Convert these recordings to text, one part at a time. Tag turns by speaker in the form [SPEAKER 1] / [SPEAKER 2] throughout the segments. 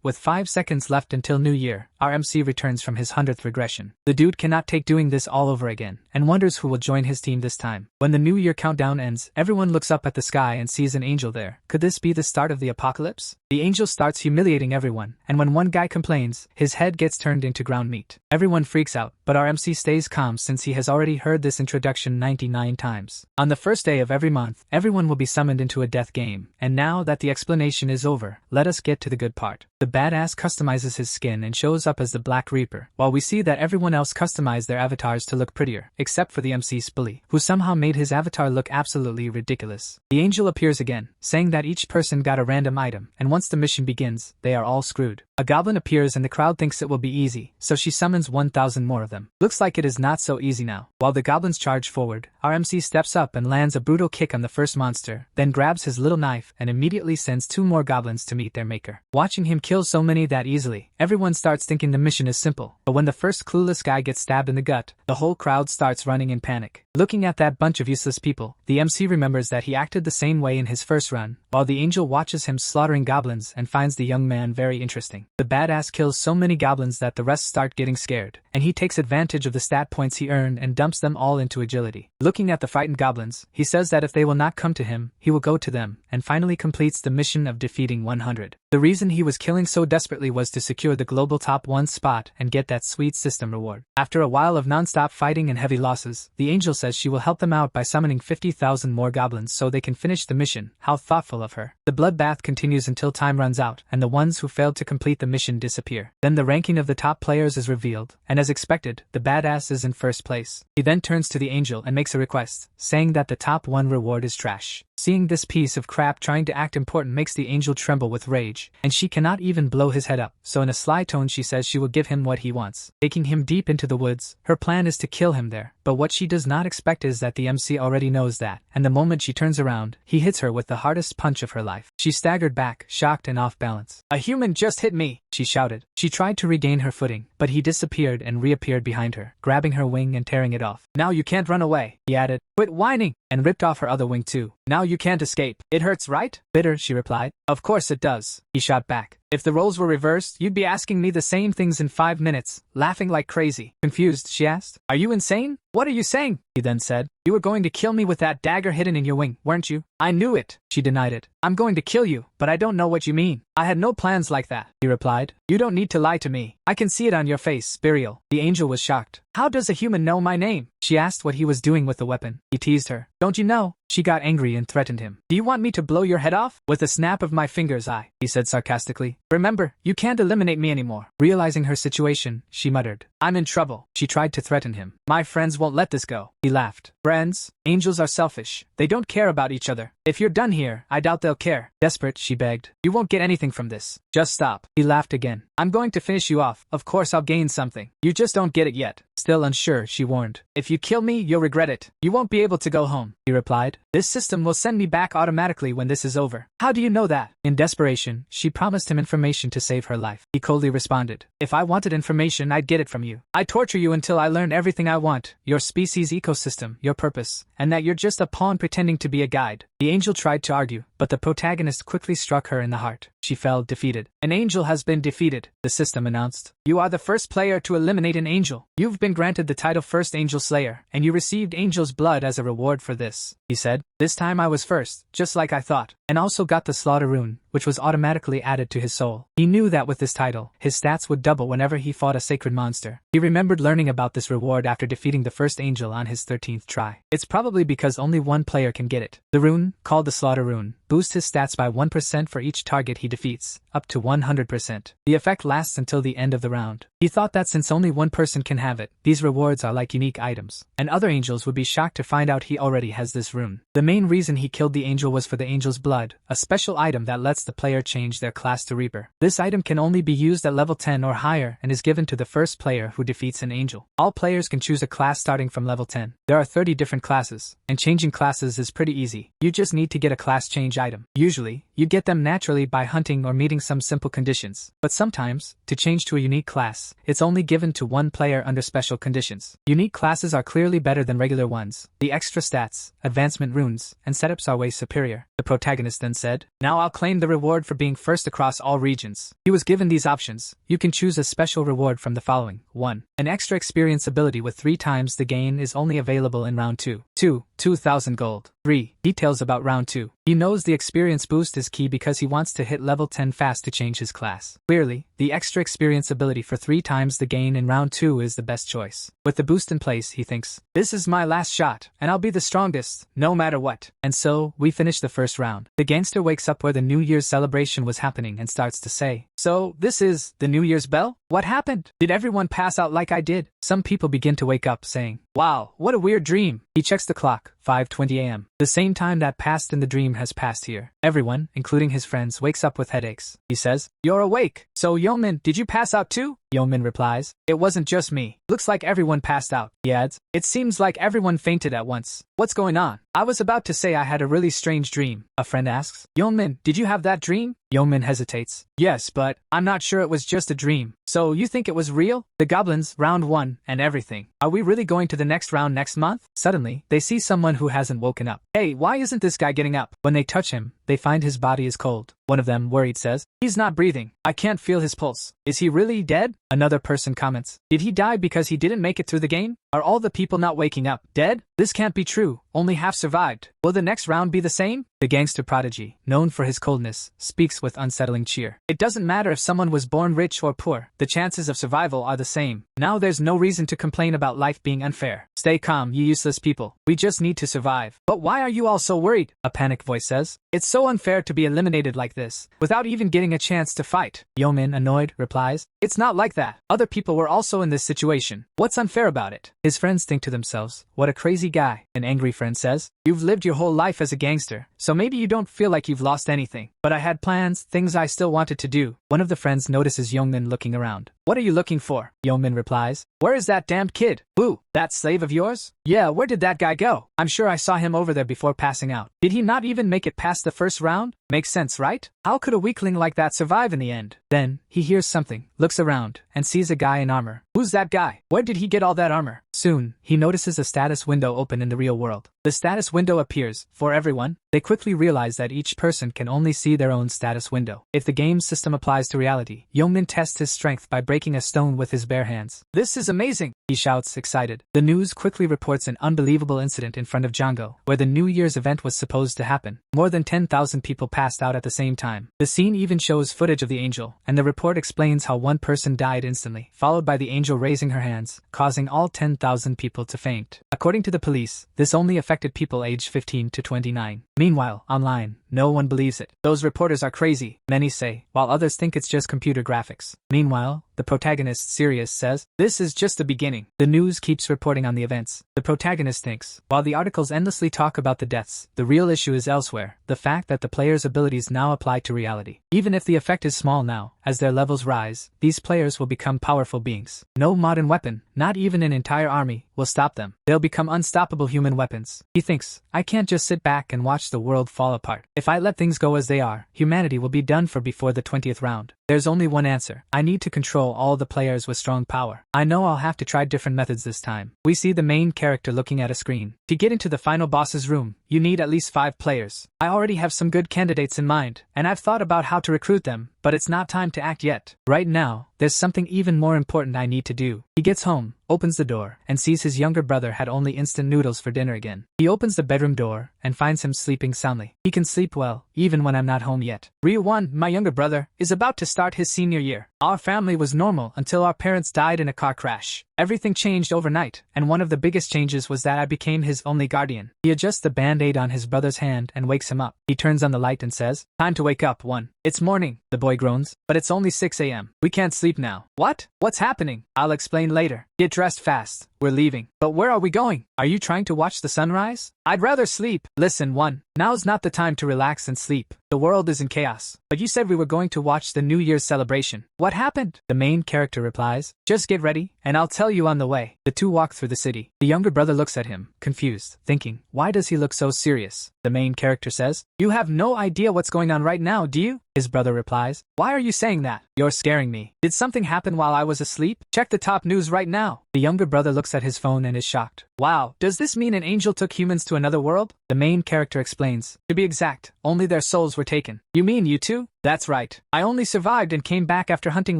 [SPEAKER 1] With 5 seconds left until New Year, our MC returns from his 100th regression. The dude cannot take doing this all over again, and wonders who will join his team this time. When the New Year countdown ends, everyone looks up at the sky and sees an angel there. Could this be the start of the apocalypse? The angel starts humiliating everyone, and when one guy complains, his head gets turned into ground meat. Everyone freaks out, but our MC stays calm since he has already heard this introduction 99 times. On the first day of every month, everyone will be summoned into a death game, and now that the explanation is over, let us get to the good part. The badass customizes his skin and shows up as the Black Reaper, while we see that everyone else customized their avatars to look prettier, except for the MC's bully, who somehow made his avatar look absolutely ridiculous. The angel appears again, saying that each person got a random item, and once the mission begins, they are all screwed. A goblin appears and the crowd thinks it will be easy, so she summons 1,000 more of them. Looks like it is not so easy now. While the goblins charge forward, our MC steps up and lands a brutal kick on the first monster, then grabs his little knife and immediately sends 2 more goblins to meet their maker. Watching him kill so many that easily, everyone starts thinking the mission is simple, but when the first clueless guy gets stabbed in the gut, the whole crowd starts running in panic. Looking at that bunch of useless people, the MC remembers that he acted the same way in his first run, while the angel watches him slaughtering goblins and finds the young man very interesting. The badass kills so many goblins that the rest start getting scared, and he takes advantage of the stat points he earned and dumps them all into agility. Looking at the frightened goblins, he says that if they will not come to him, he will go to them, and finally completes the mission of defeating 100. The reason he was killing so desperately was to secure the global top 1 spot and get that sweet system reward. After a while of non-stop fighting and heavy losses, the angel says she will help them out by summoning 50,000 more goblins so they can finish the mission. How thoughtful of her. The bloodbath continues until time runs out, and the ones who failed to complete the mission disappear. Then the ranking of the top players is revealed, and as expected, the badass is in first place. He then turns to the angel and makes a request, saying that the top 1 reward is trash. Seeing this piece of crap trying to act important makes the angel tremble with rage, and she cannot even blow his head up, so in a sly tone she says she will give him what he wants. Taking him deep into the woods, her plan is to kill him there, but what she does not expect is that the MC already knows that, and the moment she turns around, he hits her with the hardest punch of her life. She staggered back, shocked and off balance. "A human just hit me!" she shouted. She tried to regain her footing, but he disappeared and reappeared behind her, grabbing her wing and tearing it off. "Now you can't run away," he added. "Quit whining!" and ripped off her other wing too. "Now you can't escape. It hurts, right?" "Bitter," she replied. "Of course it does," he shot back. "If the roles were reversed, you'd be asking me the same things in 5 minutes, laughing like crazy." Confused, she asked, "Are you insane? What are you saying?" He then said, "You were going to kill me with that dagger hidden in your wing, weren't you?" "I knew it," she denied it. "I'm going to kill you, but I don't know what you mean." "I had no plans like that," he replied. "You don't need to lie to me. I can see it on your face, Burial." The angel was shocked. "How does a human know my name?" She asked what he was doing with the weapon. He teased her. "Don't you know?" She got angry and threatened him. "Do you want me to blow your head off?" "With a snap of my fingers, he said sarcastically. "Remember, you can't eliminate me anymore." Realizing her situation, she muttered, "I'm in trouble." She tried to threaten him. "My friends won't let this go." He laughed. "Friends? Angels are selfish. They don't care about each other. If you're done here, I doubt they'll care." Desperate, she begged. "You won't get anything from this. Just stop." He laughed again. "I'm going to finish you off. Of course I'll gain something. You just don't get it yet." Still unsure, she warned. "If you kill me, you'll regret it. You won't be able to go home." He replied. "This system will send me back automatically when this is over." "How do you know that?" In desperation, she promised him information to save her life. He coldly responded, "If I wanted information, I'd get it from you. I'd torture you until I learned everything I want, your species ecosystem, your purpose, and that you're just a pawn pretending to be a guide." The angel tried to argue, but the protagonist quickly struck her in the heart. She fell defeated. "An angel has been defeated," the system announced. "You are the first player to eliminate an angel. You've been granted the title First Angel Slayer, and you received angel's blood as a reward for this," he said. "This time I was first, just like I thought, and also got the slaughter rune, which was automatically added to his soul." He knew that with this title, his stats would double whenever he fought a sacred monster. He remembered learning about this reward after defeating the first angel on his 13th try. It's probably because only one player can get it. The rune, called the slaughter rune, boosts his stats by 1% for each target he defeats, up to 100%. The effect lasts until the end of the round. He thought that since only one person can have it, these rewards are like unique items, and other angels would be shocked to find out he already has this rune. The main reason he killed the angel was for the angel's blood, a special item that lets the player change their class to Reaper. This item can only be used at level 10 or higher and is given to the first player who defeats an angel. All players can choose a class starting from level 10. There are 30 different classes, and changing classes is pretty easy. You just need to get a class change item. Usually, You get them naturally by hunting or meeting some simple conditions. But sometimes, to change to a unique class, it's only given to one player under special conditions. Unique classes are clearly better than regular ones. The extra stats, advancement runes, and setups are way superior. The protagonist then said, "Now I'll claim the reward for being first across all regions." He was given these options. You can choose a special reward from the following. 1. An extra experience ability with 3 times the gain is only available in round 2. 2. 2,000 gold. 3. Details about round 2. He knows the experience boost is key because he wants to hit level 10 fast to change his class. Clearly, the extra experience ability for 3 times the gain in round 2 is the best choice. With the boost in place, he thinks, "This is my last shot, and I'll be the strongest, no matter what." And so, we finish the first round. The gangster wakes up where the New Year's celebration was happening and starts to say, "So, this is the New Year's bell? What happened? Did everyone pass out like I did?" Some people begin to wake up saying, "Wow, what a weird dream." He checks the clock, 5:20 a.m. The same time that passed in the dream has passed here. Everyone, including his friends, wakes up with headaches. He says, "You're awake. So Yeoman, did you pass out too?" Yeoman replies, "It wasn't just me. Looks like everyone passed out." He adds, "It seems like everyone fainted at once. What's going on?" "I was about to say I had a really strange dream." A friend asks, "Yeoman, did you have that dream?" Yeoman hesitates. "Yes, but I'm not sure it was just a dream." "So you think it was real?" "The goblins, round 1, and everything. Are we really going to the next round next month?" Suddenly, they see someone who hasn't woken up. "Hey, why isn't this guy getting up?" When they touch him, they find his body is cold. One of them, worried, says, "He's not breathing. I can't feel his pulse. Is he really dead?" Another person comments, "Did he die because he didn't make it through the game? Are all the people not waking up dead? This can't be true. Only half survived. Will the next round be the same?" The gangster prodigy, known for his coldness, speaks with unsettling cheer. "It doesn't matter if someone was born rich or poor. The chances of survival are the same. Now there's no reason to complain about life being unfair. Stay calm, you useless people. We just need to survive." "But why are you all so worried?" a panicked voice says. "It's so unfair to be eliminated like this, without even getting a chance to fight." Yeoman, annoyed, replies, "It's not like that. Other people were also in this situation. What's unfair about it?" His friends think to themselves, "What a crazy guy." An angry friend says, "You've lived your whole life as a gangster, so maybe you don't feel like you've lost anything. But I had plans, things I still wanted to do." One of the friends notices Yeoman looking around. "What are you looking for?" Yeoman replies, "Where is that damned kid?" "Who? That slave of yours?" "Yeah, where did that guy go? I'm sure I saw him over there before passing out. Did he not even make it past the first round? Makes sense, right? How could a weakling like that survive in the end?" Then, he hears something, looks around, and sees a guy in armor. "Who's that guy? Where did he get all that armor?" Soon, he notices a status window open in the real world. The status window appears, for everyone. They quickly realize that each person can only see their own status window. If the game system applies to reality, Yeoman tests his strength by breaking a stone with his bare hands. "This is amazing!" he shouts, excited. The news quickly reports an unbelievable incident in front of Django, where the New Year's event was supposed to happen. More than 10,000 people passed out at the same time. The scene even shows footage of the angel, and the report explains how one person died instantly, followed by the angel raising her hands, causing all 10,000 people to faint. According to the police, this only affected people aged 15 to 29. Meanwhile, online, no one believes it. "Those reporters are crazy," many say, while others think it's just computer graphics. Meanwhile, the protagonist, Sirius, says, "This is just the beginning." The news keeps reporting on the events. The protagonist thinks, while the articles endlessly talk about the deaths, the real issue is elsewhere, the fact that the player's abilities now apply to reality. Even if the effect is small now, as their levels rise, these players will become powerful beings. No modern weapon, not even an entire army, will stop them. They'll become unstoppable human weapons. He thinks, "I can't just sit back and watch the world fall apart. If I let things go as they are, humanity will be done for before the 20th round. There's only one answer. I need to control all the players with strong power. I know I'll have to try different methods this time." We see the main character looking at a screen. To get into the final boss's room, you need at least 5 players. I already have some good candidates in mind, and I've thought about how to recruit them, but it's not time to act yet. Right now, there's something even more important I need to do. He gets home, opens the door, and sees his younger brother had only instant noodles for dinner again. He opens the bedroom door, and finds him sleeping soundly. He can sleep well, even when I'm not home yet. Ryu-1, my younger brother, is about to start his senior year. Our family was normal until our parents died in a car crash. Everything changed overnight, and one of the biggest changes was that I became his only guardian. He adjusts the band-aid on his brother's hand and wakes him up. He turns on the light and says, "Time to wake up, 1. "It's morning," the boy groans, "but it's only 6 a.m. We can't sleep now." "What? What's happening?" "I'll explain later. Get dressed fast. We're leaving. But where are we going? Are you trying to watch the sunrise? I'd rather sleep. Listen, now's not the time to relax and sleep. The world is in chaos. But you said we were going to watch the New Year's celebration. What happened? The main character replies, just get ready, and I'll tell you on the way. The two walk through the city. The younger brother looks at him, confused, thinking, why does he look so serious? The main character says, you have no idea what's going on right now, do you? His brother replies, why are you saying that? You're scaring me. Did something happen while I was asleep? Check the top news right now. The younger brother looks at his phone and is shocked. Wow, does this mean an angel took humans to another world? The main character explains, to be exact, only their souls were taken. You mean you too? That's right. I only survived and came back after hunting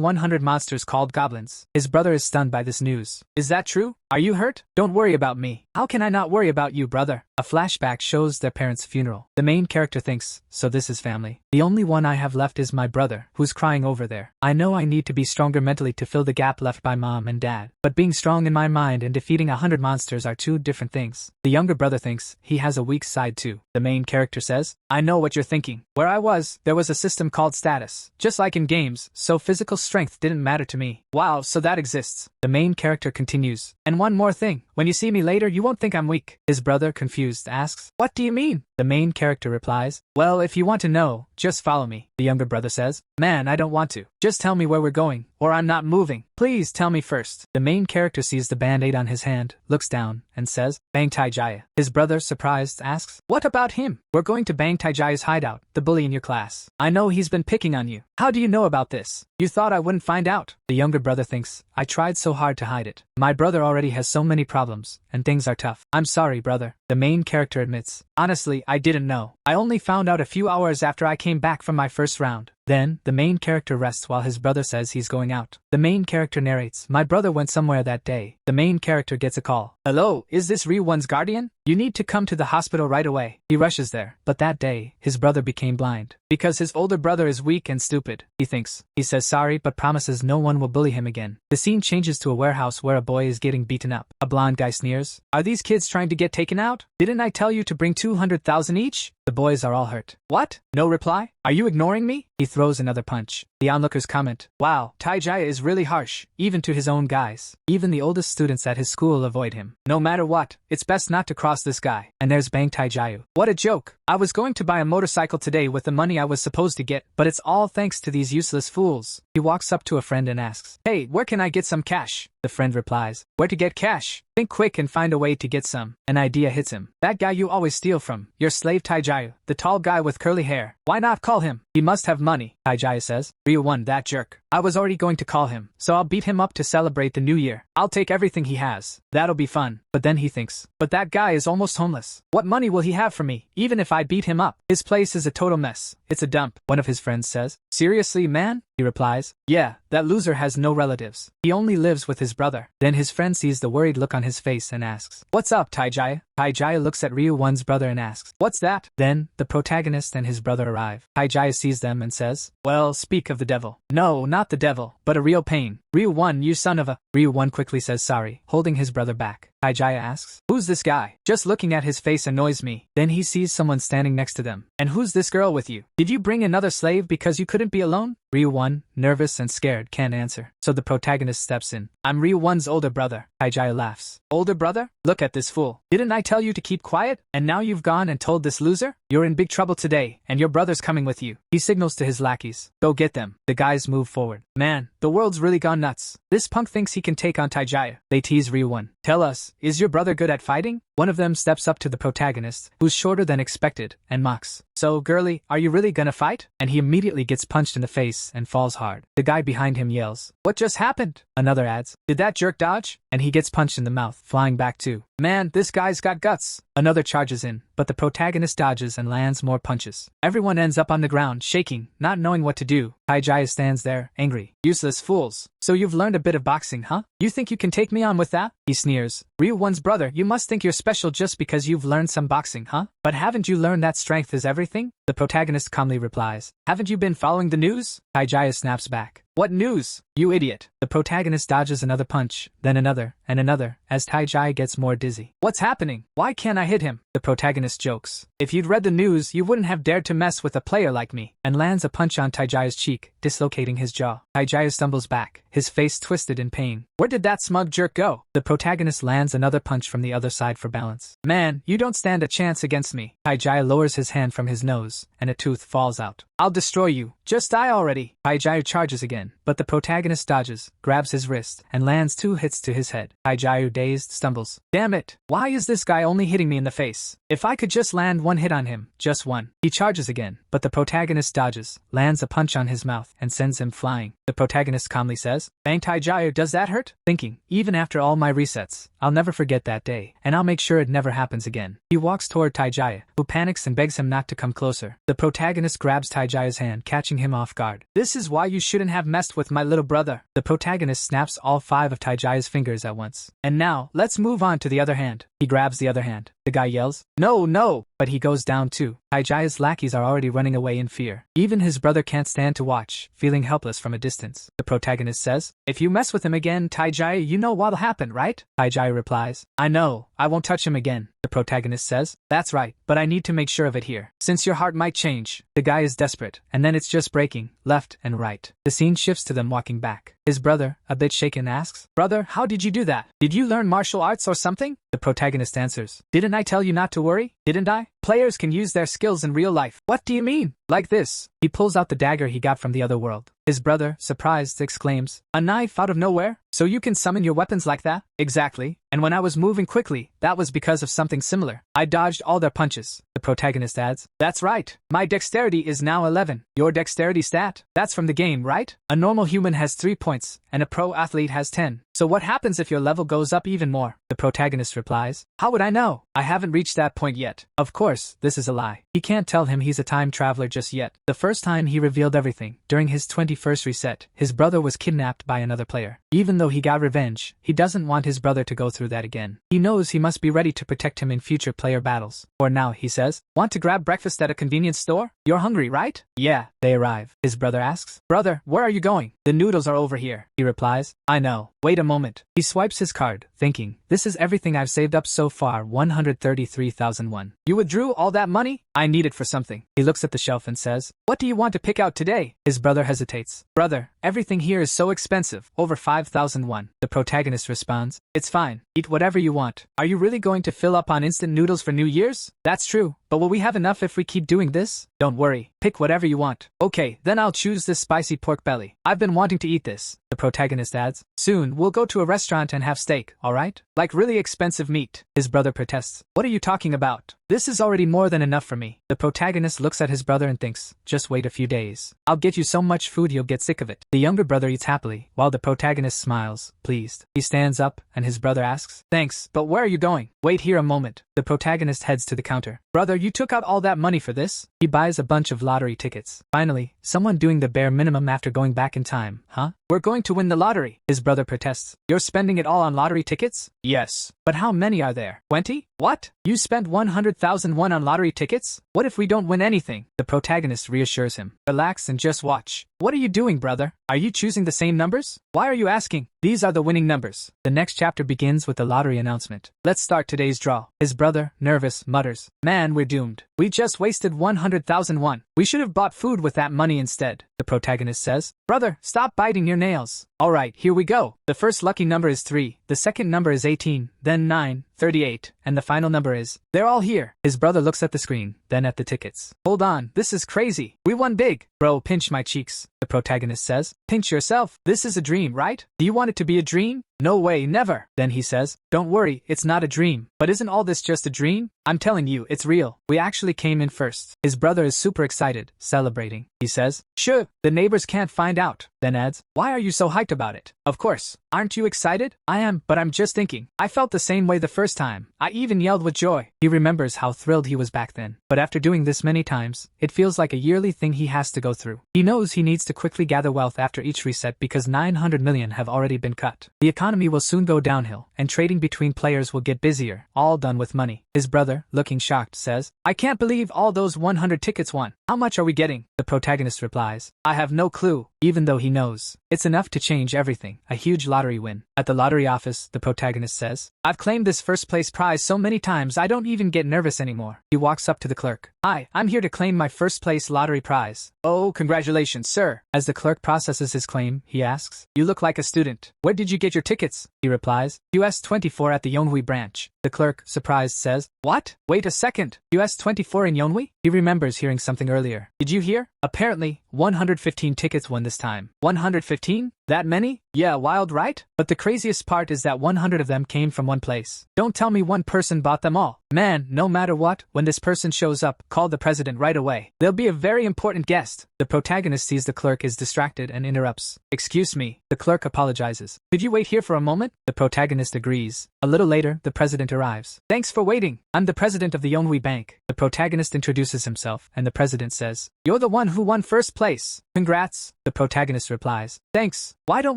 [SPEAKER 1] 100 monsters called goblins. His brother is stunned by this news. Is that true? Are you hurt? Don't worry about me. How can I not worry about you, brother? A flashback shows their parents' funeral. The main character thinks, so this is family. The only one I have left is my brother, who's crying over there. I know I need to be stronger mentally to fill the gap left by mom and dad. But being strong in my mind and defeating 100 monsters are two different things. The younger brother thinks he has a weak side too. The main character says, I know what you're thinking. Where I was, there was a system called status. Just like in games, so physical strength didn't matter to me. Wow, so that exists. The main character continues. And one more thing, when you see me later you won't think I'm weak. His brother, confused, asks, what do you mean? The main character replies, well, if you want to know, just follow me. The younger brother says, man, I don't want to. Just tell me where we're going, or I'm not moving. Please tell me first. The main character sees the band-aid on his hand, looks down, and says, Bang Taijaya. His brother, surprised, asks, what about him? We're going to Bang Taijaya's hideout, the bully in your class. I know he's been picking on you. How do you know about this? You thought I wouldn't find out. The younger brother thinks, I tried so hard to hide it. My brother already has so many problems, and things are tough. I'm sorry, brother. The main character admits, honestly, I didn't know. I only found out a few hours after I came back from my first round. Then, the main character rests while his brother says he's going out. The main character narrates, my brother went somewhere that day. The main character gets a call. Hello, is this Ryu-1's guardian? You need to come to the hospital right away. He rushes there, but that day, his brother became blind. Because his older brother is weak and stupid, he thinks. He says sorry but promises no one will bully him again. The scene changes to a warehouse where a boy is getting beaten up. A blonde guy sneers, are these kids trying to get taken out? Didn't I tell you to bring 200,000 each? The boys are all hurt. What? No reply? Are you ignoring me? He throws another punch. The onlookers comment, wow, Taijaya is really harsh, even to his own guys. Even the oldest students at his school avoid him. No matter what, it's best not to cross this guy. And there's Bang Taijaya. What a joke. I was going to buy a motorcycle today with the money I was supposed to get, but it's all thanks to these useless fools. He walks up to a friend and asks, hey, where can I get some cash? The friend replies, where to get cash? Think quick and find a way to get some. An idea hits him. That guy you always steal from, your slave Taijaya, the tall guy with curly hair. Why not call him? He must have money, Taijaya says. Ryu-1, that jerk. I was already going to call him, so I'll beat him up to celebrate the new year. I'll take everything he has. That'll be fun. But then he thinks, but that guy is almost homeless. What money will he have for me, even if I beat him up? His place is a total mess. It's a dump. One of his friends says, seriously, man? He replies, yeah, that loser has no relatives. He only lives with his brother. Then his friend sees the worried look on his face and asks, what's up, Taijaya? Taijaya looks at Ryu-1's brother and asks, what's that? Then, the protagonist and his brother arrive. Taijaya sees them and says, well, speak of the devil. No, not the devil, but a real pain. Ryu-1, you son of a... Ryu-1 quickly says sorry, holding his brother back. Taijaya asks, who's this guy? Just looking at his face annoys me. Then he sees someone standing next to them. And who's this girl with you? Did you bring another slave because you couldn't be alone? Ryu-1, nervous and scared, can't answer. So the protagonist steps in. I'm Ryu-1's older brother. Taijaya laughs. Older brother? Look at this fool. Didn't I tell you to keep quiet? And now you've gone and told this loser? You're in big trouble today, and your brother's coming with you. He signals to his lackeys. Go get them. The guys move forward. Man, the world's really gone nuts. This punk thinks he can take on Taijaya. They tease Ryu-1. Tell us, is your brother good at fighting? One of them steps up to the protagonist, who's shorter than expected, and mocks. So, girly, are you really gonna fight? And he immediately gets punched in the face and falls hard. The guy behind him yells, what just happened? Another adds, did that jerk dodge? And he gets punched in the mouth, flying back too. Man, this guy's got guts. Another charges in, but the protagonist dodges and lands more punches. Everyone ends up on the ground, shaking, not knowing what to do. Taijaya stands there, angry. Useless fools. So you've learned a bit of boxing, huh? You think you can take me on with that? He sneers. Ryu-1's brother, you must think you're special just because you've learned some boxing, huh? But haven't you learned that strength is everything? The protagonist calmly replies. Haven't you been following the news? Taijaya snaps back. What news? You idiot. The protagonist dodges another punch, then another, and another, as Taijaya gets more dizzy. What's happening? Why can't I hit him? The protagonist jokes. If you'd read the news, you wouldn't have dared to mess with a player like me, and lands a punch on Taijaya's cheek, dislocating his jaw. Taijaya stumbles back, his face twisted in pain. Where did that smug jerk go? The protagonist lands another punch from the other side for balance. Man, you don't stand a chance against me. Taijaya lowers his hand from his nose, and a tooth falls out. I'll destroy you. Just die already. Taijaya charges again, but the protagonist dodges, grabs his wrist, and lands 2 hits to his head. Taijaya, dazed, stumbles. Damn it! Why is this guy only hitting me in the face? If I could just land 1 hit on him, just 1. He charges again, but the protagonist dodges, lands a punch on his mouth, and sends him flying. The protagonist calmly says, Bang Taijaya, does that hurt? Thinking, even after all my resets, I'll never forget that day, and I'll make sure it never happens again. He walks toward Taijaya, who panics and begs him not to come closer. The protagonist grabs Taijaya's hand, catching him off guard. This is why you shouldn't have messed with my little brother. The protagonist snaps all 5 of Taijaya's fingers at once. And now, let's move on to the other hand. He grabs the other hand. The guy yells, No, no! But he goes down too. Taijaya's lackeys are already running away in fear. Even his brother can't stand to watch, feeling helpless from a distance. The protagonist says, If you mess with him again, Taijaya, you know what'll happen, right? Taijaya replies, I know, I won't touch him again. The protagonist says, That's right, but I need to make sure of it here, since your heart might change. The guy is desperate, and then it's just breaking, left and right. The scene shifts to them walking back. His brother, a bit shaken, asks, Brother, how did you do that? Did you learn martial arts or something? The protagonist answers, Didn't I tell you not to worry? Didn't I? Players can use their skills in real life. What do you mean? Like this. He pulls out the dagger he got from the other world. His brother, surprised, exclaims, A knife out of nowhere? So you can summon your weapons like that? Exactly. And when I was moving quickly, that was because of something similar. I dodged all their punches. The protagonist adds, That's right. My dexterity is now 11. Your dexterity stat? That's from the game, right? A normal human has 3 points, and a pro athlete has 10. So what happens if your level goes up even more? The protagonist replies, How would I know? I haven't reached that point yet. Of course, this is a lie. He can't tell him he's a time traveler just yet. The first time he revealed everything, during his 21st reset, his brother was kidnapped by another player. Even though he got revenge, he doesn't want his brother to go through that again. He knows he must be ready to protect him in future player battles. For now, he says, Want to grab breakfast at a convenience store? You're hungry, right? Yeah. They arrive. His brother asks, Brother, where are you going? The noodles are over here. He replies, I know. Wait a moment. He swipes his card, thinking, This is everything I've saved up so far, 133,001. You withdrew all that money? I need it for something. He looks at the shelf and says, What do you want to pick out today? His brother hesitates. Brother, everything here is so expensive, over 5,001. The protagonist responds, It's fine. Eat whatever you want. Are you really going to fill up on instant noodles for New Year's? That's true. But will we have enough if we keep doing this? Don't worry. Pick whatever you want. Okay, then I'll choose this spicy pork belly. I've been wanting to eat this. The protagonist adds, Soon, we'll go to a restaurant and have steak, alright? Like really expensive meat. His brother protests. What are you talking about? This is already more than enough for me. The protagonist looks at his brother and thinks, Just wait a few days. I'll get you so much food you'll get sick of it. The younger brother eats happily, while the protagonist smiles, pleased. He stands up, and his brother asks, Thanks, but where are you going? Wait here a moment. The protagonist heads to the counter. Brother, you took out all that money for this? He buys a bunch of lottery tickets. Finally, someone doing the bare minimum after going back in time, huh? We're going to win the lottery. His brother protests. You're spending it all on lottery tickets? Yes. But how many are there? 20? What? You spent 100,001 on lottery tickets? What if we don't win anything? The protagonist reassures him. Relax and just watch. What are you doing, brother? Are you choosing the same numbers? Why are you asking? These are the winning numbers. The next chapter begins with the lottery announcement. Let's start today's draw. His brother, nervous, mutters, Man, we're doomed. We just wasted 100,001. We should have bought food with that money instead. The protagonist says, Brother, stop biting your nails. Alright, here we go. The first lucky number is 3, the second number is 18, then 9, 38, and the final number is... They're all here. His brother looks at the screen, then at the tickets. Hold on, this is crazy. We won big. Bro, pinch my cheeks. The protagonist says, Pinch yourself. This is a dream, right? Do you want it to be a dream? No way, never. Then he says, Don't worry, it's not a dream. But isn't all this just a dream? I'm telling you, it's real. We actually came in first. His brother is super excited, celebrating. He says, Sure, the neighbors can't find out. then adds, "Why are you so hyped about it?" Of course. Aren't you excited? I am, but I'm just thinking. I felt the same way the first time. I even yelled with joy. He remembers how thrilled he was back then. But after doing this many times, it feels like a yearly thing he has to go through. He knows he needs to quickly gather wealth after each reset because 900 million have already been cut. The economy will soon go downhill, and trading between players will get busier, all done with money. His brother, looking shocked, says, "I can't believe all those 100 tickets won. How much are we getting?" The protagonist replies, "I have no clue," even though he knows. It's enough to change everything, a huge lottery win. At the lottery office, the protagonist says, "I've claimed this first place prize so many times I don't even get nervous anymore." He walks up to the clerk. "Hi, I'm here to claim my first place lottery prize." "Oh, congratulations, sir." As the clerk processes his claim, he asks, "You look like a student. Where did you get your tickets?" He replies, US 24 at the Yonhui branch. The clerk, surprised, says, "What? Wait a second. US 24 in Yonhui?" He remembers hearing something earlier. "Did you hear? Apparently, 115 tickets won this time." 115? That many? Yeah, wild, right? But the craziest part is that 100 of them came from one place. Don't tell me one person bought them all. Man, no matter what, when this person shows up, call the president right away. They'll be a very important guest. The protagonist sees the clerk is distracted and interrupts. "Excuse me." The clerk apologizes. "Could you wait here for a moment?" The protagonist agrees. A little later, the president arrives. "Thanks for waiting. I'm the president of the Yonhui Bank." The protagonist introduces himself, and the president says, "You're the one who won first place. Congrats." The protagonist replies, "Thanks. Why don't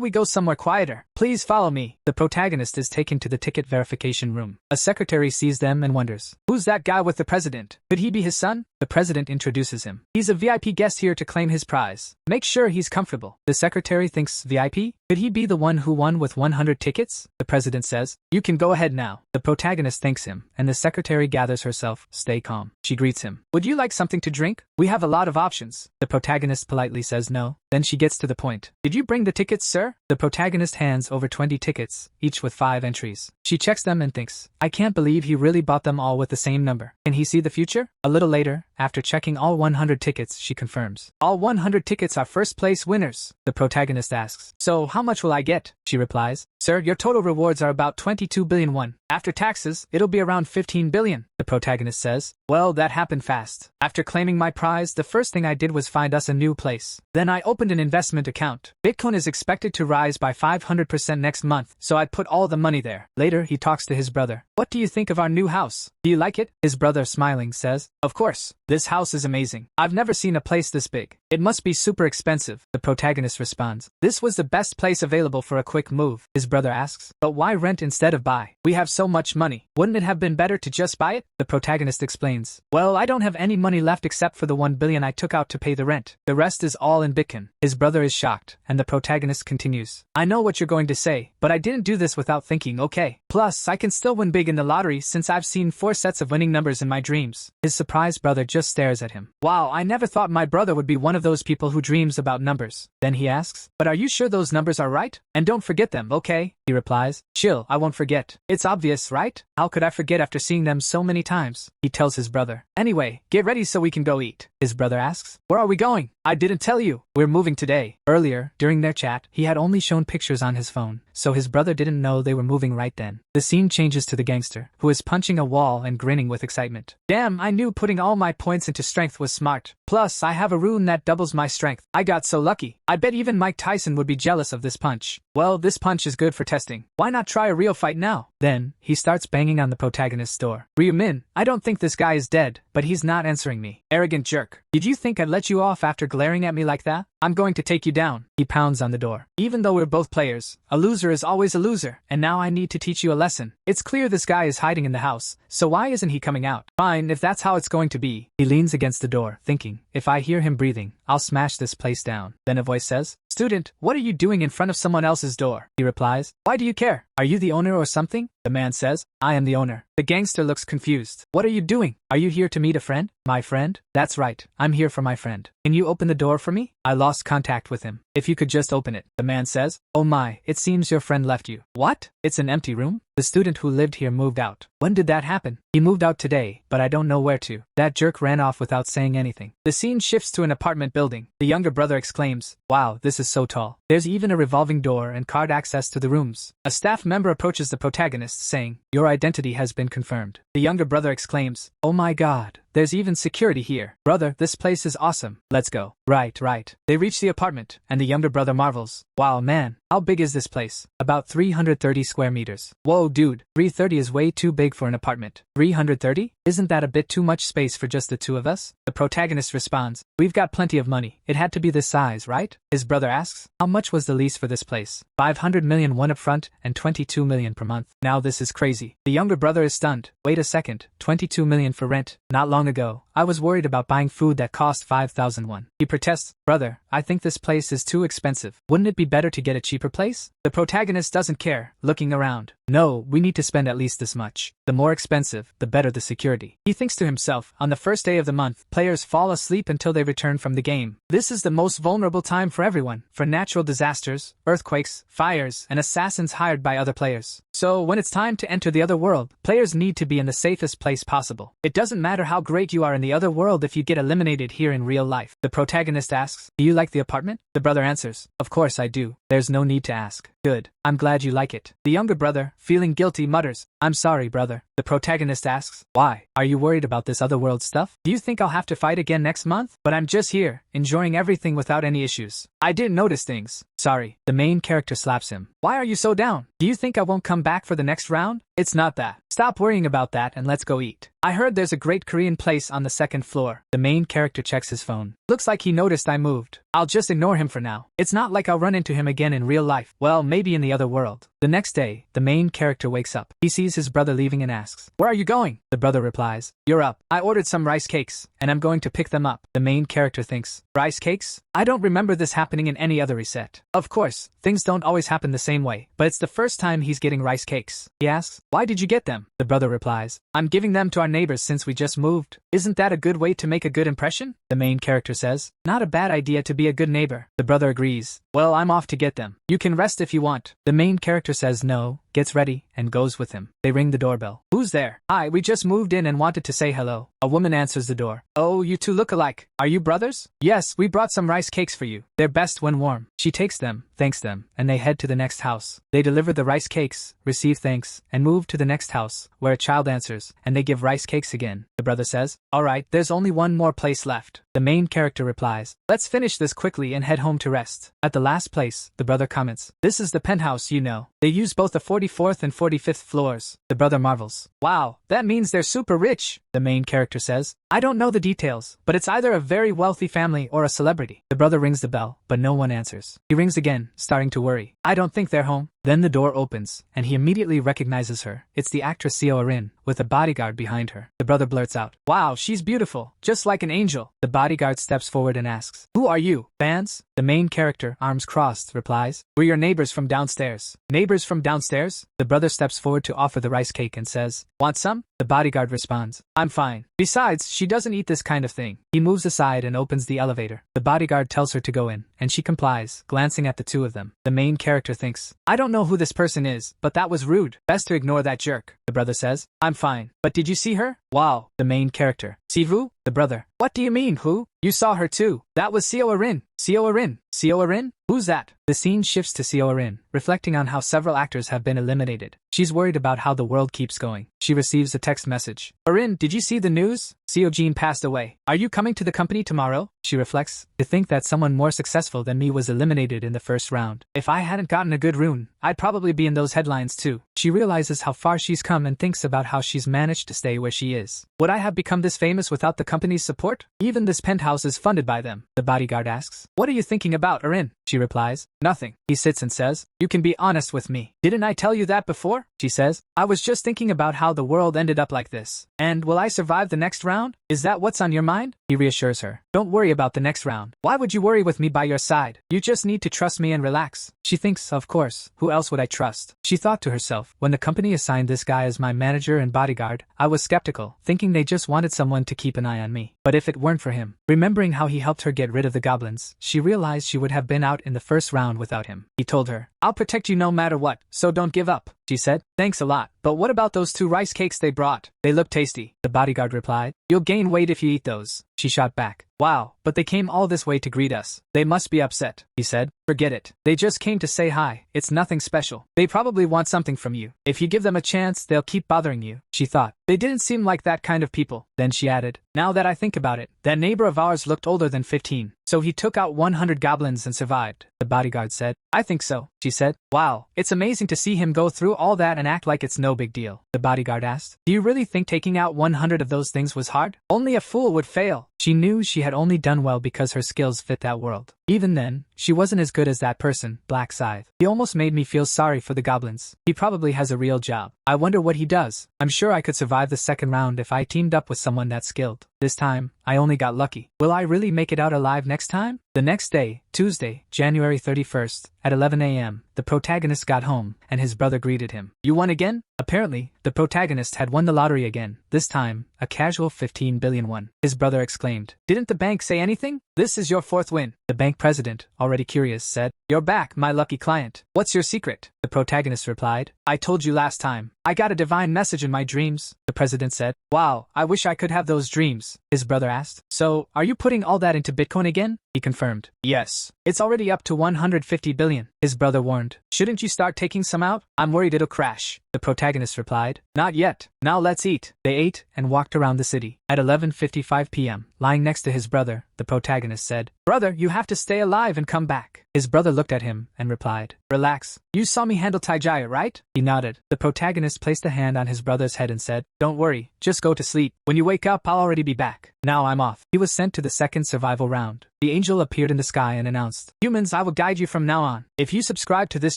[SPEAKER 1] we go somewhere quieter? Please follow me." The protagonist is taken to the ticket verification room. A secretary sees them and wonders, "Who's that guy with the president? Could he be his son?" The president introduces him. "He's a VIP guest here to claim his prize. Make sure he's comfortable." The secretary thinks, VIP? Could he be the one who won with 100 tickets? The president says, "You can go ahead now." The protagonist thanks him, and the secretary gathers herself. Stay calm. She greets him. "Would you like something to drink? We have a lot of options." The protagonist politely says no. Then she gets to the point. "Did you bring the tickets, sir?" The protagonist hands over 20 tickets, each with 5 entries. She checks them and thinks, "I can't believe he really bought them all with the same number. Can he see the future?" A little later, after checking all 100 tickets, she confirms. "All 100 tickets are first place winners." The protagonist asks, "So how much will I get?" She replies, "Sir, your total rewards are about 22 billion won. After taxes, it'll be around 15 billion. The protagonist says, "Well, that happened fast. After claiming my prize, the first thing I did was find us a new place. Then I opened an investment account. Bitcoin is expected to rise by 500% next month, so I put all the money there." Later, he talks to his brother. "What do you think of our new house? Do you like it?" His brother, smiling, says, "Of course. This house is amazing. I've never seen a place this big. It must be super expensive." The protagonist responds, "This was the best place available for a quick move." His brother asks, "But why rent instead of buy? We have so much money. Wouldn't it have been better to just buy it?" The protagonist explains, "Well, I don't have any money left except for the 1 billion I took out to pay the rent. The rest is all in Bitcoin." His brother is shocked, and the protagonist continues, "I know what you're going to say, but I didn't do this without thinking, okay? Plus, I can still win big in the lottery since I've seen 4 sets of winning numbers in my dreams." His surprised brother just stares at him. "Wow, I never thought my brother would be one of those people who dreams about numbers." Then he asks, "But are you sure those numbers are right? And don't forget them, okay?" He replies, "Chill, I won't forget. It's obvious, right? How could I forget after seeing them so many times?" He tells his brother, "Anyway, get ready so we can go eat." His brother asks, "Where are we going?" "I didn't tell you. We're moving today." Earlier, during their chat, he had only shown pictures on his phone, so his brother didn't know they were moving right then. The scene changes to the gangster, who is punching a wall and grinning with excitement. "Damn, I knew putting all my points into strength was smart. Plus, I have a rune that doubles my strength. I got so lucky. I bet even Mike Tyson would be jealous of this punch. Well, this punch is good for testing. Why not try a real fight now?" Then, he starts banging on the protagonist's door. "Ryu-min, I don't think this guy is dead, but he's not answering me. Arrogant jerk. Did you think I'd let you off after glaring at me like that? I'm going to take you down." He pounds on the door. "Even though we're both players, a loser is always a loser, and now I need to teach you a lesson. It's clear this guy is hiding in the house, so why isn't he coming out? Fine, if that's how it's going to be." He leans against the door, thinking, "If I hear him breathing, I'll smash this place down." Then a voice says, "Student, what are you doing in front of someone else's door?" He replies, "Why do you care? Are you the owner or something?" The man says, "I am the owner." The gangster looks confused. "What are you doing? Are you here to meet a friend?" "My friend? That's right, I'm here for my friend. Can you open the door for me? I lost contact with him. If you could just open it." The man says, "Oh my, it seems your friend left you." "What? It's an empty room?" "The student who lived here moved out." "When did that happen?" "He moved out today, but I don't know where to." That jerk ran off without saying anything. The scene shifts to an apartment building. The younger brother exclaims, "Wow, this is so tall. There's even a revolving door and card access to the rooms." A staff member approaches the protagonist protagonist saying, "Your identity has been confirmed." The younger brother exclaims, "Oh my god. There's even security here. Brother, this place is awesome. Let's go." Right. They reach the apartment, and the younger brother marvels. "Wow man, how big is this place?" "About 330 square meters." "Whoa dude, 330 is way too big for an apartment." 330? Isn't that a bit too much space for just the two of us? The protagonist responds, "We've got plenty of money. It had to be this size, right?" His brother asks, "How much was the lease for this place?" 500 million won up front and 22 million per month. Now this is crazy. The younger brother is stunned. Wait a second, 22 million for rent? Not long ago, I was worried about buying food that cost 5,000 won. He protests, "Brother, I think this place is too expensive. Wouldn't it be better to get a cheaper place?" The protagonist doesn't care, looking around. "No, we need to spend at least this much. The more expensive, the better the security." He thinks to himself, on the first day of the month, players fall asleep until they return from the game. This is the most vulnerable time for everyone, for natural disasters, earthquakes, fires, and assassins hired by other players. So when it's time to enter the other world, players need to be in the safest place possible. It doesn't matter how great you are in the other world if you get eliminated here in real life. The protagonist asks, "Do you like the apartment?" The brother answers, "Of course I do. There's no need to ask." "Good. I'm glad you like it." The younger brother, feeling guilty, mutters, "I'm sorry, brother." The protagonist asks, "Why? Are you worried about this other world stuff? Do you think I'll have to fight again next month?" "But I'm just here, enjoying everything without any issues. I didn't notice things. Sorry." The main character slaps him. "Why are you so down? Do you think I won't come back for the next round?" "It's not that. Stop worrying about that and let's go eat. I heard there's a great Korean place on the second floor." The main character checks his phone. "Looks like he noticed I moved. I'll just ignore him for now. It's not like I'll run into him again in real life. Well, maybe in the other world." The next day, the main character wakes up. He sees his brother leaving and asks, "Where are you going?" The brother replies, "You're up. I ordered some rice cakes, and I'm going to pick them up." The main character thinks, "Rice cakes? I don't remember this happening in any other reset." Of course, things don't always happen the same way, but it's the first time he's getting rice cakes. He asks, "Why did you get them?" The brother replies, "I'm giving them to our neighbors since we just moved." "Isn't that a good way to make a good impression?" The main character says, "Not a bad idea to be a good neighbor." The brother agrees. "Well, I'm off to get them. You can rest if you want." The main character says no, gets ready, and goes with him. They ring the doorbell. "Who's there?" "Hi, we just moved in and wanted to say hello." A woman answers the door. "Oh, you two look alike. Are you brothers?" "Yes, we brought some rice cakes for you. They're best when warm." She takes them, thanks them, and they head to the next house. They deliver the rice cakes, receive thanks, and move to the next house, where a child answers, and they give rice cakes again. The brother says, "Alright, there's only one more place left." The main character replies, "Let's finish this quickly and head home to rest." At the last place, the brother comments, "This is the penthouse, you know. They use both the 44th and 45th floors." The brother marvels, "Wow, that means they're super rich." The main character says, "I don't know the details, but it's either a very wealthy family or a celebrity." The brother rings the bell, but no one answers. He rings again, starting to worry. "I don't think they're home." Then the door opens, and he immediately recognizes her. It's the actress Seo Erin, with a bodyguard behind her. The brother blurts out, "Wow, she's beautiful, just like an angel." The bodyguard steps forward and asks, "Who are you, fans?" The main character, arms crossed, replies, "We're your neighbors from downstairs." "Neighbors from downstairs?" The brother steps forward to offer the rice cake and says, "Want some?" The bodyguard responds, "I'm fine. Besides, she doesn't eat this kind of thing." He moves aside and opens the elevator. The bodyguard tells her to go in, and she complies, glancing at the two of them. The main character thinks, "I don't know who this person is, but that was rude. Best to ignore that jerk." The brother says, "I'm fine. But did you see her?" "Wow." The main character, "Sivu?" The brother, "What do you mean, who? You saw her too. That was Seo Erin." "Seo Erin? Seo Erin? Who's that?" The scene shifts to Seo Erin, reflecting on how several actors have been eliminated. She's worried about how the world keeps going. She receives a text message. "Erin, did you see the news? Seo Jin passed away. Are you coming to the company tomorrow?" She reflects, to think that someone more successful than me was eliminated in the first round. If I hadn't gotten a good rune, I'd probably be in those headlines too. She realizes how far she's come and thinks about how she's managed to stay where she is. Would I have become this famous without the company's support? Even this penthouse is funded by them. The bodyguard asks, "What are you thinking about, Erin?" She replies, "Nothing." He sits and says, "You can be honest with me. Didn't I tell you that before?" She says, "I was just thinking about how the world ended up like this. And will I survive the next round? Is that what's on your mind?" He reassures her, "Don't worry about the next round. Why would you worry with me by your side? You just need to trust me and relax." She thinks, of course, who else would I trust? She thought to herself, when the company assigned this guy as my manager and bodyguard, I was skeptical, thinking they just wanted someone to keep an eye on me. But if it weren't for him, remembering how he helped her get rid of the goblins, she realized she would have been out in the first round without him. He told her, "I'll protect you no matter what, so don't give up." She said, "Thanks a lot, But what about those 2 rice cakes they brought? They look tasty, the bodyguard replied. You'll gain weight if you eat those, she shot back. Wow, but they came all this way to greet us. They must be upset, he said. Forget it. They just came to say hi. It's nothing special. They probably want something from you. If you give them a chance, they'll keep bothering you, she thought. They didn't seem like that kind of people. Then she added, now that I think about it, that neighbor of ours looked older than 15. So he took out 100 goblins and survived, the bodyguard said. I think so, she said. Wow, it's amazing to see him go through all that and act like it's no big deal, the bodyguard asked. Do you really think taking out 100 of those things was hard? Only a fool would fail. She knew she had only done well because her skills fit that world. Even then, she wasn't as good as that person, Black Scythe. He almost made me feel sorry for the goblins. He probably has a real job. I wonder what he does. I'm sure I could survive the second round if I teamed up with someone that skilled. This time, I only got lucky. Will I really make it out alive next time? The next day, Tuesday, January 31st, at 11 a.m., the protagonist got home, and his brother greeted him. You won again? Apparently, the protagonist had won the lottery again, this time, a casual 15 billion one. His brother exclaimed. Didn't the bank say anything? This is your 4th win. The bank president, already curious, said. You're back, my lucky client. What's your secret? The protagonist replied. I told you last time. I got a divine message in my dreams, the president said. Wow, I wish I could have those dreams, his brother asked. So, are you putting all that into Bitcoin again? He confirmed. Yes. It's already up to 150 billion, his brother warned. Shouldn't you start taking some out? I'm worried it'll crash, the protagonist replied. Not yet. Now let's eat. They ate and walked around the city. At 11:55 p.m., lying next to his brother, the protagonist said, Brother, you have to stay alive and come back. His brother looked at him and replied, Relax. You saw me handle Taijaya, right? He nodded. The protagonist placed a hand on his brother's head and said, Don't worry, just go to sleep. When you wake up, I'll already be back. Now I'm off. He was sent to the second survival round. The angel appeared in the sky and announced, Humans, I will guide you from now on. If you subscribe to this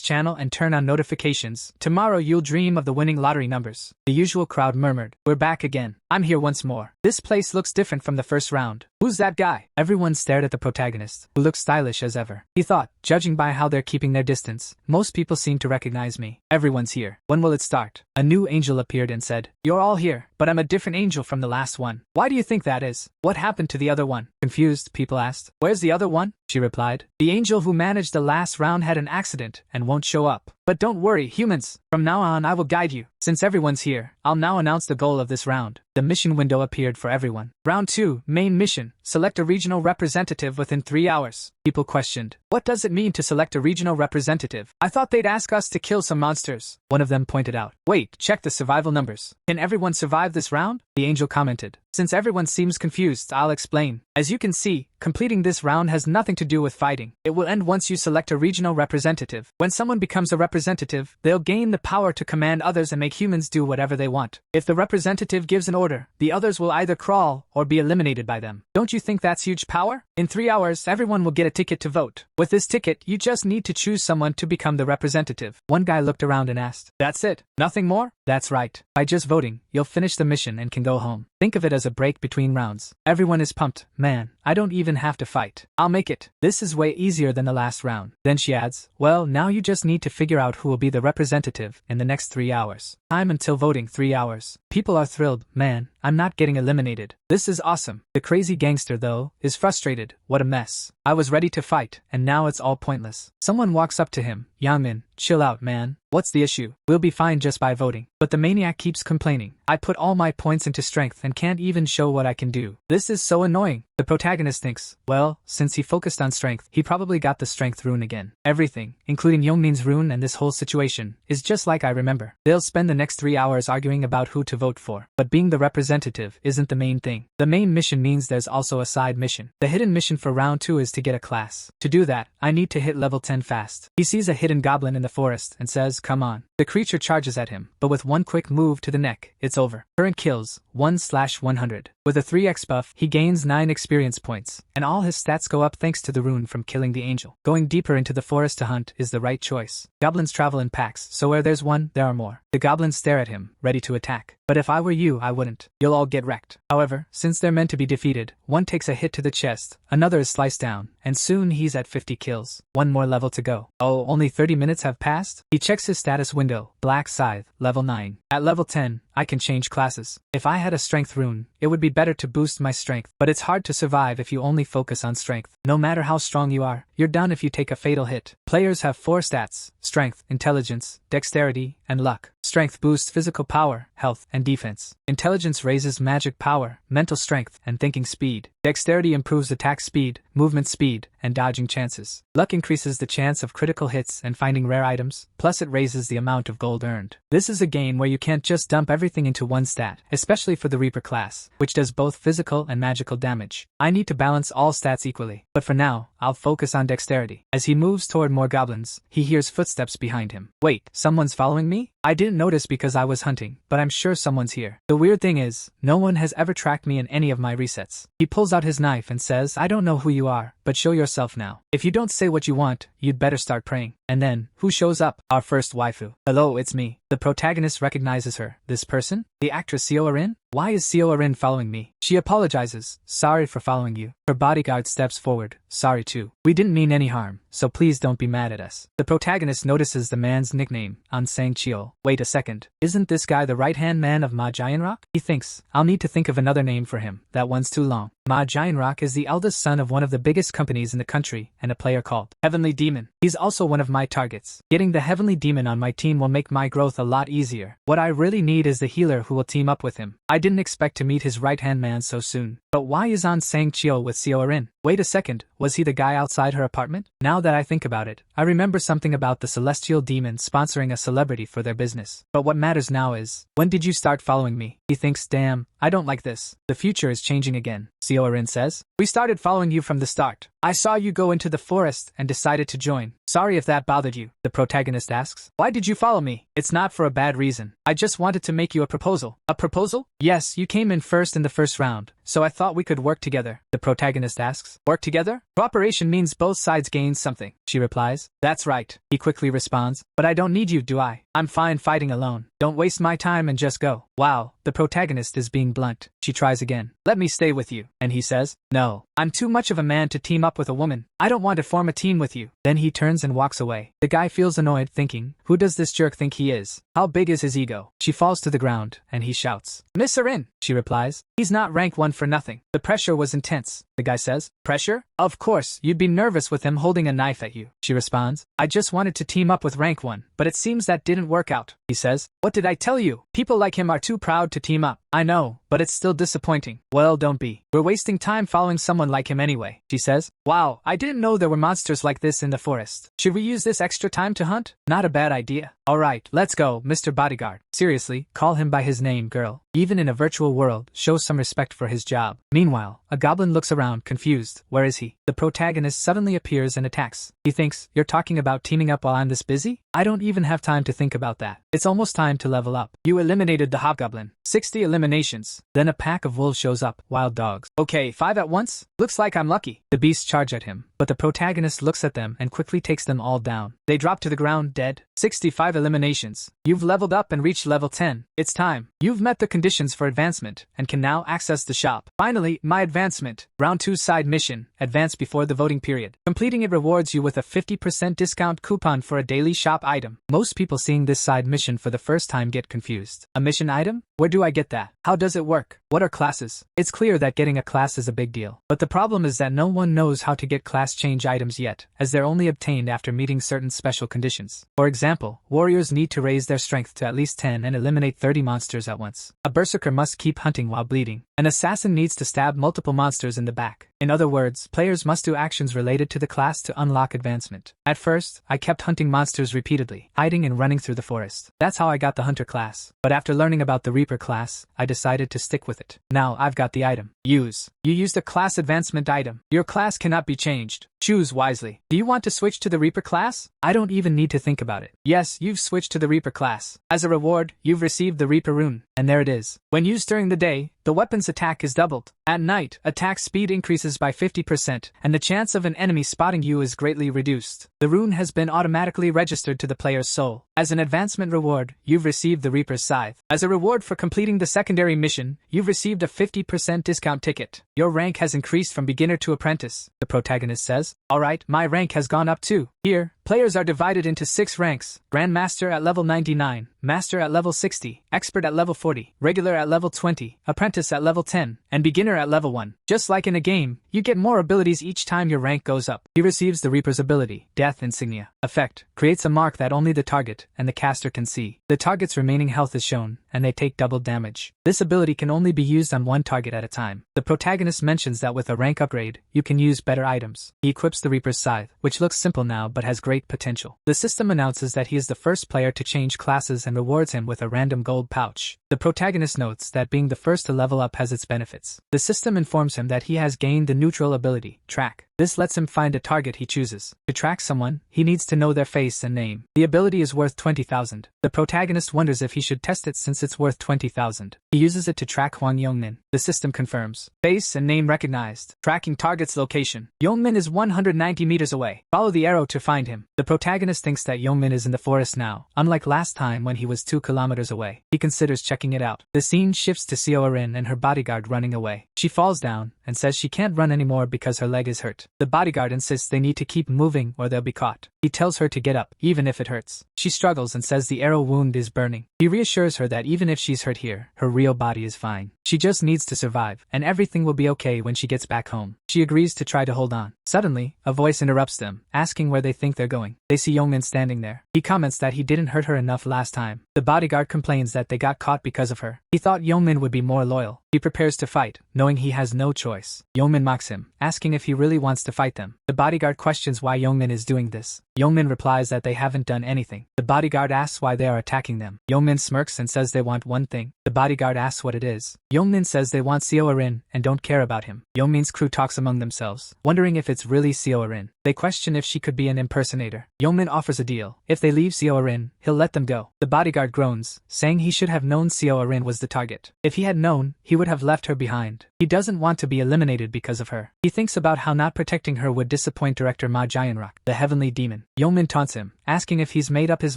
[SPEAKER 1] channel and turn on notifications, tomorrow you'll dream of the winning lottery numbers. The usual crowd murmured, We're back again. I'm here once more. This place looks different from the first round. Who's that guy? Everyone stared at the protagonist, who looked stylish as ever. He thought, judging by how they're keeping their distance, most people seem to recognize me. Everyone's here. When will it start? A new angel appeared and said, You're all here, but I'm a different angel from the last one. Why do you think that is? What happened to the other one? Confused, people asked. Where's the other one? She replied. The angel who managed the last round had an accident and won't show up. But don't worry, humans. From now on, I will guide you. Since everyone's here, I'll now announce the goal of this round. The mission window appeared for everyone. Round 2, main mission. Select a regional representative within 3 hours. People questioned. What does it mean to select a regional representative? I thought they'd ask us to kill some monsters. One of them pointed out. Wait, check the survival numbers. Can everyone survive this round? The angel commented. Since everyone seems confused, I'll explain. As you can see, completing this round has nothing to do with fighting. It will end once you select a regional representative. When someone becomes a representative, they'll gain the power to command others and make humans do whatever they want. If the representative gives an order, the others will either crawl or be eliminated by them. Don't you think that's huge power? In 3 hours, everyone will get a ticket to vote. With this ticket, you just need to choose someone to become the representative. One guy looked around and asked, That's it? Nothing more? That's right. By just voting, you'll finish the mission and can go home. Think of it as a break between rounds. Everyone is pumped. Man, I don't even have to fight. I'll make it. This is way easier than the last round. Then she adds, well, now you just need to figure out who will be the representative in the next 3 hours. Time until voting 3 hours. People are thrilled. Man, I'm not getting eliminated. This is awesome. The crazy gangster, though, is frustrated. What a mess. I was ready to fight, and now it's all pointless. Someone walks up to him. Yangmin, chill out, man. What's the issue? We'll be fine just by voting. But the maniac keeps complaining. I put all my points into strength and can't even show what I can do. This is so annoying. The protagonist thinks, well, since he focused on strength, he probably got the strength rune again. Everything, including Yongnin's rune and this whole situation, is just like I remember. They'll spend the next 3 hours arguing about who to vote for. But being the representative isn't the main thing. The main mission means there's also a side mission. The hidden mission for round 2 is to get a class. To do that, I need to hit level 10 fast. He sees a hidden goblin in the forest and says, come on. The creature charges at him, but with one quick move to the neck, it's over. Current kills, 1/100. With a 3x buff, he gains 9 experience points, and all his stats go up thanks to the rune from killing the angel. Going deeper into the forest to hunt is the right choice. Goblins travel in packs, so where there's one, there are more. The goblins stare at him, ready to attack. But if I were you, I wouldn't. You'll all get wrecked. However, since they're meant to be defeated, one takes a hit to the chest, another is sliced down, and soon he's at 50 kills. One more level to go. Oh, only 30 minutes have passed? He checks his status window. Black Scythe, level 9. At level 10, I can change classes. If I had a strength rune, it would be better to boost my strength, but it's hard to survive if you only focus on strength. No matter how strong you are, you're done if you take a fatal hit. Players have 4 stats: strength, intelligence, dexterity, and luck. Strength boosts physical power, health, and defense. Intelligence raises magic power, mental strength, and thinking speed. Dexterity improves attack speed, movement speed, and dodging chances. Luck increases the chance of critical hits and finding rare items, plus it raises the amount of gold earned. This is a game where you can't just dump everything into one stat, especially for the Reaper class, which does both physical and magical damage. I need to balance all stats equally, but for now, I'll focus on dexterity. As he moves toward more goblins, he hears footsteps behind him. Wait, someone's following me? I didn't notice because I was hunting, but I'm sure someone's here. The weird thing is, no one has ever tracked me in any of my resets. He pulls out his knife and says, I don't know who you are, but show yourself now. If you don't say what you want, you'd better start praying. And then, who shows up? Our first waifu. Hello, it's me. The protagonist recognizes her. This person? The actress Seo Rin? Why is Seo Rin following me? She apologizes. Sorry for following you. Her bodyguard steps forward. Sorry too. We didn't mean any harm, so please don't be mad at us. The protagonist notices the man's nickname, Ansang Chio. Wait a second. Isn't this guy the right-hand man of Ma Jianrock? He thinks, I'll need to think of another name for him. That one's too long. Ma Jianrock is the eldest son of one of the biggest companies in the country and a player called Heavenly Demon. He's also one of my targets. Getting the Heavenly Demon on my team will make my growth a lot easier. What I really need is the healer who will team up with him. I didn't expect to meet his right-hand man so soon. But why is Ansang Chio with Seo Rin? Wait a second, was he the guy outside her apartment? Now that I think about it, I remember something about the celestial demon sponsoring a celebrity for their business. But what matters now is, when did you start following me? He thinks, damn, I don't like this. The future is changing again. Seo Rin says, we started following you from the start. I saw you go into the forest and decided to join. Sorry if that bothered you. The protagonist asks, why did you follow me? It's not for a bad reason. I just wanted to make you a proposal. A proposal? Yes, you came in first in the first round, so I thought we could work together. The protagonist asks, work together? Cooperation means both sides gain something. She replies, that's right. He quickly responds, but I don't need you, do I? I'm fine fighting alone. Don't waste my time and just go. Wow, the protagonist is being blunt. She tries again. Let me stay with you. And he says, no. I'm too much of a man to team up with a woman. I don't want to form a team with you. Then he turns and walks away. The guy feels annoyed, thinking, who does this jerk think he is? How big is his ego? She falls to the ground, and he shouts, Miss Rin. She replies, he's not rank 1 for nothing. The pressure was intense. The guy says, pressure? Of course, you'd be nervous with him holding a knife at you. She responds, I just wanted to team up with rank 1, but it seems that didn't work out. He says, what did I tell you? People like him are too proud to team up. I know, but it's still disappointing. Well, don't be. We're wasting time following someone like him anyway. She says, wow, I didn't know there were monsters like this in the forest. Should we use this extra time to hunt? Not a bad idea. Alright, let's go, Mr. Bodyguard. Seriously, call him by his name, girl. Even in a virtual world, show some respect for his job. Meanwhile, a goblin looks around, confused. Where is he? The protagonist suddenly appears and attacks. He thinks, you're talking about teaming up while I'm this busy? I don't even have time to think about that. It's almost time to level up. You eliminated the hobgoblin. 60 eliminations. Then a pack of wolves shows up, wild dogs. Okay, 5 at once? Looks like I'm lucky. The beasts charge at him, but the protagonist looks at them and quickly takes them all down. They drop to the ground dead. 65 eliminations. You've leveled up and reached level 10. It's time. You've met the conditions for advancement and can now access the shop. Finally, my advancement. Round 2 side mission. Advance before the voting period. Completing it rewards you with a 50% discount coupon for a daily shop item. Most people seeing this side mission for the first time get confused. A mission item? Where do I get that? How does it work? What are classes? It's clear that getting a class is a big deal. But the problem is that no one knows how to get class change items yet, as they're only obtained after meeting certain special conditions. For example, warriors need to raise their strength to at least 10 and eliminate 30 monsters at once. A berserker must keep hunting while bleeding. An assassin needs to stab multiple monsters in the back. In other words, players must do actions related to the class to unlock advancement. At first, I kept hunting monsters repeatedly, hiding and running through the forest. That's how I got the hunter class. But after learning about the Reaper class, I decided to stick with it. Now I've got the item. Use. You used a class advancement item. Your class cannot be changed. Choose wisely. Do you want to switch to the Reaper class? I don't even need to think about it. Yes, you've switched to the Reaper class. As a reward, you've received the Reaper rune. And there it is. When used during the day, the weapon's attack is doubled. At night, attack speed increases by 50%, and the chance of an enemy spotting you is greatly reduced. The rune has been automatically registered to the player's soul. As an advancement reward, you've received the Reaper's Scythe. As a reward for completing the secondary mission, you've received a 50% discount ticket. Your rank has increased from beginner to apprentice, the protagonist says. Alright, my rank has gone up too. Here, Players are divided into 6 ranks: Grandmaster at level 99, Master at level 60, Expert at level 40, Regular at level 20, Apprentice at level 10, and Beginner at level 1. Just like in a game, you get more abilities each time your rank goes up. He receives the Reaper's ability, Death Insignia. Effect: creates a mark that only the target and the caster can see. The target's remaining health is shown, and they take double damage. This ability can only be used on one target at a time. The protagonist mentions that with a rank upgrade, you can use better items. He equips the Reaper's Scythe, which looks simple now but has great potential. The system announces that he is the first player to change classes and rewards him with a random gold pouch. The protagonist notes that being the first to level up has its benefits. The system informs him that he has gained the neutral ability, Track. This lets him find a target he chooses. To track someone, he needs to know their face and name. The ability is worth 20,000. The protagonist wonders if he should test it since it's worth 20,000. He uses it to track Hwang Yongmin. The system confirms. Face and name recognized. Tracking target's location. Yongmin is 190 meters away. Follow the arrow to find him. The protagonist thinks that Yongmin is in the forest now, unlike last time when he was 2 kilometers away. He considers checking it out. The scene shifts to Seo Erin and her bodyguard running away. She falls down and says she can't run anymore because her leg is hurt. The bodyguard insists they need to keep moving or they'll be caught. He tells her to get up, even if it hurts. She struggles and says the arrow wound is burning. He reassures her that even if she's hurt here, her real body is fine. She just needs to survive, and everything will be okay when she gets back home. She agrees to try to hold on. Suddenly, a voice interrupts them, asking where they think they're going. They see Yongmin standing there. He comments that he didn't hurt her enough last time. The bodyguard complains that they got caught because of her. He thought Yongmin would be more loyal. He prepares to fight, knowing he has no choice. Yongmin mocks him, asking if he really wants to fight them. The bodyguard questions why Yongmin is doing this. Yongmin replies that they haven't done anything. The bodyguard asks why they are attacking them. Yongmin smirks and says they want one thing. The bodyguard asks what it is. Yongmin says they want Seo Erin and don't care about him. Yongmin's crew talks among themselves, wondering if it's really Seo Erin. They question if she could be an impersonator. Yongmin offers a deal. If they leave Seo Erin, he'll let them go. The bodyguard groans, saying he should have known Seo Erin was the target. If he had known, he would have left her behind. He doesn't want to be eliminated because of her. He thinks about how not protecting her would disappoint director Ma Jianrock, the heavenly demon. Yongmin taunts him, asking if he's made up his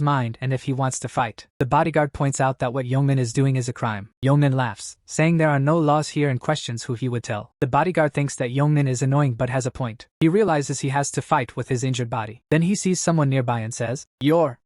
[SPEAKER 1] mind and if he wants to fight. The bodyguard points out that what Yongmin is doing is a crime. Yongmin laughs, saying there are no laws here and questions who he would tell. The bodyguard thinks that Yongmin is annoying but has a point. He realizes he has to fight with his injured body. Then he sees someone nearby and says,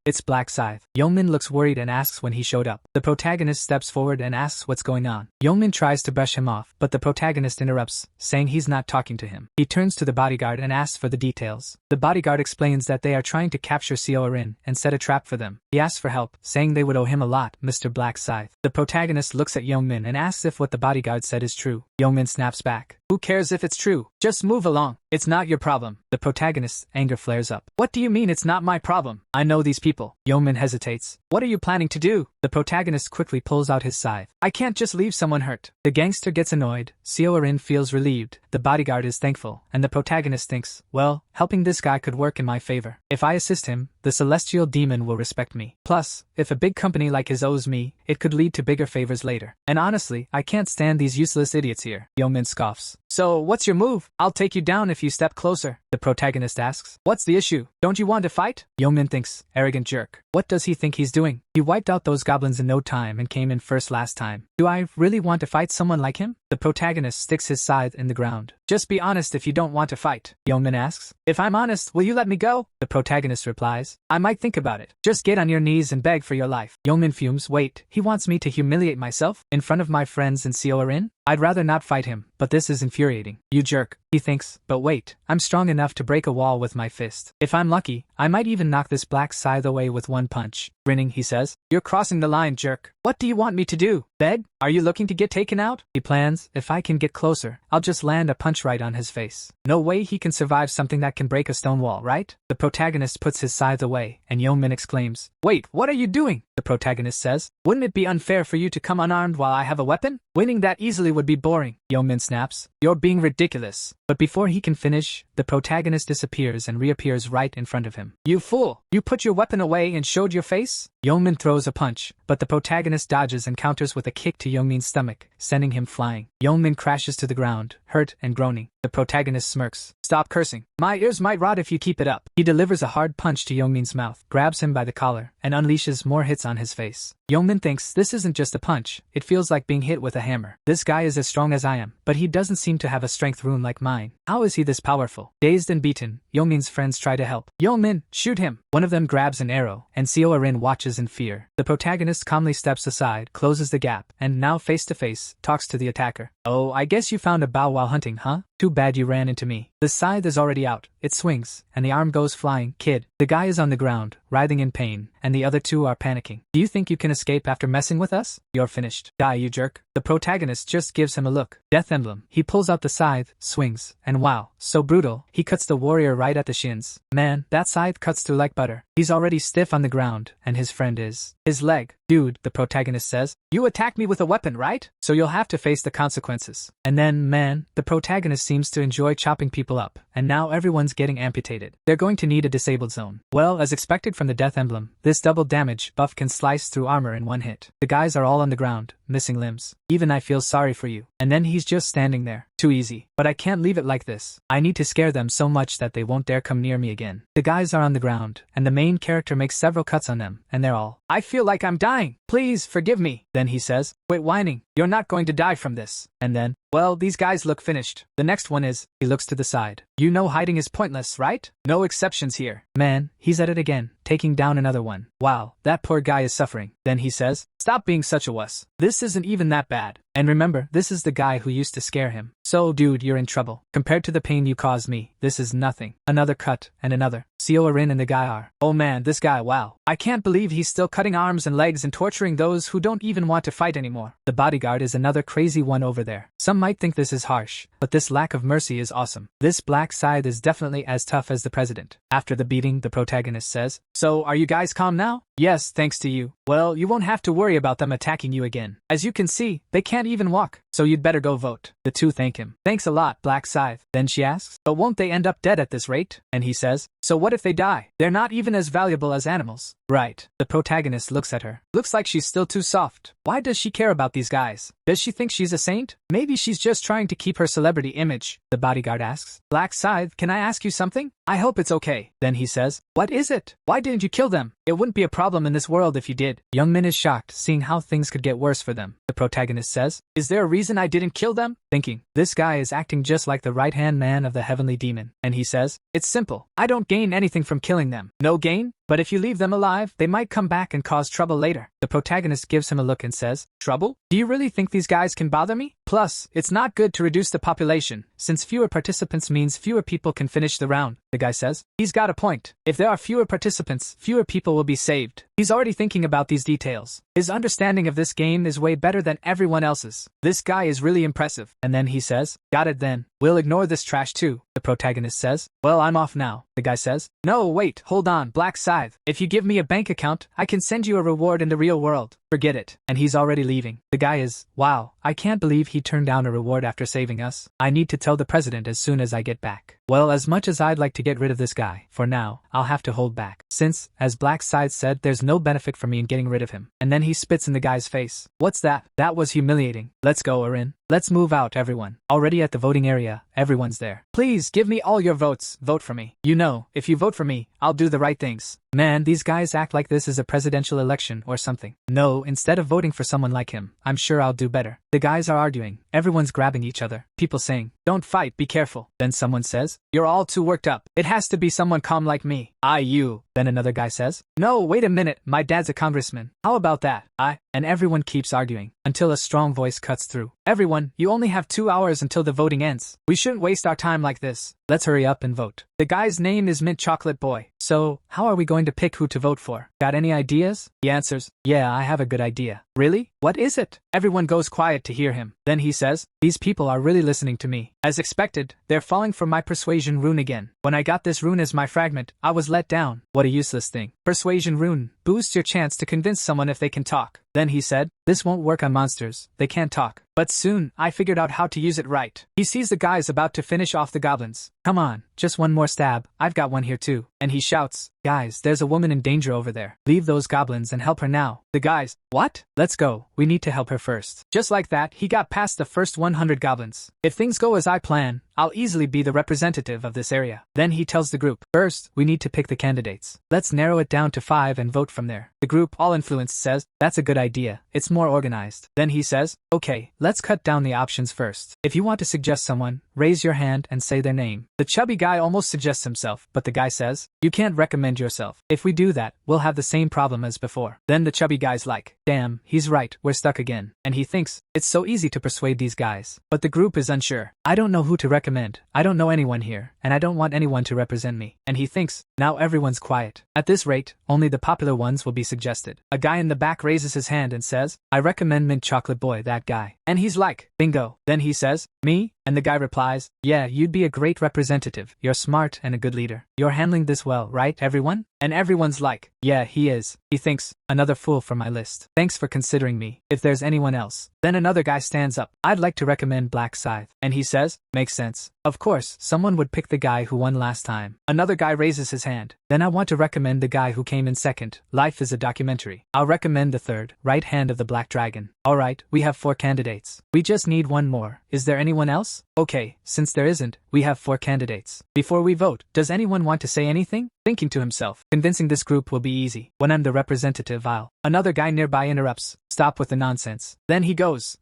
[SPEAKER 1] It's Black Scythe. Yongmin looks worried and asks when he showed up. The protagonist steps forward and asks what's going on. Yongmin tries to brush him off, but the protagonist interrupts, saying he's not talking to him. He turns to the bodyguard and asks for the details. The bodyguard explains that they are trying to capture Seo Erin and set a trap for them. He asks for help, saying they would owe him a lot, Mr. Black Scythe. The protagonist looks at Yongmin and asks if what the bodyguard said is true. Yongmin snaps back. Who cares if it's true? Just move along. It's not your problem. The protagonist's anger flares up. What do you mean it's not my problem? I know these people. Yongmin hesitates. What are you planning to do? The protagonist quickly pulls out his scythe. I can't just leave someone hurt. The gangster gets annoyed. Seo Erin feels relieved. The bodyguard is thankful. And the protagonist thinks, well, helping this guy could work in my favor. If I assist him, the celestial demon will respect me. Plus, if a big company like his owes me, it could lead to bigger favors later. And honestly, I can't stand these useless idiots here. Yongmin scoffs. So, what's your move? I'll take you down if you step closer. The protagonist asks. What's the issue? Don't you want to fight? Yongmin thinks. Arrogant jerk. What does he think he's doing? He wiped out those goblins in no time and came in first last time. Do I really want to fight someone like him? The protagonist sticks his scythe in the ground. Just be honest if you don't want to fight. Yongmin asks. If I'm honest, will you let me go? The protagonist replies. I might think about it. Just get on your knees and beg for your life. Yongmin fumes. Wait, he wants me to humiliate myself? In front of my friends and Seo Erin? I'd rather not fight him, but this is infuriating. You jerk, he thinks, but wait, I'm strong enough to break a wall with my fist. If I'm lucky, I might even knock this black scythe away with one punch. Grinning, he says, You're crossing the line, jerk. What do you want me to do? Beg? Are you looking to get taken out? He plans, if I can get closer, I'll just land a punch right on his face. No way he can survive something that can break a stone wall, right? The protagonist puts his scythe away, and Yongmin exclaims, Wait, what are you doing? The protagonist says, Wouldn't it be unfair for you to come unarmed while I have a weapon? Winning that easily would be boring. Yongmin snaps, You're being ridiculous. But before he can finish, the protagonist disappears and reappears right in front of him. You fool! You put your weapon away and showed your face? Yongmin throws a punch, but the protagonist dodges and counters with a kick to Yongmin's stomach, sending him flying. Yongmin crashes to the ground, hurt and groaning. The protagonist smirks. Stop cursing. My ears might rot if you keep it up. He delivers a hard punch to Yongmin's mouth, grabs him by the collar, and unleashes more hits on his face. Yongmin thinks this isn't just a punch, it feels like being hit with a hammer. This guy is as strong as I am, but he doesn't seem to have a strength rune like mine. How is he this powerful? Dazed and beaten, Youngmin's friends try to help. Youngmin, shoot him! One of them grabs an arrow, and Seo-Arin watches in fear. The protagonist calmly steps aside, closes the gap, and now face to face, talks to the attacker. Oh, I guess you found a bow while hunting, huh? Too bad you ran into me. The scythe is already out, it swings, and the arm goes flying. Kid. The guy is on the ground, writhing in pain, and the other two are panicking. Do you think you can escape after messing with us? You're finished. Die, you jerk. The protagonist just gives him a look. Death emblem. He pulls out the scythe, swings, and wow, so brutal, he cuts the warrior right at the shins. Man, that scythe cuts through like butter. He's already stiff on the ground, and his friend is. His leg. Dude, the protagonist says, you attacked me with a weapon, right? So you'll have to face the consequences. And then, man, the protagonist seems to enjoy chopping people up, and now everyone's getting amputated. They're going to need a disabled zone. Well, as expected from the death emblem, this double damage buff can slice through armor in one hit. The guys are all on the ground, missing limbs. Even I feel sorry for you. And then he's just standing there. Too easy. But I can't leave it like this. I need to scare them so much that they won't dare come near me again. The guys are on the ground, and the main character makes several cuts on them, and they're all, I feel like I'm dying. Please forgive me. Then he says, quit whining. You're not going to die from this. And then, well, these guys look finished. The next one is, he looks to the side. You know hiding is pointless, right? No exceptions here. Man, he's at it again, taking down another one. Wow, that poor guy is suffering. Then he says, stop being such a wuss. This isn't even that bad. And remember, this is the guy who used to scare him. So, dude, you're in trouble. Compared to the pain you caused me, this is nothing. Another cut, and another. Seo-Arin and the guy are. Oh man, this guy, wow. I can't believe he's still cutting arms and legs and torturing those who don't even want to fight anymore. The bodyguard is another crazy one over there. Some might think this is harsh, but this lack of mercy is awesome. This black scythe is definitely as tough as the president. After the beating, the protagonist says, so are you guys calm now? Yes, thanks to you. Well, you won't have to worry about them attacking you again. As you can see, they can't even walk, so you'd better go vote. The two thank him. Thanks a lot, Black Scythe. Then she asks, but won't they end up dead at this rate? And he says, so what if they die? They're not even as valuable as animals. Right. The protagonist looks at her. Looks like she's still too soft. Why does she care about these guys? Does she think she's a saint? Maybe she's just trying to keep her celebrity image. The bodyguard asks, Black Scythe, can I ask you something? I hope it's okay. Then he says, what is it? Why didn't you kill them? It wouldn't be a problem in this world if you did. Youngmin is shocked, seeing how things could get worse for them. The protagonist says, is there a reason I didn't kill them? Thinking, this guy is acting just like the right-hand man of the heavenly demon. And he says, it's simple. I don't gain anything from killing them. No gain? But if you leave them alive, they might come back and cause trouble later. The protagonist gives him a look and says, trouble? Do you really think these guys can bother me? Plus, it's not good to reduce the population, since fewer participants means fewer people can finish the round. The guy says, he's got a point. If there are fewer participants, fewer people will be saved. He's already thinking about these details. His understanding of this game is way better than everyone else's. This guy is really impressive. And then he says, got it then. We'll ignore this trash too. The protagonist says, well, I'm off now. The guy says, no, wait, hold on, Black Scythe. If you give me a bank account, I can send you a reward in the real world. Forget it. And he's already leaving. The guy is, wow, I can't believe he turned down a reward after saving us. I need to tell the president as soon as I get back. Well, as much as I'd like to get rid of this guy, for now, I'll have to hold back. Since, as Black Scythe said, there's no benefit for me in getting rid of him. And then he spits in the guy's face. What's that? That was humiliating. Let's go, Arin. Let's move out, everyone. Already at the voting area, everyone's there. Please, give me all your votes. Vote for me. You know, if you vote for me, I'll do the right things. Man, these guys act like this is a presidential election or something. No, instead of voting for someone like him, I'm sure I'll do better. The guys are arguing. Everyone's grabbing each other. People saying, don't fight, be careful. Then someone says, you're all too worked up. It has to be someone calm like me. You. Then another guy says, no, wait a minute, my dad's a congressman. How about that? And everyone keeps arguing, until a strong voice cuts through. Everyone, you only have 2 hours until the voting ends. We shouldn't waste our time like this. Let's hurry up and vote. The guy's name is Mint Chocolate Boy. So, how are we going to pick who to vote for? Got any ideas? He answers, yeah, I have a good idea. Really? What is it? Everyone goes quiet to hear him. Then he says, these people are really listening to me. As expected, they're falling for my persuasion rune again. When I got this rune as my fragment, I was let down. What a useless thing. Persuasion rune boosts your chance to convince someone if they can talk. Then he said, this won't work on monsters. They can't talk. But soon, I figured out how to use it right. He sees the guys about to finish off the goblins. Come on, just one more stab. I've got one here too. And he shouts, Guys, there's a woman in danger over there. Leave those goblins and help her now. The guys, what? Let's go. We need to help her first. Just like that, he got past the first 100 goblins. If things go as I plan, I'll easily be the representative of this area. Then he tells the group, first, we need to pick the candidates. Let's narrow it down to 5 and vote from there. The group, all influenced, says, that's a good idea. It's more organized. Then he says, okay, let's cut down the options first. If you want to suggest someone, raise your hand and say their name. The chubby guy almost suggests himself, but the guy says, you can't recommend yourself. If we do that, we'll have the same problem as before. Then the chubby guy's like, damn, he's right, we're stuck again. And he thinks, it's so easy to persuade these guys. But the group is unsure. I don't know who to recommend. I don't know anyone here, and I don't want anyone to represent me. And he thinks, now everyone's quiet. At this rate, only the popular ones will be suggested. A guy in the back raises his hand and says, I recommend Mint Chocolate Boy, that guy. And he's like, bingo. Then he says, me? And the guy replies, yeah, you'd be a great representative. You're smart and a good leader. You're handling this well, right, everyone? And everyone's like, yeah, he is. He thinks, another fool from my list. Thanks for considering me. If there's anyone else. Then another guy stands up. I'd like to recommend Black Scythe. And he says, makes sense. Of course, someone would pick the guy who won last time. Another guy raises his hand. Then I want to recommend the guy who came in second. Life is a documentary. I'll recommend the third, Right Hand of the Black Dragon. Alright, we have 4 candidates. We just need one more. Is there anyone else? Okay, since there isn't, we have 4 candidates. Before we vote, does anyone want to say anything? Thinking to himself, convincing this group will be easy. When I'm the representative, I'll. Another guy nearby interrupts. Stop with the nonsense. Then he goes,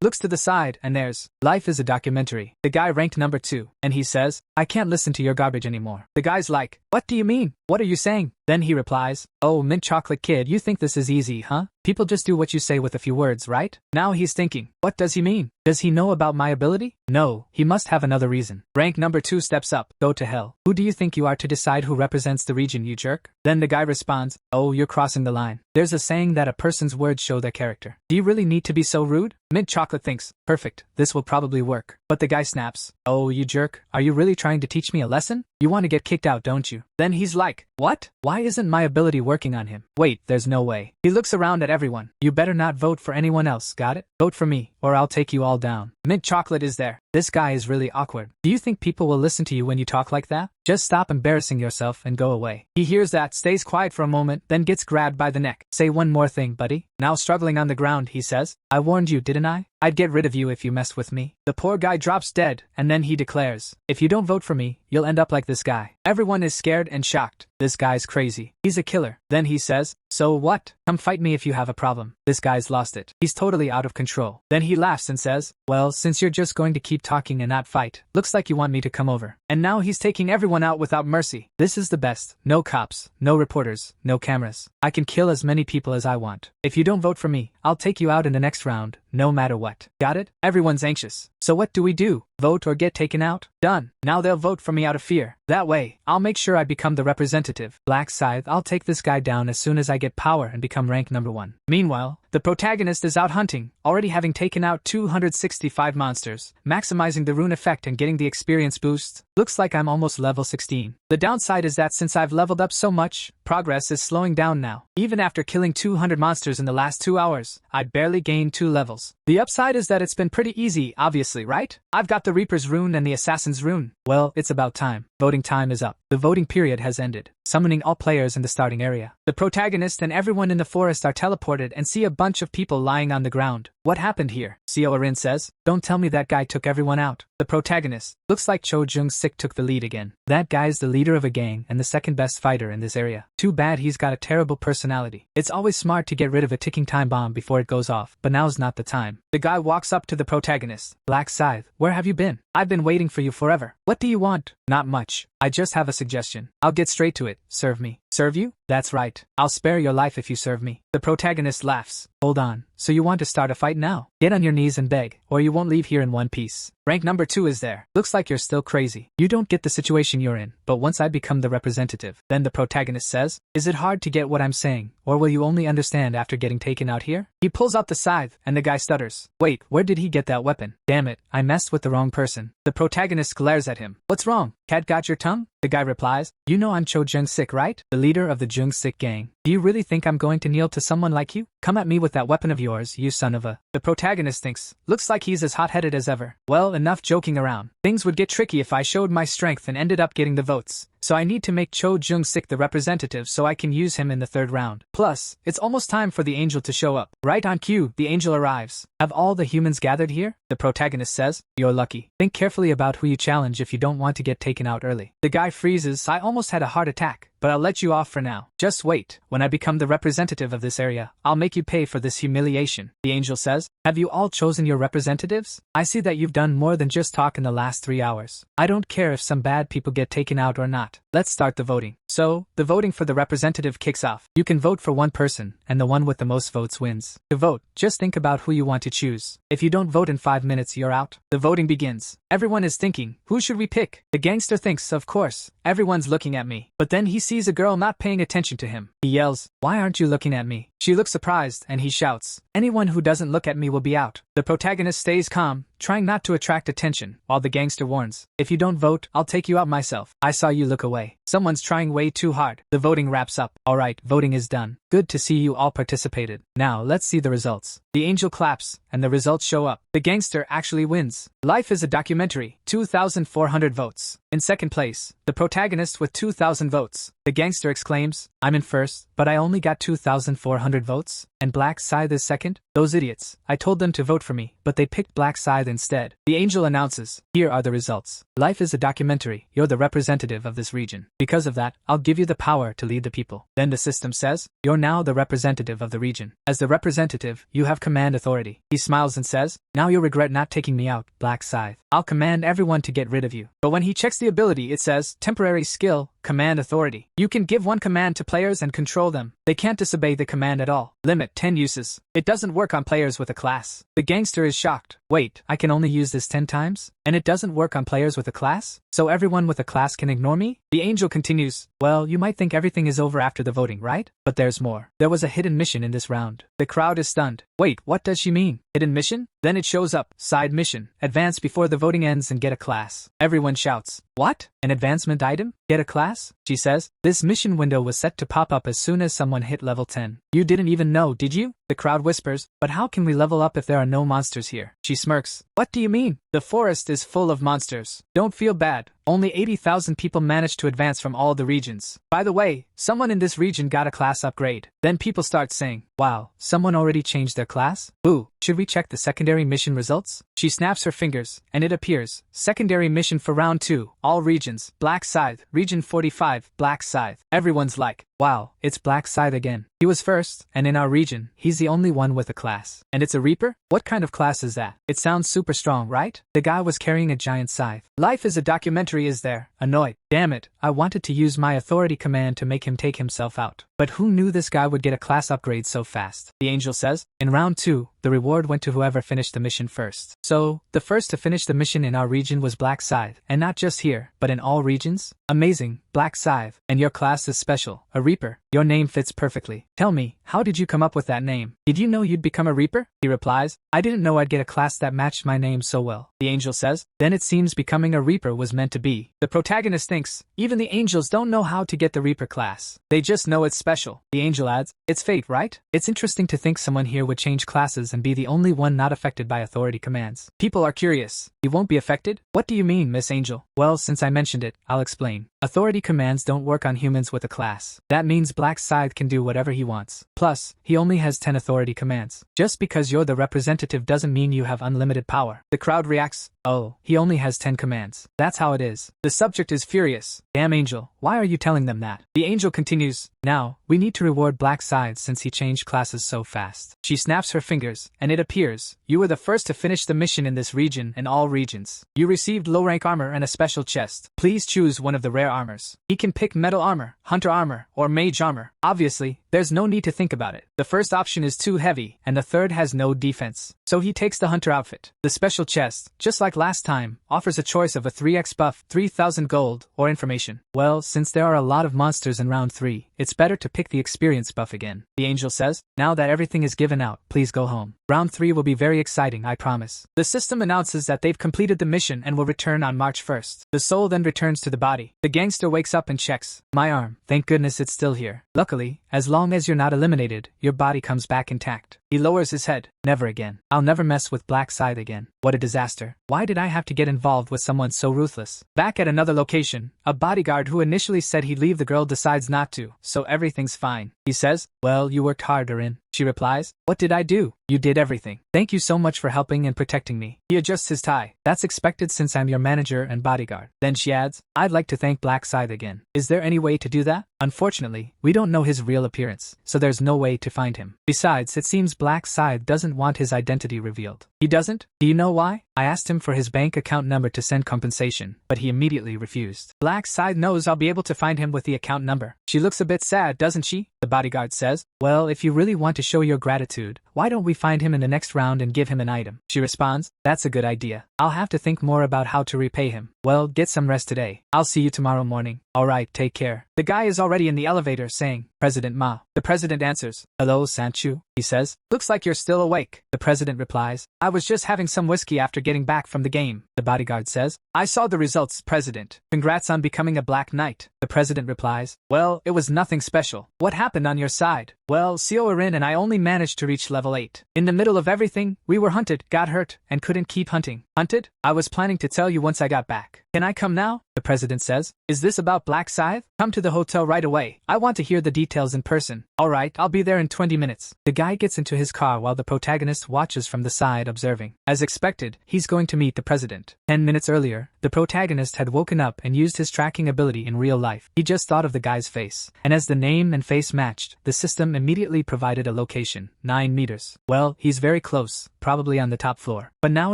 [SPEAKER 1] looks to the side, and there's, Life is a documentary. The guy ranked number 2, and he says, I can't listen to your garbage anymore. The guy's like, what do you mean? What are you saying? Then he replies, oh, Mint Chocolate Kid, you think this is easy, huh? People just do what you say with a few words, right? Now he's thinking, what does he mean? Does he know about my ability? No, he must have another reason. Rank number 2 steps up. Go to hell. Who do you think you are to decide who represents the region, you jerk? Then the guy responds, oh, you're crossing the line. There's a saying that a person's words show their character. Do you really need to be so rude? Mint Chocolate thinks, perfect, this will probably work. But the guy snaps, oh, you jerk, are you really trying to teach me a lesson? You want to get kicked out, don't you? Then he's like, what? Why isn't my ability working on him? Wait, there's no way. He looks around at everyone. You better not vote for anyone else, got it? Vote for me, or I'll take you all down. Mint Chocolate is there. This guy is really awkward. Do you think people will listen to you when you talk like that? Just stop embarrassing yourself and go away. He hears that, stays quiet for a moment, then gets grabbed by the neck. Say one more thing, buddy. Now struggling on the ground, he says, I warned you, didn't I? I'd get rid of you if you messed with me. The poor guy drops dead, and then he declares, if you don't vote for me, you'll end up like this guy. Everyone is scared and shocked. This guy's crazy. He's a killer. Then he says, so what? Come fight me if you have a problem. This guy's lost it. He's totally out of control. Then he laughs and says, well, since you're just going to keep talking and not fight, looks like you want me to come over. And now he's taking everyone out without mercy. This is the best. No cops, no reporters, no cameras. I can kill as many people as I want. If you don't vote for me, I'll take you out in the next round, no matter what. Got it? Everyone's anxious. So what do we do? Vote or get taken out? Done. Now they'll vote for me out of fear. That way, I'll make sure I become the representative. Black Scythe, I'll take this guy down as soon as I get power and become rank number 1. Meanwhile, the protagonist is out hunting, already having taken out 265 monsters, maximizing the rune effect and getting the experience boosts. Looks like I'm almost level 16. The downside is that since I've leveled up so much, progress is slowing down now. Even after killing 200 monsters in the last 2 hours, I barely gained 2 levels. The upside is that it's been pretty easy, obviously, right? I've got the Reaper's rune and the Assassin's rune. Well, it's about time. Voting time is up. The voting period has ended, summoning all players in the starting area. The protagonist and everyone in the forest are teleported and see a bunch of people lying on the ground. What happened here? Seo Arin says, don't tell me that guy took everyone out. The protagonist, looks like Cho Jung-sik took the lead again. That guy's the leader of a gang and the second best fighter in this area. Too bad he's got a terrible personality. It's always smart to get rid of a ticking time bomb before it goes off, but now's not the time. The guy walks up to the protagonist. Black Scythe, where have you been? I've been waiting for you forever. What do you want? Not much. I just have a suggestion. I'll get straight to it. Serve me. Serve you? That's right. I'll spare your life if you serve me. The protagonist laughs. Hold on. So you want to start a fight now? Get on your knees and beg, or you won't leave here in one piece. Rank number 2 is there. Looks like you're still crazy. You don't get the situation you're in, but once I become the representative, then the protagonist says, is it hard to get what I'm saying, or will you only understand after getting taken out here? He pulls out the scythe, and the guy stutters. Wait, where did he get that weapon? Damn it, I messed with the wrong person. The protagonist glares at him. What's wrong? Cat got your tongue? The guy replies, you know I'm Cho Jung-sik, right? The leader of the Jung-sik gang. Do you really think I'm going to kneel to someone like you? Come at me with that weapon of yours, you son of a... The protagonist thinks, looks like he's as hot-headed as ever. Well, enough joking around. Things would get tricky if I showed my strength and ended up getting the votes. so I need to make Cho Jung-sik the representative so I can use him in the third round. Plus, it's almost time for the angel to show up. Right on cue, the angel arrives. Have all the humans gathered here? The protagonist says. You're lucky. Think carefully about who you challenge if you don't want to get taken out early. The guy freezes. I almost had a heart attack, but I'll let you off for now. Just wait. When I become the representative of this area, I'll make you pay for this humiliation. The angel says. Have you all chosen your representatives? I see that you've done more than just talk in the last 3 hours. I don't care if some bad people get taken out or not. Let's start the voting. So, the voting for the representative kicks off. You can vote for one person, and the one with the most votes wins. To vote, just think about who you want to choose. If you don't vote in 5 minutes, you're out. The voting begins. Everyone is thinking, who should we pick? The gangster thinks, of course, everyone's looking at me. But then he sees a girl not paying attention to him. He yells, why aren't you looking at me? She looks surprised, and he shouts, anyone who doesn't look at me will be out. The protagonist stays calm, trying not to attract attention, while the gangster warns, if you don't vote, I'll take you out myself. I saw you look away. Someone's trying way too hard. The voting wraps up. Alright, voting is done. Good to see you all participated. Now, let's see the results. The angel claps, and the results show up. The gangster actually wins. Life is a documentary, 2,400 votes. In second place, the protagonist with 2,000 votes. The gangster exclaims, I'm in first, but I only got 2,400 votes. And Black Scythe is second? Those idiots. I told them to vote for me, but they picked Black Scythe instead. The angel announces, here are the results. Life is a documentary. You're the representative of this region. Because of that, I'll give you the power to lead the people. Then the system says, you're now the representative of the region. As the representative, you have command authority. He smiles and says, now you'll regret not taking me out, Black Scythe. I'll command everyone to get rid of you. But when he checks the ability, it says, temporary skill, command authority. You can give one command to players and control them. They can't disobey the command at all. Limit 10 uses. It doesn't work on players with a class. The gangster is shocked. Wait, I can only use this 10 times? And it doesn't work on players with a class? So everyone with a class can ignore me? The angel continues, well, you might think everything is over after the voting, right? But there's more. There was a hidden mission in this round. The crowd is stunned. Wait, what does she mean? Hidden mission? Then it shows up. Side mission. Advance before the voting ends and get a class. Everyone shouts. What? An advancement item? Get a class? She says. This mission window was set to pop up as soon as someone hit level 10. You didn't even know, did you? The crowd whispers, but how can we level up if there are no monsters here? She smirks. What do you mean? The forest is full of monsters. Don't feel bad. Only 80,000 people managed to advance from all the regions. By the way, someone in this region got a class upgrade. Then people start saying, wow, someone already changed their class? Boo, should we check the secondary mission results? She snaps her fingers, and it appears. Secondary mission for round 2, all regions, Black Scythe, region 45, Black Scythe. Everyone's like, wow, it's Black Scythe again. He was first, and in our region, he's the only one with a class. And it's a Reaper? What kind of class is that? It sounds super strong, right? The guy was carrying a giant scythe. Life is a documentary is there. Annoyed. Damn it, I wanted to use my authority command to make him take himself out. But who knew this guy would get a class upgrade so fast? The angel says, in round 2, the reward went to whoever finished the mission first. So, the first to finish the mission in our region was Black Scythe, and not just here, but in all regions? Amazing, Black Scythe, and your class is special, a Reaper. Your name fits perfectly. Tell me, how did you come up with that name? Did you know you'd become a Reaper? He replies, I didn't know I'd get a class that matched my name so well. The angel says, then it seems becoming a Reaper was meant to be. The protagonist thinks, even the angels don't know how to get the Reaper class. They just know it's special. The angel adds, it's fate, right? It's interesting to think someone here would change classes and be the only one not affected by authority commands. People are curious. You won't be affected? What do you mean, Miss Angel? Well, since I mentioned it, I'll explain. Authority commands don't work on humans with a class. That means Black Scythe can do whatever he wants. Plus, he only has 10 authority commands. Just because you're the representative doesn't mean you have unlimited power. The crowd reacts, oh, he only has 10 commands. That's how it is. The subject is furious. Damn Angel, why are you telling them that? The angel continues, now, we need to reward Black Scythe since he changed classes so fast. She snaps her fingers, and it appears, you were the first to finish the mission in this region and all regions. You received low-rank armor and a special chest. Please choose one of the rare armors. He can pick metal armor, hunter armor, or mage armor. Obviously, there's no need to think about it. The first option is too heavy, and the third has no defense. So he takes the hunter outfit. The special chest, just like last time, offers a choice of a 3x buff, 3,000 gold, or information. Well, since there are a lot of monsters in round 3, it's better to pick the experience buff again. The angel says, now that everything is given out, please go home. Round 3 will be very exciting, I promise. The system announces that they've completed the mission and will return on March 1st. The soul then returns to the body. The gangster wakes up and checks. My arm. Thank goodness it's still here. Luckily, as long as you're not eliminated, your body comes back intact. He lowers his head. Never again. I'll never mess with Black Scythe again. What a disaster. Why did I have to get involved with someone so ruthless? Back at another location, a bodyguard who initially said he'd leave the girl decides not to, so everything's fine. He says, well, you worked hard, Erin. She replies, what did I do? You did everything. Thank you so much for helping and protecting me. He adjusts his tie. That's expected since I'm your manager and bodyguard. Then she adds, I'd like to thank Black Scythe again. Is there any way to do that? Unfortunately, we don't know his real appearance, so there's no way to find him. Besides, it seems Black Scythe doesn't want his identity revealed. He doesn't? Do you know why? I asked him for his bank account number to send compensation, but he immediately refused. Black Scythe knows I'll be able to find him with the account number. She looks a bit sad, doesn't she? The bodyguard says, well, if you really want to show your gratitude, why don't we find him in the next round and give him an item? She responds, that's a good idea. I'll have to think more about how to repay him. Well, get some rest today. I'll see you tomorrow morning. Alright, take care. The guy is already in the elevator saying, President Ma. The president answers, hello, Sanchu. He says, looks like you're still awake. The president replies, I was just having some whiskey after getting back from the game. The bodyguard says, I saw the results, President. Congrats on becoming a Black Knight. The president replies, well, it was nothing special. What happened on your side? Well, Seo Erin and I only managed to reach level 8. In the middle of everything, we were hunted, got hurt, and couldn't keep hunting. Hunted? I was planning to tell you once I got back. Can I come now? The president says, is this about Black Scythe? Come to the hotel right away. I want to hear the details in person. Alright, I'll be there in 20 minutes. The guy gets into his car while the protagonist watches from the side observing. As expected, he's going to meet the president. 10 minutes earlier, the protagonist had woken up and used his tracking ability in real life. He just thought of the guy's face. And as the name and face matched, the system immediately provided a location, 9 meters. Well, he's very close, probably on the top floor. But now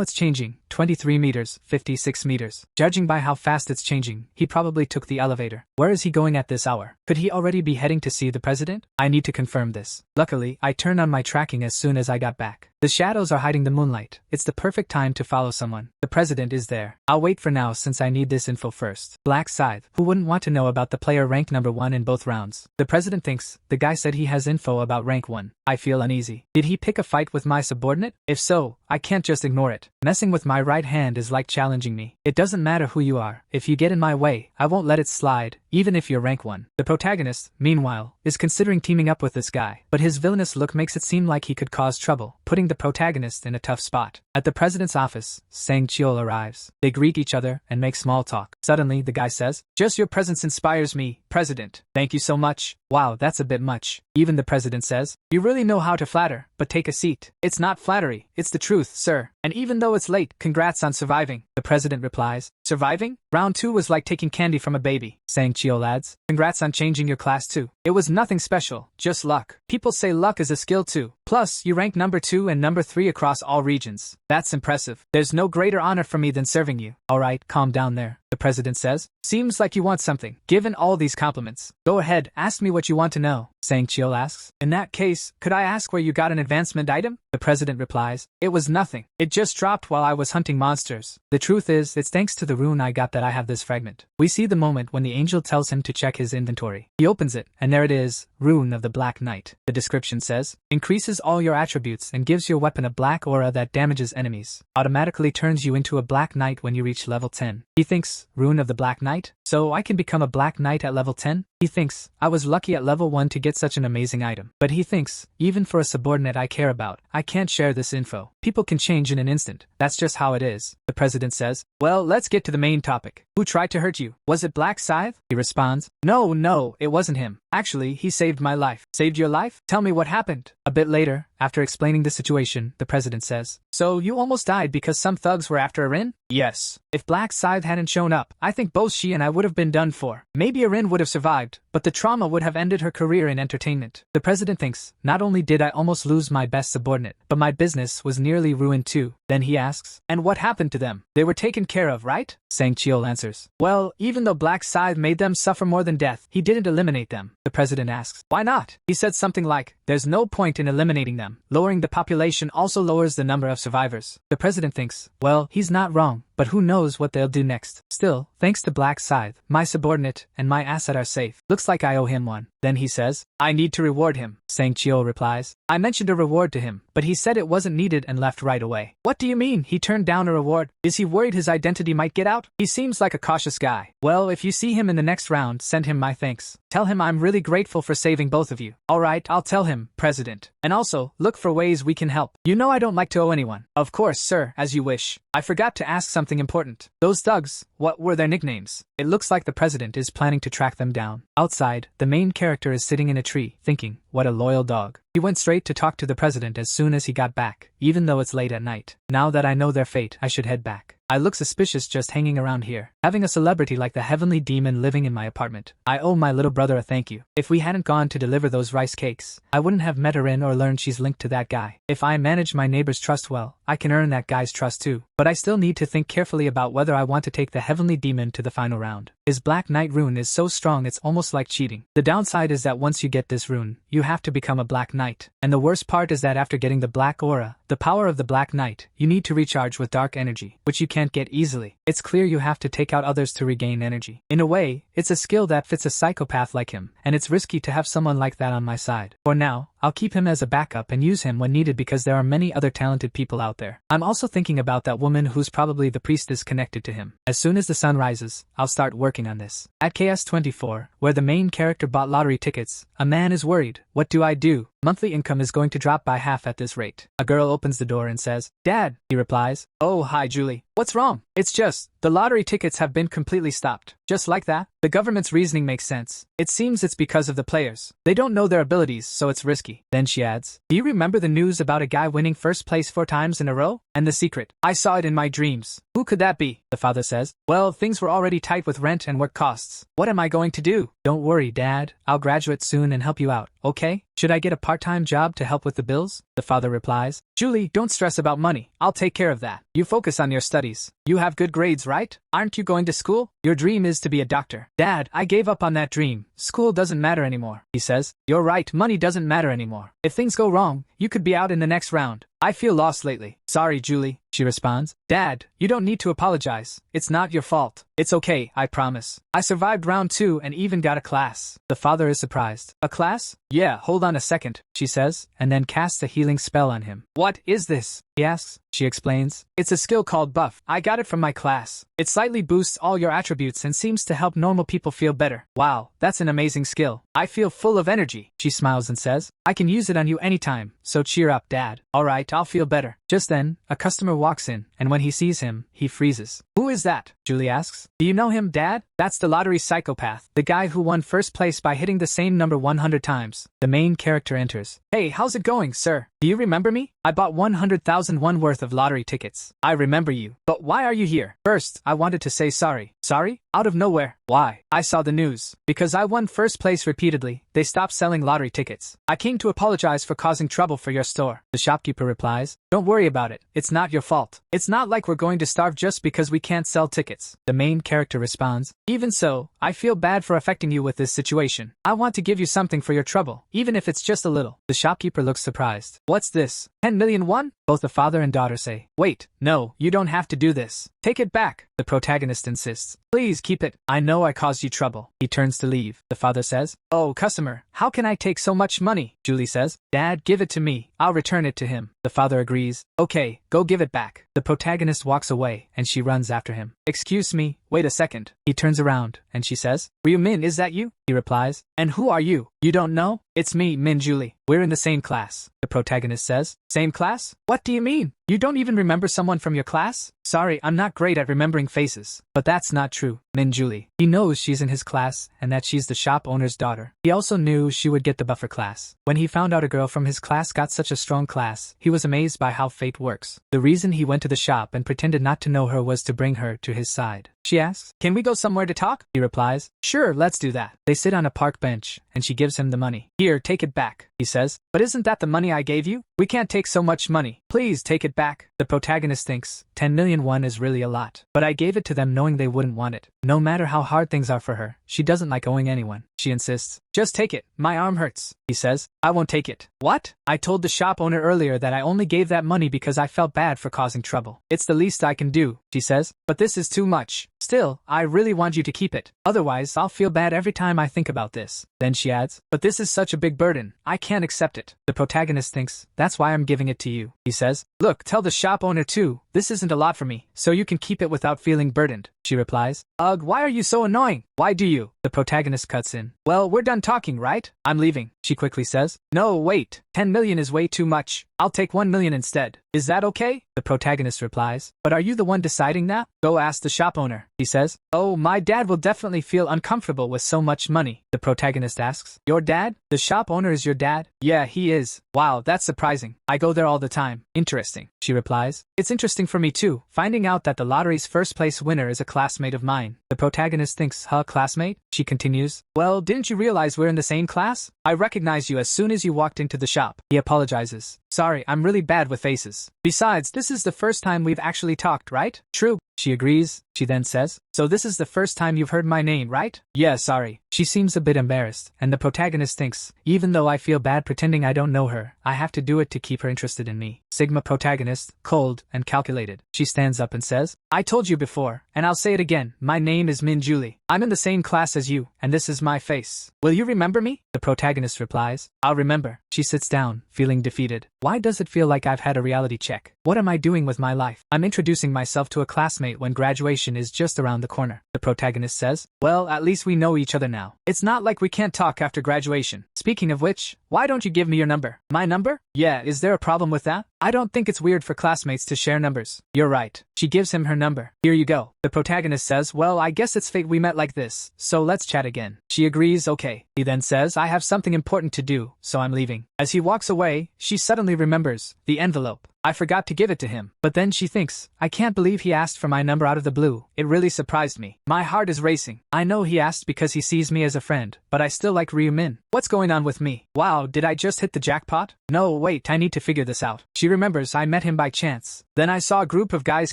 [SPEAKER 1] it's changing, 23 meters, 56 meters. Judging by how fast it's changing, he probably took the elevator. Where is he going at this hour? Could he already be heading to see the president? I need to confirm this. Luckily, I turned on my tracking as soon as I got back. The shadows are hiding the moonlight. It's the perfect time to follow someone. The president is there. I'll wait for now since I need this info first. Black Scythe, who wouldn't want to know about the player rank number 1 in both rounds? The president thinks, the guy said he has info about rank 1. I feel uneasy. Did he pick a fight with my subordinate? If so, I can't just ignore it. Messing with my right hand is like challenging me. It doesn't matter who you are. If you get in my way, I won't let it slide, even if you're rank 1. The protagonist, meanwhile, is considering teaming up with this guy, but his villainous look makes it seem like he could cause trouble, putting the protagonist in a tough spot. At the president's office, Sang Cheol arrives. They greet each other and make small talk. Suddenly, the guy says, just your presence inspires me, President. Thank you so much. Wow, that's a bit much. Even the president says, you really know how to flatter, but take a seat. It's not flattery, it's the truth, sir. And even though it's late, congrats on surviving. The president replies, surviving? Round 2 was like taking candy from a baby. Sang Cheol adds, congrats on changing your class too. It was nothing special, just luck. People say luck is a skill too. Plus, you rank number 2 and number 3 across all regions. That's impressive. There's no greater honor for me than serving you. Alright, calm down there. The president says, seems like you want something. Given all these compliments, go ahead, ask me what you want to know. Sang Cheol asks, in that case, could I ask where you got an advancement item? The president replies, it was nothing. It just dropped while I was hunting monsters. The truth is, it's thanks to the rune I got that I have this fragment. We see the moment when the angel tells him to check his inventory. He opens it, and there it is, Rune of the Black Knight. The description says, increases all your attributes and gives your weapon a black aura that damages enemies. Automatically turns you into a Black Knight when you reach level 10. He thinks, Rune of the Black Knight? So I can become a Black Knight at level 10? He thinks, I was lucky at level 1 to get such an amazing item. But he thinks, even for a subordinate I care about, I can't share this info. People can change in an instant. That's just how it is. The president says, well, let's get to the main topic. Who tried to hurt you? Was it Black Scythe? He responds, no, it wasn't him. Actually, he saved my life. Saved your life? Tell me what happened. A bit later, after explaining the situation, the president says, so you almost died because some thugs were after Erin? Yes. If Black Scythe hadn't shown up, I think both she and I would have been done for. Maybe Erin would have survived, but the trauma would have ended her career in entertainment. The president thinks, not only did I almost lose my best subordinate, but my business was nearly ruined too. Then he asks, and what happened to them? They were taken care of, right? Sang Cheol answers. Well, even though Black Scythe made them suffer more than death, he didn't eliminate them. The president asks, why not? He said something like, there's no point in eliminating them. Lowering the population also lowers the number of survivors. The president thinks, well, he's not wrong, but who knows what they'll do next. Still, thanks to Black Scythe, my subordinate and my asset are safe. Looks like I owe him one. Then he says, I need to reward him. Sang Cheol replies, I mentioned a reward to him, but he said it wasn't needed and left right away. What do you mean he turned down a reward? Is he worried his identity might get out? He seems like a cautious guy. Well, if you see him in the next round, send him my thanks. Tell him I'm really grateful for saving both of you. Alright, I'll tell him, President. And also, look for ways we can help. You know I don't like to owe anyone. Of course, sir, as you wish. I forgot to ask something important. Those thugs, what were their nicknames? It looks like the president is planning to track them down. Outside, the main character is sitting in a tree, thinking, what a loyal dog. He went straight to talk to the president as soon as he got back, even though it's late at night. Now that I know their fate, I should head back. I look suspicious just hanging around here, having a celebrity like the heavenly demon living in my apartment. I owe my little brother a thank you. If we hadn't gone to deliver those rice cakes, I wouldn't have met her in or learned she's linked to that guy. If I manage my neighbor's trust well, I can earn that guy's trust too. But I still need to think carefully about whether I want to take the heavenly demon to the final round. His Black Knight rune is so strong it's almost like cheating. The downside is that once you get this rune, you have to become a Black Knight. And the worst part is that after getting the Black Aura, the power of the Black Knight, you need to recharge with dark energy, which you can't get easily. It's clear you have to take out others to regain energy. In a way, it's a skill that fits a psychopath like him, and it's risky to have someone like that on my side. For now, I'll keep him as a backup and use him when needed because there are many other talented people out there. I'm also thinking about that woman who's probably the priestess connected to him. As soon as the sun rises, I'll start working on this. At KS24, where the main character bought lottery tickets, a man is worried. What do I do? Monthly income is going to drop by half at this rate. A girl opens the door and says, Dad, he replies. Oh, hi Julie. What's wrong? It's just, the lottery tickets have been completely stopped. Just like that? The government's reasoning makes sense. It seems it's because of the players. They don't know their abilities, so it's risky. Then she adds, do you remember the news about a guy winning first place 4 times in a row? And the secret? I saw it in my dreams. Who could that be? The father says. Well, things were already tight with rent and work costs. What am I going to do? Don't worry, Dad. I'll graduate soon and help you out, okay? Should I get a part-time job to help with the bills? The father replies. Julie, don't stress about money. I'll take care of that. You focus on your studies. You have good grades, right? Aren't you going to school? Your dream is to be a doctor. Dad, I gave up on that dream. School doesn't matter anymore. He says. You're right, money doesn't matter anymore. If things go wrong, you could be out in the next round. I feel lost lately. Sorry, Julie, she responds. Dad, you don't need to apologize. It's not your fault. It's okay, I promise. I survived round 2 and even got a class. The father is surprised. A class? Yeah, hold on a second, she says, and then casts a healing spell on him. What is this? He asks. She explains. It's a skill called buff. I got it from my class. It slightly boosts all your attributes and seems to help normal people feel better. Wow, that's an amazing skill. I feel full of energy. She smiles and says, I can use it on you anytime, so cheer up, Dad. Alright, I'll feel better. Just then, a customer walks in, and when he sees him, he freezes. Who is that? Julie asks. Do you know him, Dad? That's the lottery psychopath, the guy who won first place by hitting the same number 100 times. The main character enters. Hey, how's it going, sir? Do you remember me? I bought 100,000 won worth of lottery tickets. I remember you. But why are you here? First, I wanted to say sorry. Sorry? Out of nowhere. Why? I saw the news. Because I won first place repeatedly, they stopped selling lottery tickets. I came to apologize for causing trouble for your store. The shopkeeper replies. Don't worry about it. It's not your fault. It's not like we're going to starve just because we can't sell tickets. The main character responds. Even so, I feel bad for affecting you with this situation. I want to give you something for your trouble, even if it's just a little. The shopkeeper looks surprised. What's this? 10 million won? Both the father and daughter say. Wait, no, you don't have to do this. Take it back. The protagonist insists. Please keep it. I know I caused you trouble. He turns to leave. The father says. Oh, customer, how can I take so much money? Julie says. Dad, give it to me. I'll return it to him. The father agrees. Okay, go give it back. The protagonist walks away, and she runs after him. Excuse me, wait a second. He turns around, and she says. Min, is that you? He replies. And who are you? You don't know? It's me, Min Julie. We're in the same class. The protagonist says. Same class? What do you mean? You don't even remember someone from your class? Sorry, I'm not great at remembering faces. But that's not true, Min Julie. He knows she's in his class and that she's the shop owner's daughter. He also knew she would get the buffer class. When he found out a girl from his class got such a strong class, he was amazed by how fate works. The reason he went to the shop and pretended not to know her was to bring her to his side. She asks, can we go somewhere to talk? He replies, sure, let's do that. They sit on a park bench, and she gives him the money. Here, take it back, he says. But isn't that the money I gave you? We can't take so much money. Please take it back. The protagonist thinks 10 million won is really a lot. But I gave it to them knowing they wouldn't want it. No matter how hard things are for her, she doesn't like owing anyone. She insists. Just take it. My arm hurts, he says. I won't take it. What? I told the shop owner earlier that I only gave that money because I felt bad for causing trouble. It's the least I can do, she says. But this is too much. Still, I really want you to keep it. Otherwise, I'll feel bad every time I think about this. Then she adds, but this is such a big burden. I can't accept it. The protagonist thinks, that's why I'm giving it to you. He says, look, tell the shop owner too. This isn't a lot for me, so you can keep it without feeling burdened. She replies, ugh, why are you so annoying? Why do you? The protagonist cuts in. Well, we're done talking, right? I'm leaving, she quickly says. No, wait. 10 million is way too much. I'll take 1 million instead. Is that okay? The protagonist replies. But are you the one deciding that? Go ask the shop owner, he says. Oh, my dad will definitely feel uncomfortable with so much money. The protagonist asks. Your dad? The shop owner is your dad? Yeah, he is. Wow, that's surprising. I go there all the time. Interesting, she replies. It's interesting for me too, finding out that the lottery's first place winner is a classmate of mine. The protagonist thinks, huh, classmate? She continues. Well, didn't you realize we're in the same class? I recognized you as soon as you walked into the shop. He apologizes. Sorry, I'm really bad with faces. Besides, this is the first time we've actually talked, right? True. She agrees. She then says, so this is the first time you've heard my name, right? Yeah, sorry. She seems a bit embarrassed, and the protagonist thinks, even though I feel bad pretending I don't know her, I have to do it to keep her interested in me. Sigma protagonist, cold and calculated. She stands up and says, I told you before, and I'll say it again, my name is Min Julie. I'm in the same class as you, and this is my face. Will you remember me? The protagonist replies, I'll remember. She sits down, feeling defeated. Why does it feel like I've had a reality check? What am I doing with my life? I'm introducing myself to a classmate when graduation is just around the corner. The protagonist says, well, at least we know each other now. It's not like we can't talk after graduation. Speaking of which, why don't you give me your number? My number? Yeah, is there a problem with that? I don't think it's weird for classmates to share numbers. You're right. She gives him her number. Here you go. The protagonist says, well, I guess it's fate we met like this, so let's chat again. She agrees, okay. He then says, I have something important to do, so I'm leaving. As he walks away, she suddenly remembers the envelope. I forgot to give it to him. But then she thinks, I can't believe he asked for my number out of the blue. It really surprised me. My heart is racing. I know he asked because he sees me as a friend, but I still like Ryu-min. What's going on with me? Wow, did I just hit the jackpot? No, wait, I need to figure this out. She remembers I met him by chance. Then I saw a group of guys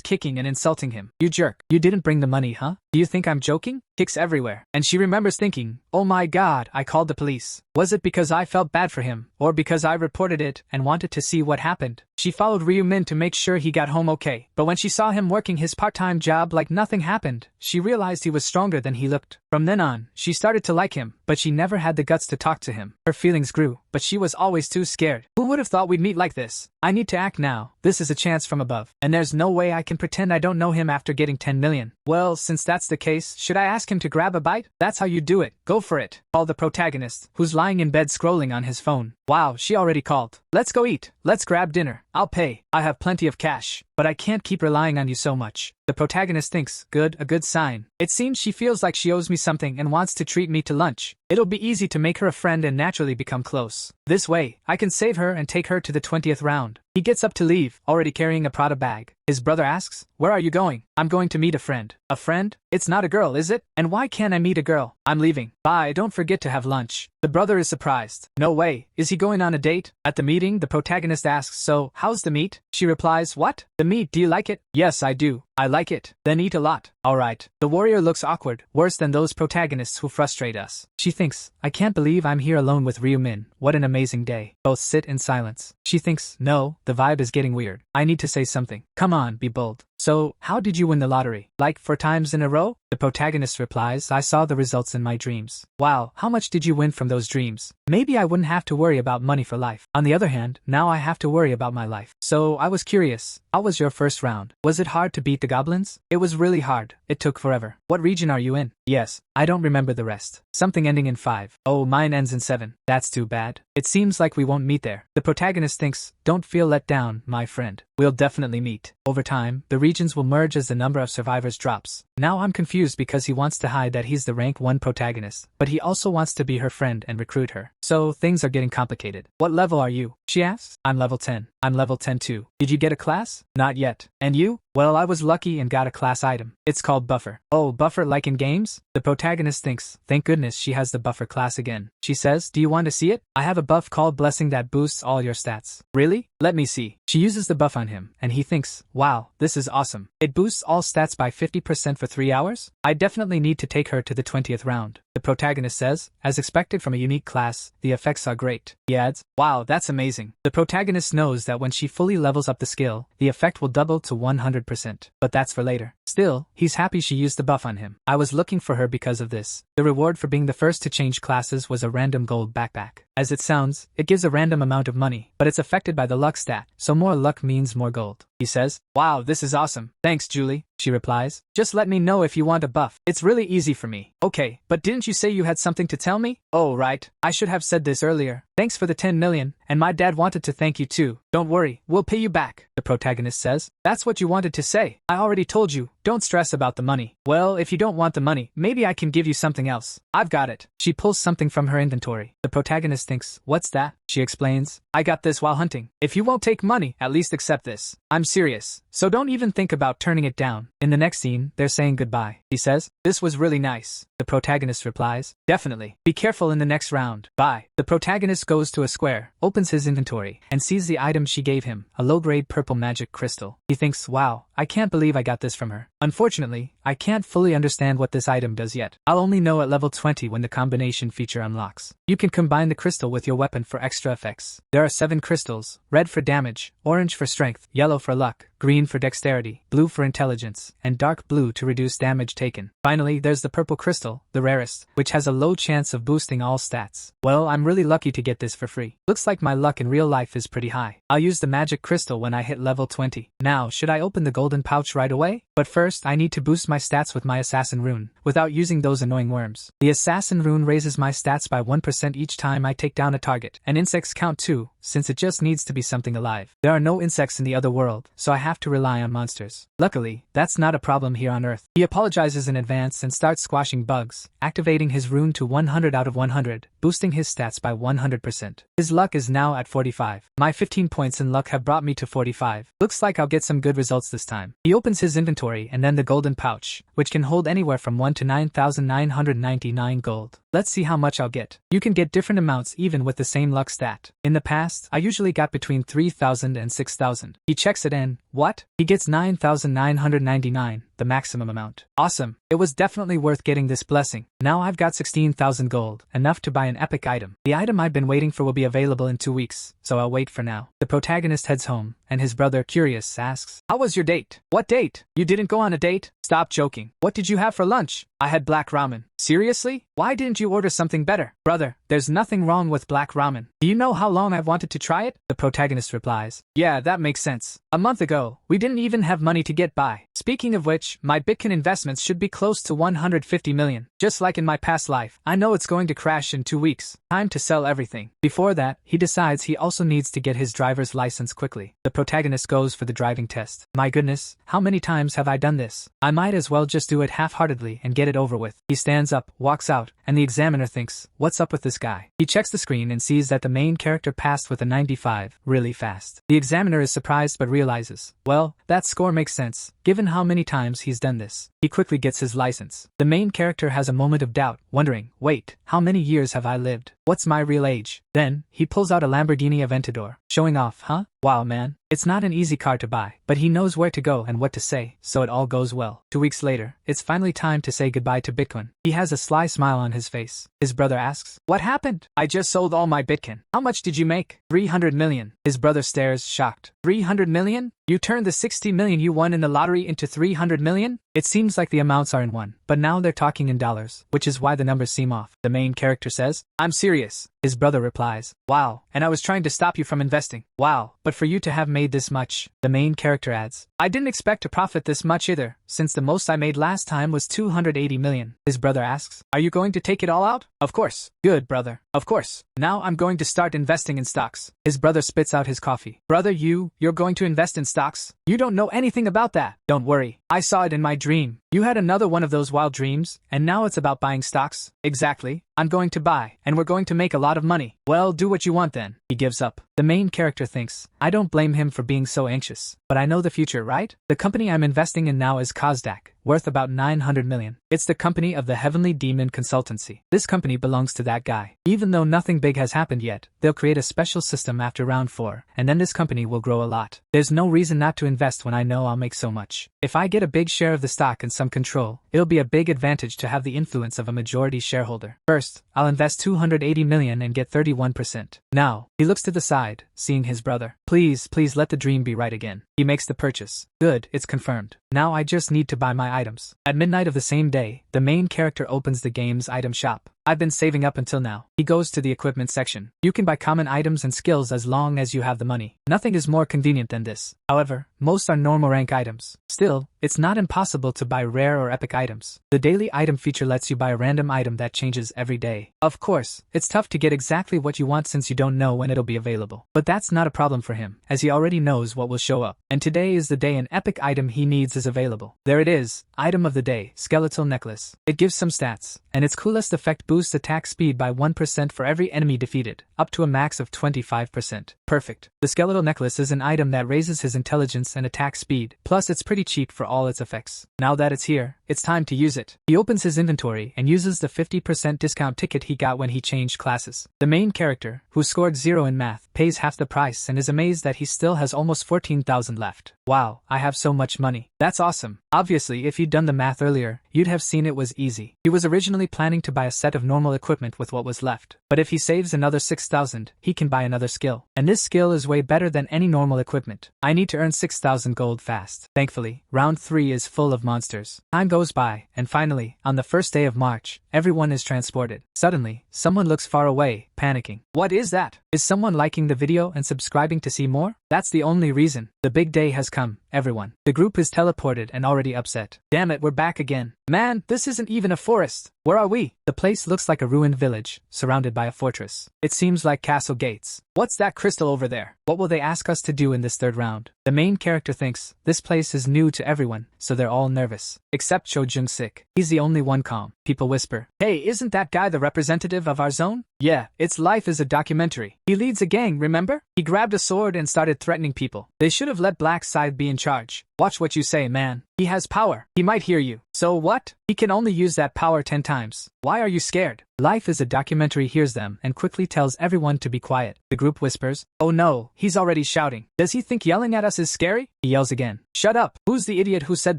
[SPEAKER 1] kicking and insulting him. You jerk. You didn't bring the money, huh? Do you think I'm joking? Kicks everywhere. And she remembers thinking, oh my god, I called the police. Was it because I felt bad for him, or because I reported it and wanted to see what happened? She followed Ryu-min to make sure he got home okay. But when she saw him working his part-time job like nothing happened, she realized he was stronger than he looked. From then on, she started to like him, but she never had the guts to talk to him. Her feelings grew, but she was always too scared. Who would have thought we'd meet like this? I need to act now. This is a chance from above. And there's no way I can pretend I don't know him after getting 10 million. Well, since that's the case, should I ask him to grab a bite? That's how you do it. Go for it. Call the protagonist, who's lying in bed scrolling on his phone. Wow, she already called. Let's go eat. Let's grab dinner. I'll pay. I have plenty of cash. But I can't keep relying on you so much. The protagonist thinks, good, a good sign. It seems she feels like she owes me something and wants to treat me to lunch. It'll be easy to make her a friend and naturally become close. This way, I can save her and take her to the 20th round. He gets up to leave, already carrying a Prada bag. His brother asks, where are you going? I'm going to meet a friend. A friend? It's not a girl, is it? And why can't I meet a girl? I'm leaving. Bye, don't forget to have lunch. The brother is surprised. No way. Is he going on a date? At the meeting, the protagonist asks, so, how's the meat? She replies, what? The meat, do you like it? Yes, I do. I like it. Then eat a lot. Alright. The warrior looks awkward, worse than those protagonists who frustrate us. She thinks, I can't believe I'm here alone with Ryu-min. What an amazing day. Both sit in silence. She thinks, no, the vibe is getting weird. I need to say something. Come on, be bold. So, how did you win the lottery? Like 4 times in a row? The protagonist replies, I saw the results in my dreams. Wow, how much did you win from those dreams? Maybe I wouldn't have to worry about money for life. On the other hand, now I have to worry about my life. So, I was curious. How was your first round? Was it hard to beat the goblins? It was really hard. It took forever. What region are you in? Yes. I don't remember the rest. Something ending in 5. Oh, mine ends in 7. That's too bad. It seems like we won't meet there. The protagonist thinks, don't feel let down, my friend. We'll definitely meet. Over time, the regions will merge as the number of survivors drops. Now I'm confused because he wants to hide that he's the rank 1 protagonist, but he also wants to be her friend and recruit her. So things are getting complicated. What level are you? She asks. I'm level 10. I'm level 10 too. Did you get a class? Not yet. And you? Well, I was lucky and got a class item. It's called Buffer. Oh, Buffer like in games? The protagonist thinks, thank goodness she has the Buffer class again. She says, do you want to see it? I have a buff called Blessing that boosts all your stats. Really? Let me see. She uses the buff on him, and he thinks, wow, this is awesome. It boosts all stats by 50% for 3 hours? I definitely need to take her to the 20th round. The protagonist says, as expected from a unique class, the effects are great. He adds, wow, that's amazing. The protagonist knows that when she fully levels up the skill, the effect will double to 100%. But that's for later. Still, he's happy she used the buff on him. I was looking for her because of this. The reward for being the first to change classes was a random gold backpack. As it sounds, it gives a random amount of money, but it's affected by the luck stat, so more luck means more gold. He says, wow, this is awesome. Thanks, Julie. She replies, just let me know if you want a buff. It's really easy for me. Okay, but didn't you say you had something to tell me? Oh, right. I should have said this earlier. Thanks for the 10 million, and my dad wanted to thank you too. Don't worry, we'll pay you back. The protagonist says, that's what you wanted to say. I already told you, don't stress about the money. Well, if you don't want the money, maybe I can give you something else. I've got it. She pulls something from her inventory. The protagonist thinks, what's that? She explains, I got this while hunting. If you won't take money, at least accept this. I'm serious, so don't even think about turning it down. In the next scene, they're saying goodbye. He says, this was really nice. The protagonist replies, definitely. Be careful in the next round. Bye. The protagonist goes to a square, opens his inventory, and sees the item she gave him, a low-grade purple magic crystal. He thinks, wow, I can't believe I got this from her. Unfortunately, I can't fully understand what this item does yet. I'll only know at level 20 when the combination feature unlocks. You can combine the crystal with your weapon for extra effects. There are 7 crystals, red for damage, orange for strength, yellow for luck, green for dexterity, blue for intelligence, and dark blue to reduce damage taken. Finally, there's the purple crystal, the rarest, which has a low chance of boosting all stats. Well, I'm really lucky to get this for free. Looks like my luck in real life is pretty high. I'll use the magic crystal when I hit level 20. Now, should I open the golden pouch right away? But first, I need to boost my stats with my assassin rune, without using those annoying worms. The assassin rune raises my stats by 1% each time I take down a target, and insects count too, since it just needs to be something alive. There are no insects in the other world, so I have to rely on monsters. Luckily, that's not a problem here on Earth. He apologizes in advance and starts squashing bugs, activating his rune to 100 out of 100, boosting his stats by 100%. His luck is now at 45. My 15 points in luck have brought me to 45. Looks like I'll get some good results this time. He opens his inventory and then the golden pouch, which can hold anywhere from 1 to 9,999 gold. Let's see how much I'll get. You can get different amounts even with the same luck stat. In the past, I usually got between 3,000 and 6,000. He checks it in. What? He gets 9,999, the maximum amount. Awesome. It was definitely worth getting this blessing. Now I've got 16,000 gold, enough to buy an epic item. The item I've been waiting for will be available in 2 weeks, so I'll wait for now. The protagonist heads home, and his brother, curious, asks, how was your date? What date? You didn't go on a date? Stop joking. What did you have for lunch? I had black ramen. Seriously? Why didn't you order something better? Brother, there's nothing wrong with black ramen. Do you know how long I've wanted to try it? The protagonist replies, yeah, that makes sense. A month ago, we didn't even have money to get by. Speaking of which, my Bitcoin investments should be close to 150 million. Just like in my past life, I know it's going to crash in 2 weeks. Time to sell everything. Before that, he decides he also needs to get his driver's license quickly. The protagonist goes for the driving test. My goodness, how many times have I done this? I might as well just do it half-heartedly and get it over with. He stands up, walks out, and the examiner thinks, what's up with this guy? He checks the screen and sees that the main character passed with a 95, really fast. The examiner is surprised but realizes, well, that score makes sense, given how many times he's done this. He quickly gets his license. The main character has a moment of doubt, wondering, wait, how many years have I lived? What's my real age? Then, he pulls out a Lamborghini Aventador, showing off, huh? Wow, man. It's not an easy car to buy, but he knows where to go and what to say, so it all goes well. 2 weeks later, it's finally time to say goodbye to Bitcoin. He has a sly smile on his face. His brother asks, what happened? I just sold all my Bitcoin. How much did you make? 300 million. His brother stares, shocked. 300 million? You turned the 60 million you won in the lottery into 300 million? It seems like the amounts are in one, but now they're talking in dollars, which is why the numbers seem off. The main character says, I'm serious. His brother replies, wow, and I was trying to stop you from investing. Wow, but for you to have made this much, the main character adds. I didn't expect to profit this much either, since the most I made last time was 280 million. His brother asks, are you going to take it all out? Of course. Good, brother. Of course. Now I'm going to start investing in stocks. His brother spits out his coffee. Brother, you're going to invest in stocks? You don't know anything about that. Don't worry. I saw it in my dream. You had another one of those wild dreams, and now it's about buying stocks? Exactly. I'm going to buy, and we're going to make a lot of money. Well, do what you want then. He gives up. The main character thinks, I don't blame him for being so anxious. But I know the future, right? The company I'm investing in now is Kazdak, worth about 900 million. It's the company of the Heavenly Demon Consultancy. This company belongs to that guy. Even though nothing big has happened yet, they'll create a special system after round 4, and then this company will grow a lot. There's no reason not to invest when I know I'll make so much. If I get a big share of the stock and some control, it'll be a big advantage to have the influence of a majority shareholder. First, I'll invest 280 million and get 31%. Now, he looks to the side, seeing his brother. Please let the dream be right again. He makes the purchase. Good, it's confirmed. Now I just need to buy my items. At midnight of the same day, the main character opens the game's item shop. I've been saving up until now. He goes to the equipment section. You can buy common items and skills as long as you have the money. Nothing is more convenient than this. However, most are normal rank items. Still, it's not impossible to buy rare or epic items. The daily item feature lets you buy a random item that changes every day. Of course, it's tough to get exactly what you want since you don't know when it'll be available. But that's not a problem for him, as he already knows what will show up. And today is the day an epic item he needs is available. There it is, item of the day, skeletal necklace. It gives some stats, and its coolest effect boosts attack speed by 1% for every enemy defeated, up to a max of 25%. Perfect. The skeletal necklace is an item that raises his intelligence and attack speed, plus it's pretty cheap for all its effects. Now that it's here, it's time to use it. He opens his inventory and uses the 50% discount ticket he got when he changed classes. The main character, who scored 0 in math, pays half the price and is amazed that he still has almost 14,000 left. Wow, I have so much money. That's awesome. Obviously, if you'd done the math earlier, you'd have seen it was easy. He was originally planning to buy a set of normal equipment with what was left. But if he saves another 6,000, he can buy another skill. And this skill is way better than any normal equipment. I need to earn 6,000 gold fast. Thankfully, round 3 is full of monsters. Time goes by, and finally, on the first day of March, everyone is transported. Suddenly, someone looks far away, panicking. What is that? Is someone liking the video and subscribing to see more? That's the only reason. The big day has come, everyone. The group is teleported and already upset. Damn it, we're back again. Man, this isn't even a forest. Where are we? The place looks like a ruined village, surrounded by a fortress. It seems like castle gates. What's that crystal over there? What will they ask us to do in this third round? The main character thinks, this place is new to everyone, so they're all nervous. Except Cho Jung-sik. He's the only one calm. People whisper, hey, isn't that guy the representative of our zone? Yeah, its life is a documentary. He leads a gang, remember? He grabbed a sword and started threatening people. They should have let Black Scythe be in charge. Watch what you say, man. He has power. He might hear you. So what? He can only use that power 10 times. Why are you scared? Life is a documentary hears them and quickly tells everyone to be quiet. The group whispers, oh no, he's already shouting. Does he think yelling at us is scary? He yells again. Shut up. Who's the idiot who said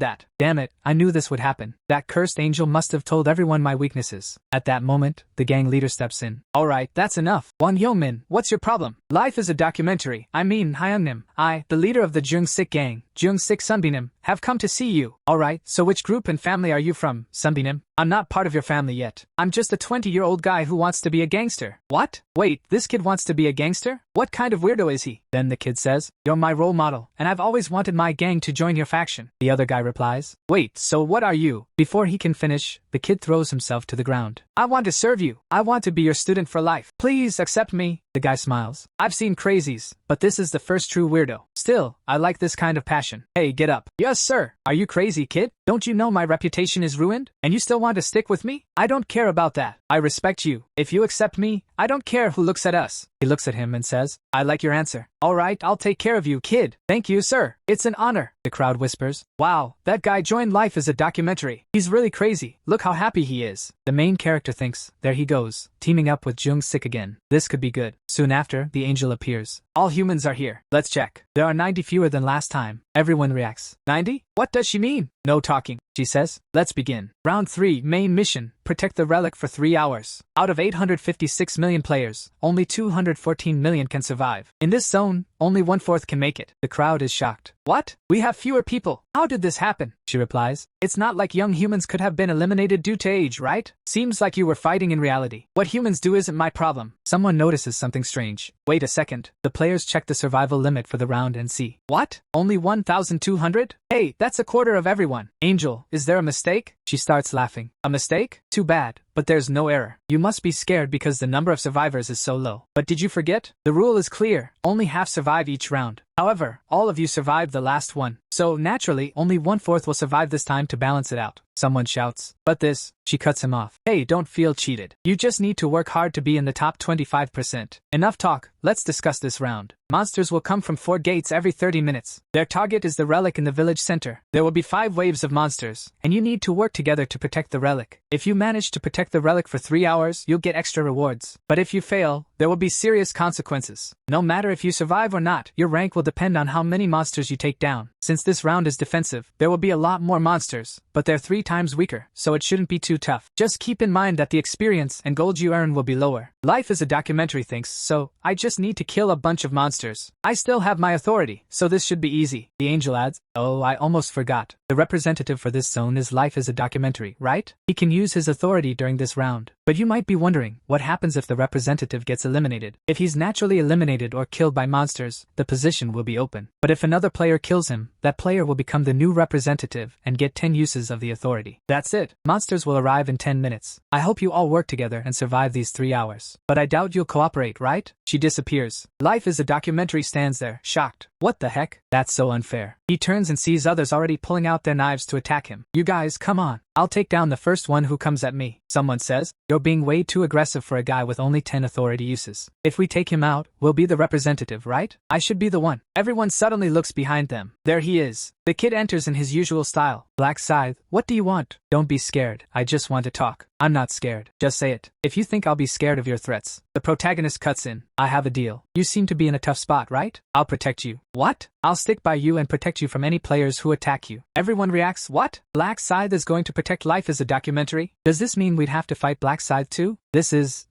[SPEAKER 1] that? Damn it, I knew this would happen. That cursed angel must have told everyone my weaknesses. At that moment, the gang leader steps in. Alright, that's enough. Won Yo-min, what's your problem? Life is a documentary. I mean, Hyungnim. I, the leader of the Jung-sik gang, Jung-sik Sunbinim, have come to see you. Alright, so which group and family are you from, Sunbinim? I'm not part of your family yet. I'm just a 20-year-old guy who wants to be a gangster. What? Wait, this kid wants to be a gangster? What kind of weirdo is he? Then the kid says, you're my role model, and I've always wanted my gang to join your faction. The other guy replies, wait, so what are you? Before he can finish, the kid throws himself to the ground. I want to serve you. I want to be your student for life. Please accept me. The guy smiles. I've seen crazies, but this is the first true weirdo. Still, I like this kind of passion. Hey, get up. Yes, sir. Are you crazy, kid? Don't you know my reputation is ruined? And you still want to stick with me? I don't care about that. I respect you. If you accept me, I don't care who looks at us. He looks at him and says, I like your answer. Alright, I'll take care of you, kid. Thank you, sir. It's an honor. The crowd whispers. Wow, that guy joined Life as a documentary. He's really crazy. Look how happy he is. The main character thinks, there he goes, teaming up with Jung-sik again. This could be good. Soon after, the angel appears. All humans are here. Let's check. There are 90 fewer than last time. Everyone reacts. 90? What does she mean? No talking, she says. Let's begin. Round 3, main mission. Protect the relic for 3 hours. Out of 856 million players, only 214 million can survive. In this zone, only 1/4 can make it. The crowd is shocked. What? We have fewer people. How did this happen? She replies. It's not like young humans could have been eliminated due to age, right? Seems like you were fighting in reality. What humans do isn't my problem. Someone notices something strange. Wait a second. The players check the survival limit for the round and see. What? Only 1,200? Hey, that's a quarter of everyone. Angel, is there a mistake? She starts laughing. A mistake? Too bad. But there's no error. You must be scared because the number of survivors is so low. But did you forget? The rule is clear. Only half survive each round. However, all of you survived the last one. So naturally, only 1/4 will survive this time to balance it out. Someone shouts. But this, she cuts him off. Hey, don't feel cheated. You just need to work hard to be in the top 25%. Enough talk, let's discuss this round. Monsters will come from 4 gates every 30 minutes. Their target is the relic in the village center. There will be 5 waves of monsters, and you need to work together to protect the relic. If you manage to protect the relic for 3 hours, you'll get extra rewards. But if you fail, there will be serious consequences. No matter if you survive or not, your rank will depend on how many monsters you take down. Since this round is defensive, there will be a lot more monsters, but they're 3 times weaker, so it shouldn't be too tough. Just keep in mind that the experience and gold you earn will be lower. Life is a documentary thinks, so I just need to kill a bunch of monsters. I still have my authority, so this should be easy. The angel adds, oh, I almost forgot. The representative for this zone is Life is a documentary, right? He can use his authority during this round. But you might be wondering, what happens if the representative gets eliminated? If he's naturally eliminated or killed by monsters, the position will be open. But if another player kills him, that player will become the new representative and get 10 uses of the authority. That's it. Monsters will arrive in 10 minutes. I hope you all work together and survive these 3 hours. But I doubt you'll cooperate, right? She disappears. Life is a documentary stands there, shocked. What the heck? That's so unfair. He turns and sees others already pulling out their knives to attack him. You guys, come on. I'll take down the first one who comes at me. Someone says, you're being way too aggressive for a guy with only 10 authority uses. If we take him out, we'll be the representative, right? I should be the one. Everyone suddenly looks behind them. There he is. The kid enters in his usual style. Black Scythe, what do you want? Don't be scared. I just want to talk. I'm not scared. Just say it. If you think I'll be scared of your threats. The protagonist cuts in. I have a deal. You seem to be in a tough spot, right? I'll protect you. What? I'll stick by you and protect you from any players who attack you. Everyone reacts, what? Black Scythe is going to protect Life as a documentary? Does this mean we'd have to fight Black Scythe too?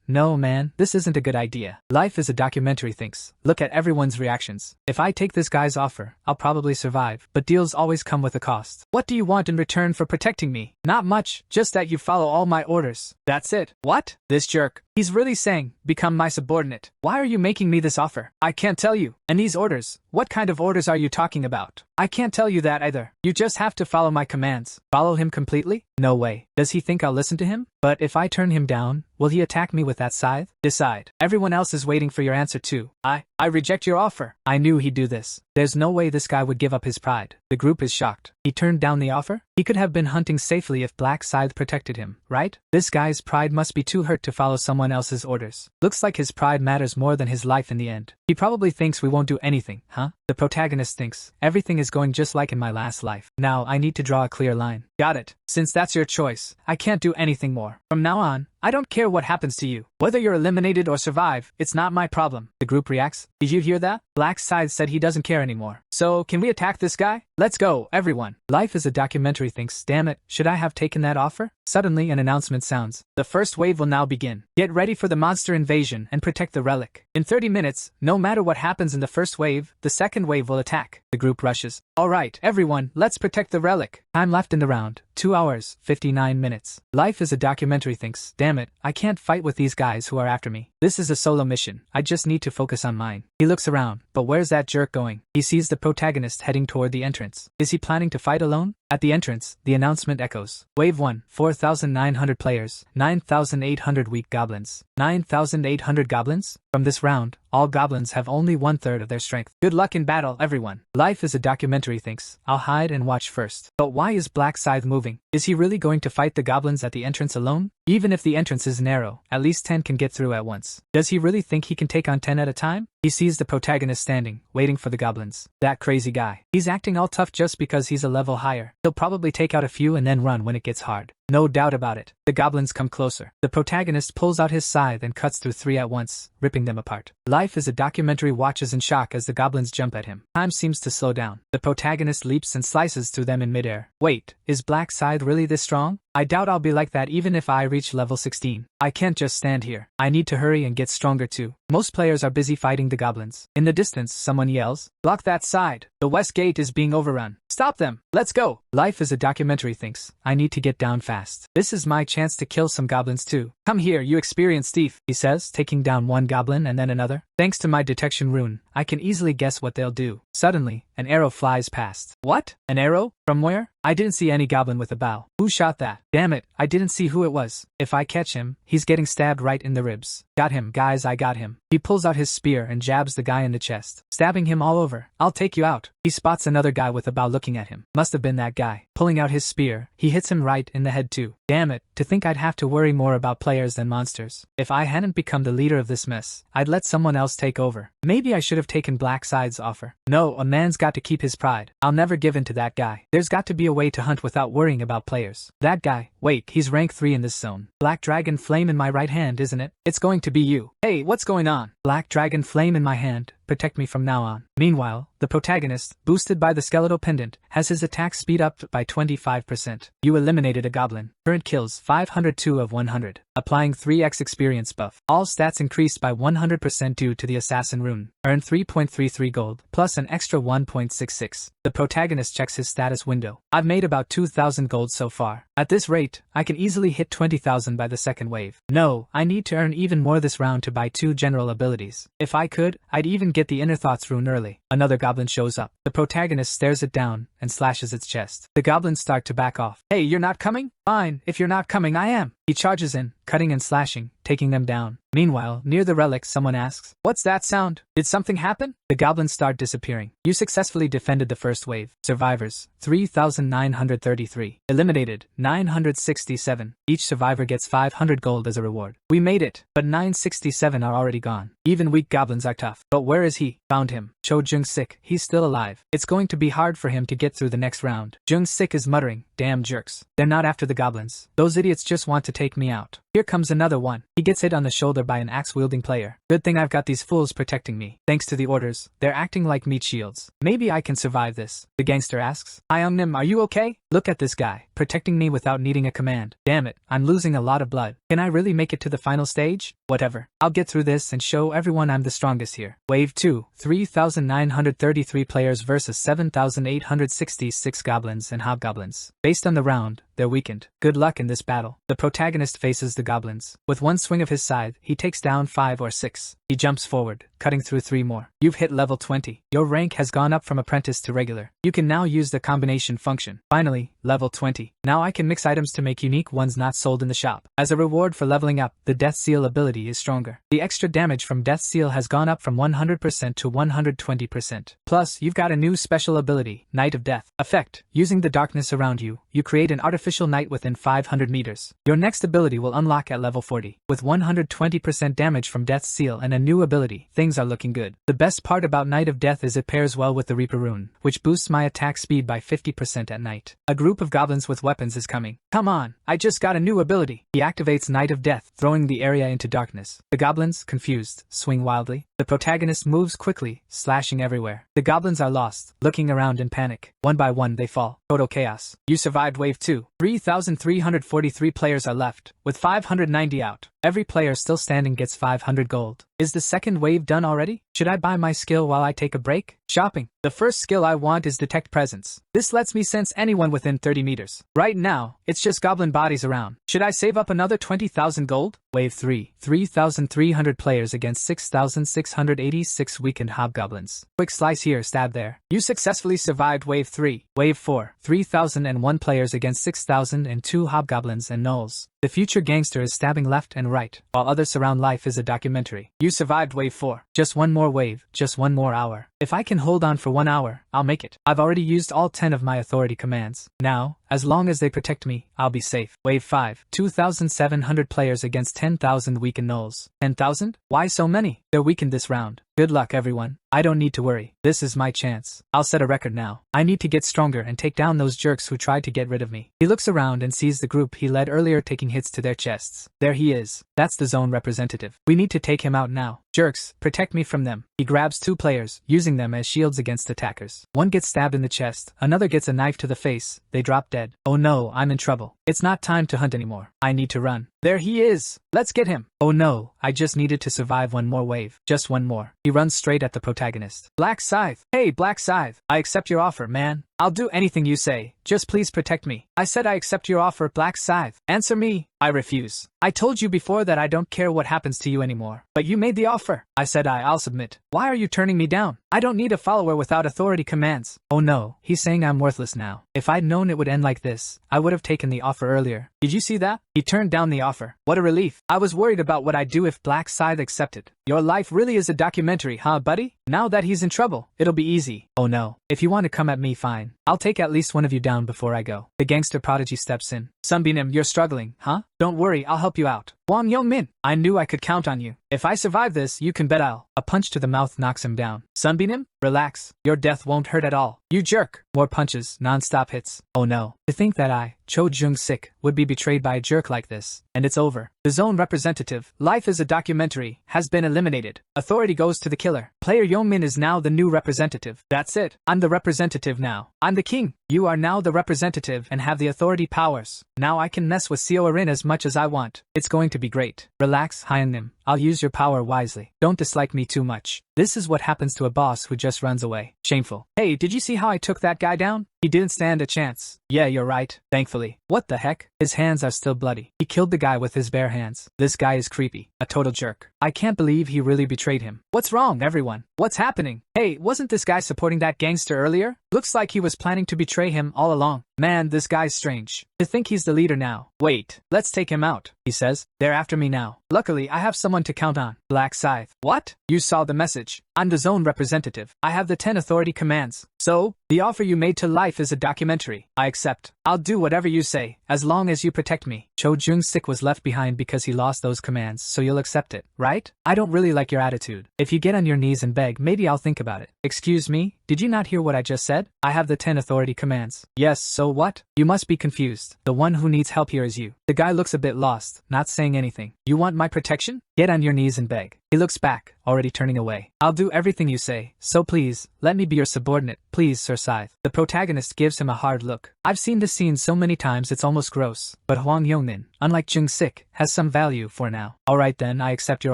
[SPEAKER 1] No man, this isn't a good idea. Life is a documentary thinks. Look at everyone's reactions. If I take this guy's offer, I'll probably survive, but deals always come with a cost. What do you want in return for protecting me? Not much, just that you follow all my orders. That's it. What? This jerk. He's really saying, become my subordinate. Why are you making me this offer? I can't tell you. And these orders, what kind of orders are you talking about? I can't tell you that either. You just have to follow my commands. Follow him completely? No way. Does he think I'll listen to him? But if I turn him down, will he attack me with that scythe? Decide. Everyone else is waiting for your answer too. I reject your offer. I knew he'd do this. There's no way this guy would give up his pride. The group is shocked. He turned down the offer? He could have been hunting safely if Black Scythe protected him, right? This guy's pride must be too hurt to follow someone else's orders. Looks like his pride matters more than his life in the end. He probably thinks we won't do anything, huh? The protagonist thinks, everything is going just like in my last life. Now I need to draw a clear line. Got it. Since that's your choice, I can't do anything more. From now on, I don't care what happens to you. Whether you're eliminated or survive, it's not my problem. The group reacts. Did you hear that? Black Scythe said he doesn't care anymore. So, can we attack this guy? Let's go, everyone. Life is a documentary thinks, damn it, should I have taken that offer? Suddenly an announcement sounds. The first wave will now begin. Get ready for the monster invasion and protect the relic. In 30 minutes, no matter what happens in the first wave, the second wave will attack. The group rushes. Alright, everyone, let's protect the relic. Time left in the round. 2 hours, 59 minutes. Life is a documentary thinks, damn it, I can't fight with these guys who are after me. This is a solo mission. I just need to focus on mine. He looks around, but where's that jerk going? He sees the protagonist heading toward the entrance. Is he planning to fight alone? At the entrance, the announcement echoes. Wave 1, 4,900 players, 9,800 weak goblins. 9,800 goblins? From this round, all goblins have only 1/3 of their strength. Good luck in battle, everyone. Life is a documentary thinks, I'll hide and watch first. But why is Black Scythe moving? Is he really going to fight the goblins at the entrance alone? Even if the entrance is narrow, at least 10 can get through at once. Does he really think he can take on 10 at a time? He sees the protagonist standing, waiting for the goblins. That crazy guy. He's acting all tough just because he's a level higher. He'll probably take out a few and then run when it gets hard. No doubt about it. The goblins come closer. The protagonist pulls out his scythe and cuts through 3 at once, ripping them apart. Life is a documentary watches in shock as the goblins jump at him. Time seems to slow down. The protagonist leaps and slices through them in midair. Wait, is Black Scythe really this strong? I doubt I'll be like that even if I reach level 16. I can't just stand here. I need to hurry and get stronger too. Most players are busy fighting the goblins. In the distance, someone yells, "Block that side! The west gate is being overrun. Stop them! Let's go!" Life is a documentary thinks, I need to get down fast. This is my chance to kill some goblins too. "Come here, you experienced thief," he says, taking down one goblin and then another. Thanks to my detection rune, I can easily guess what they'll do. Suddenly, an arrow flies past. What? An arrow? From where? I didn't see any goblin with a bow. Who shot that? Damn it, I didn't see who it was. If I catch him, he's getting stabbed right in the ribs. Got him, guys, I got him. He pulls out his spear and jabs the guy in the chest, stabbing him all over. "I'll take you out." He spots another guy with a bow looking at him. Must have been that guy. Pulling out his spear, he hits him right in the head too. Damn it, to think I'd have to worry more about players than monsters. If I hadn't become the leader of this mess, I'd let someone else take over. Maybe I should have taken Black Side's offer. No, a man's got to keep his pride. I'll never give in to that guy. There's got to be a way to hunt without worrying about players. That guy, wait, he's rank 3 in this zone. Black Dragon Flame in my right hand, isn't it? It's going to be you. Hey, what's going on? Black Dragon Flame in my hand. Protect me from now on. Meanwhile, the protagonist, boosted by the skeletal pendant, has his attack speed up by 25%. You eliminated a goblin. Current kills 502 of 100. Applying 3x experience buff. All stats increased by 100% due to the assassin rune. Earn 3.33 gold, plus an extra 1.66. The protagonist checks his status window. I've made about 2,000 gold so far. At this rate, I can easily hit 20,000 by the second wave. No, I need to earn even more this round to buy 2 general abilities. If I could, I'd even get the Inner Thoughts rune early. Another goblin shows up. The protagonist stares it down and slashes its chest. The goblins start to back off. "Hey, you're not coming? Fine, if you're not coming, I am." He charges in, cutting and slashing, taking them down. Meanwhile, near the relic, someone asks, "What's that sound? Did something happen?" The goblins start disappearing. You successfully defended the first wave. Survivors, 3,933. Eliminated, 967. Each survivor gets 500 gold as a reward. We made it, but 967 are already gone. Even weak goblins are tough. But where is he? Found him. Cho Jung-sik, he's still alive. It's going to be hard for him to get through the next round. Jung-sik is muttering, "Damn jerks. They're not after the goblins. Those idiots just want to take me out." Here comes another one. He gets hit on the shoulder by an axe-wielding player. Good thing I've got these fools protecting me. Thanks to the orders, they're acting like meat shields. Maybe I can survive this. The gangster asks, "Hi Youngnim, are you okay? Look at this guy, protecting me without needing a command. Damn it, I'm losing a lot of blood. Can I really make it to the final stage? Whatever. I'll get through this and show everyone I'm the strongest here." Wave 2, 3,933 players versus 7,866 goblins and hobgoblins. Based on the round, they're weakened. Good luck in this battle. The protagonist faces the goblins. With one swing of his scythe, he takes down 5 or 6. He jumps forward, cutting through 3 more. You've hit level 20. Your rank has gone up from apprentice to regular. You can now use the combination function. Finally, level 20. Now I can mix items to make unique ones not sold in the shop. As a reward for leveling up, the Death Seal ability is stronger. The extra damage from Death Seal has gone up from 100% to 120%. Plus, you've got a new special ability, Night of Death. Effect: using the darkness around you, you create an artificial night within 500 meters. Your next ability will unlock at level 40. With 120% damage from Death Seal and a new ability, things are looking good. The best part about Night of Death is it pairs well with the Reaper rune, which boosts my attack speed by 50% at night. A group of goblins with weapons is coming. "Come on, I just got a new ability." He activates Night of Death, throwing the area into darkness. The goblins, confused, swing wildly. The protagonist moves quickly, slashing everywhere. The goblins are lost, looking around in panic. One by one they fall. Total chaos. You survived wave 2. 3,343 players are left, with 590 out. Every player still standing gets 500 gold. Is the second wave done already? Should I buy my skill while I take a break? Shopping. The first skill I want is Detect Presence. This lets me sense anyone within 30 meters. Right now, it's just goblin bodies around. Should I save up another 20,000 gold? Wave 3. 3,300 players against 6,686 weakened hobgoblins. Quick slice here, stab there. You successfully survived wave 3. Wave 4. 3,001 players against 6,002 hobgoblins and gnolls. The future gangster is stabbing left and right, while others surround. Life is a documentary. You survived wave 4. Just one more wave, just one more hour. If I can hold on for 1 hour, I'll make it. I've already used all 10 of my authority commands. Now, as long as they protect me, I'll be safe. Wave 5. 2,700 players against 10,000 weakened gnolls. 10,000? Why so many? They're weakened this round. Good luck, everyone. I don't need to worry. This is my chance. I'll set a record now. I need to get stronger and take down those jerks who tried to get rid of me. He looks around and sees the group he led earlier taking hits to their chests. There he is. That's the zone representative. We need to take him out now. Jerks, protect me from them. He grabs 2 players, using them as shields against attackers. One gets stabbed in the chest, another gets a knife to the face. They drop dead. Oh no, I'm in trouble. It's not time to hunt anymore. I need to run. There he is. Let's get him. Oh no, I just needed to survive one more wave. Just one more. He runs straight at the protagonist. Black Scythe. Hey, Black Scythe. I accept your offer, man. I'll do anything you say. Just please protect me. I said I accept your offer, Black Scythe. Answer me. I refuse. I told you before that I don't care what happens to you anymore. But you made the offer. I said I'll submit. Why are you turning me down? I don't need a follower without authority commands. Oh no, he's saying I'm worthless now. If I'd known it would end like this, I would have taken the offer earlier. Did you see that? He turned down the offer. What a relief. I was worried about what I'd do if Black Scythe accepted. Your life really is a documentary, huh, buddy? Now that he's in trouble, it'll be easy. Oh no. If you want to come at me, fine. I'll take at least one of you down before I go. The gangster prodigy steps in. Sunbeam, you're struggling, huh? Don't worry, I'll help you out. Wang Yongmin, I knew I could count on you. If I survive this, you can bet I'll. A punch to the mouth knocks him down. Sunbeam, relax. Your death won't hurt at all. You jerk. More punches, non-stop hits. Oh no. To think that I, Cho Jung-sik, would be betrayed by a jerk like this. And it's over. The zone representative, life is a documentary, has been eliminated. Authority goes to the killer. Player Yongmin is now the new representative. That's it. I'm the representative now. I'm the king. You are now the representative and have the authority powers. Now I can mess with Seorin as much as I want. It's going to be great. Relax, Hyeonim. I'll use your power wisely. Don't dislike me too much. This is what happens to a boss who just runs away. Shameful. Hey, did you see how I took that guy down? He didn't stand a chance. Yeah, you're right, thankfully. What the heck? His hands are still bloody. He killed the guy with his bare hands. This guy is creepy. A total jerk. I can't believe he really betrayed him. What's wrong, everyone? What's happening? Hey, wasn't this guy supporting that gangster earlier? Looks like he was planning to betray him all along. Man, this guy's strange. To think he's the leader now. Wait, let's take him out, he says. They're after me now. Luckily, I have someone to count on. Black Scythe. What? You saw the message. I'm the zone representative. I have the 10 authority commands. So, the offer you made to life is a documentary. I accept. I'll do whatever you say, as long as you protect me. Cho Jung-sik was left behind because he lost those commands, so you'll accept it, right? I don't really like your attitude. If you get on your knees and beg, maybe I'll think about it. Excuse me? Did you not hear what I just said? I have the 10 authority commands. Yes, so what? You must be confused. The one who needs help here is you. The guy looks a bit lost, not saying anything. You want my protection? Get on your knees and beg. He looks back, already turning away. I'll do everything you say, so please, let me be your subordinate, please, Sir Scythe. The protagonist gives him a hard look. I've seen this scene so many times it's almost gross, but Hwang Yongnin, unlike Jung-sik, has some value for now. Alright then, I accept your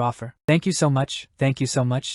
[SPEAKER 1] offer. Thank you so much,